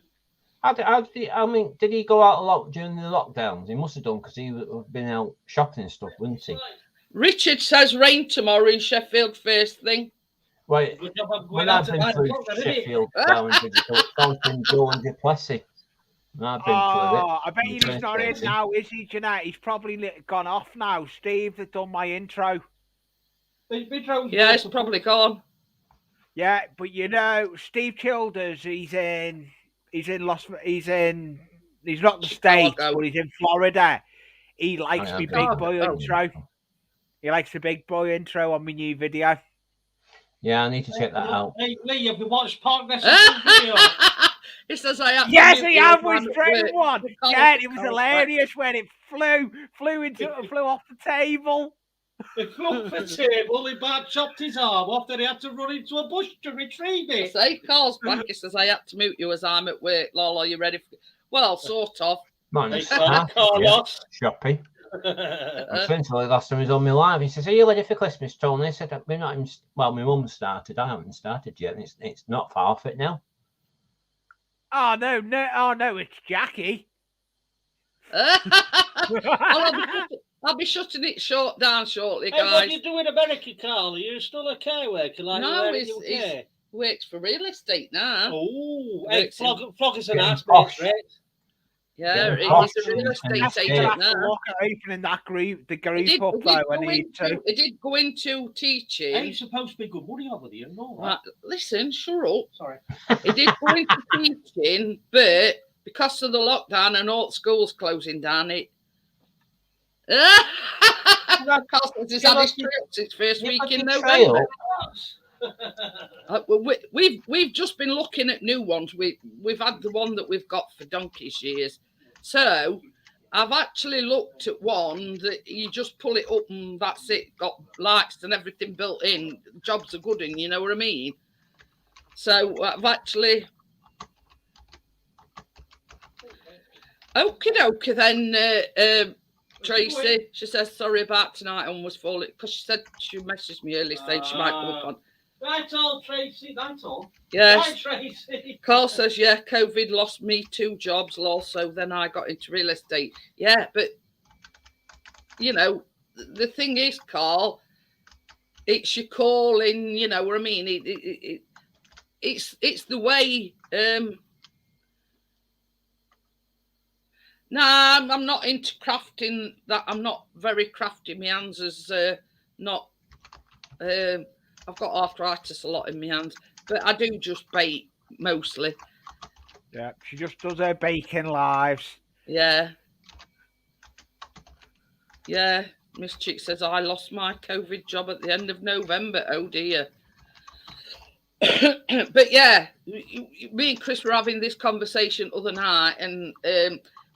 I mean, did he go out a lot during the lockdowns? He must have done because he would have been out shopping and stuff, wouldn't he? Richard says rain tomorrow in Sheffield first thing. Right. Good job I'm When going out I've to been 9 through o'clock then, isn't it? Sheffield down in Digital, it's always been Joe and Duplessis. And I've been through it. Oh, I bet on you he's not in Thursday. now, is he, Jeanette? He's probably gone off now. Steve that done my intro. Yeah, it's probably gone. Yeah, but you know, Steve Childers, he's not the States, Chicago. but he's in Florida. He likes yeah, me okay. big boy Oh. intro. He likes the big boy intro on my new video. Yeah, I need to check that out. Hey, Lee, have you watched Park Message video? He says I have. to Yes, mute he you had if was I'm at straight work. one. Because- Yeah, it was because- hilarious when it flew off the table. He flew off the table, he bad chopped his arm off, then he had to run into a bush to retrieve I it. say, Carl's back. He says I had to mute you as I'm at work. Lol, are you ready? Well, sort of. Man, Hey, it's yeah, Carlos. shoppy. I'm saying to last time he was on my live, he says, "Are you ready for Christmas, Tony?" I said, "We're not even." Well, my mum started. I haven't started yet, and it's not far off it now. Oh no, it's Jackie. I'll be shutting it down shortly, Hey, what guys. do you do in America, Carl? Are you still a care worker like No, you were in the UK? Works for real estate now. Oh, hey, Works in- flog us an Getting ass, posh. mate, right? Yeah, Yeah, he's a real and estate That's Yeah. gonna agent have to now. look at opening that group, the He group did, up he, though. did I go need to. into, he did go into teaching. Ain't supposed to be good money over there, no. Right, listen, shut up. Sorry. He did go into teaching, but because of the lockdown and all schools closing down, it. Carl says he's had his trips. It's first week in November. We've just been looking at new ones. We've had the one that we've got for donkey's years. So I've actually looked at one that you just pull it up and that's it. Got lights and everything built in. Jobs are good in, you know what I mean? So I've actually. Okie dokie then, Tracy. She says sorry about tonight. I was falling because she said she messaged me early saying she might come up on. That's all, Tracy. That's all. Yes. Right, Tracy. Carl says, yeah, COVID lost me 2 jobs, also. Then I got into real estate. Yeah, but, you know, the thing is, Carl, it's your calling, you know what I mean? It's the way. Nah, I'm not into crafting. That I'm not very crafty. My hands is not. I've got arthritis a lot in my hands, but I do just bake mostly. Yeah, she just does her baking lives. Yeah. Yeah. Miss Chick says I lost my COVID job at the end of November. Oh dear. But yeah, me and Chris were having this conversation other night, and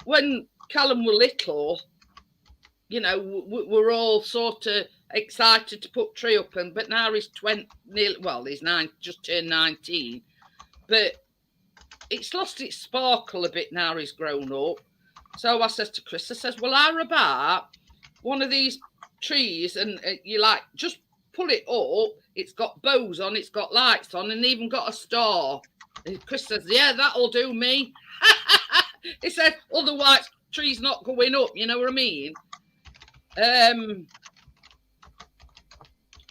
when Callum were little, you know, we're all sort of excited to put Tree up, but now he's 20, well, he's 9, just turned 19, but it's lost its sparkle a bit now he's grown up. So I says to Chris, I says, well, how about one of these trees, and you like just pull it up, it's got bows on, it's got lights on, and even got a star. And Chris says, yeah, that'll do me. He said, otherwise tree's not going up, you know what I mean?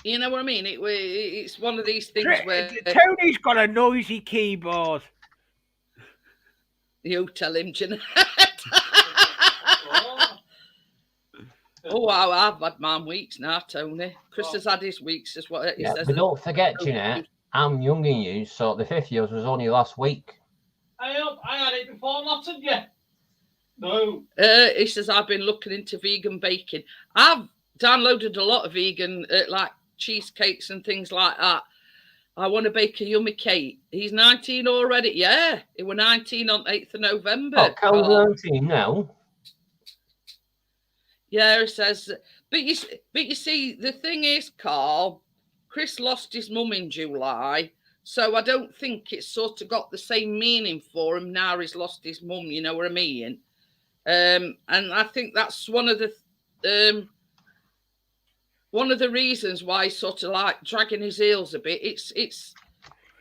You know what I mean? It's one of these things where Tony's got a noisy keyboard. You tell him, Jeanette. Oh, wow, I've had mine weeks now, Tony. Chris has had his weeks, is what he says. But don't forget, Jeanette, I'm younger than you, so the 5th years was only last week. I had it before, not yet. No. He says, I've been looking into vegan baking. I've downloaded a lot of vegan, like cheesecakes and things like that. I want to bake a yummy cake. He's 19 already. Yeah, he was 19 on 8th of November. Oh, Cal's 19 now. Yeah, he says, but you see, the thing is, Carl, Chris lost his mum in July, so I don't think it's sort of got the same meaning for him now he's lost his mum, you know what I mean? And I think that's one of the reasons why he's sort of like dragging his heels a bit. It's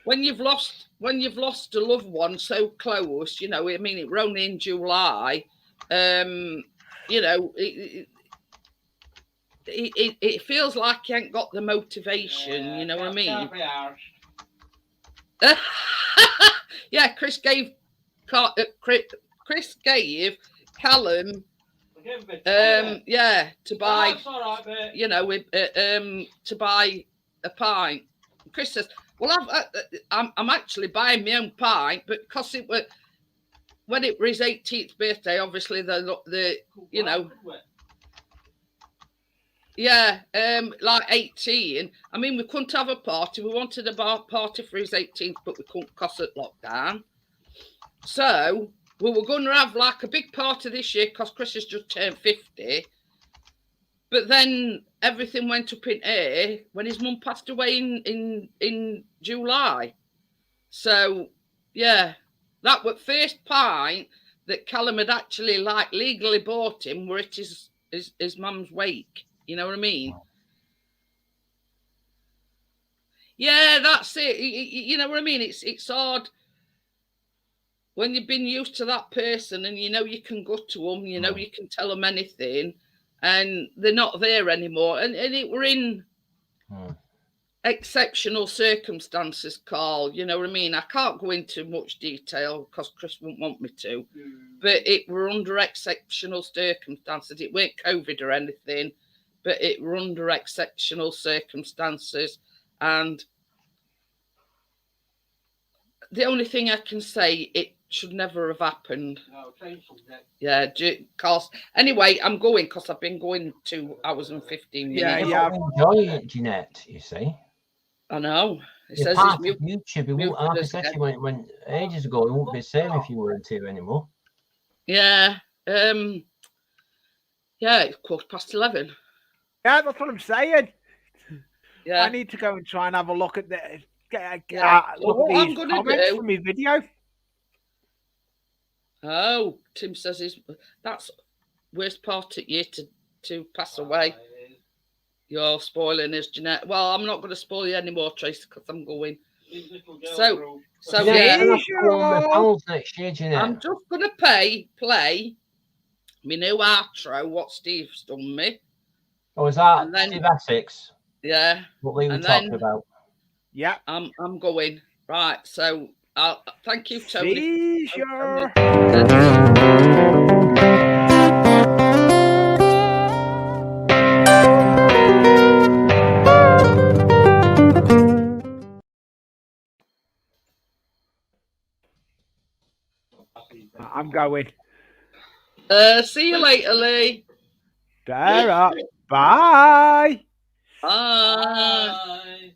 when you've lost a loved one so close, you know, I mean, it were only in July, you know, it feels like you ain't got the motivation, you know what I mean? Yeah, Chris gave Callum to buy, you know, to buy a pint. Chris says, well, I'm actually buying my own pint, but because it was when it was his 18th birthday, obviously the you know, yeah, like 18. I mean, we couldn't have a party. We wanted a party for his 18th, but we couldn't because of lockdown. So we were going to have like a big party this year because Chris has just turned 50. But then everything went up in air when his mum passed away in July. So yeah, that was first pint that Callum had actually like legally bought him were at his mum's wake. You know what I mean? Yeah, that's it. You know what I mean? It's hard when you've been used to that person and you know you can go to them, you know you can tell them anything, and they're not there anymore. And it were in exceptional circumstances, Carl. You know what I mean? I can't go into much detail because Chris won't want me to, but it were under exceptional circumstances. It weren't COVID or anything, but it were under exceptional circumstances. And the only thing I can say, it should never have happened. No, yeah, because anyway, I'm going because I've been going 2 hours and 15 minutes. Yeah. Enjoy it, Jeanette, you see. I know. It You're says part it's of YouTube. It won't, like I said to you when ages ago, it won't be the same if you weren't here anymore. Yeah. Yeah, it's 11:15. Yeah, that's what I'm saying. Yeah. I need to go and try and have a look at this. Look Look at at these these comments comments do- from my video. Oh, Tim says that's worst part of you to pass away. You're spoiling us, Jeanette. Well, I'm not going to spoil you anymore, Tracy, because I'm going. These little girls So- are all- so Jeanette, yeah, you're gonna have to come on Sure. McDonald's next year, Jeanette. I'm just going to play my new outro, what Steve's done me. Oh, is that and then- Steve Essex? Yeah, What we were and talking then- about? Yeah. I'm going. Right, so thank you, Tony. Seizure. I'm going. See you later, Lee. There up. Bye. Bye. Bye.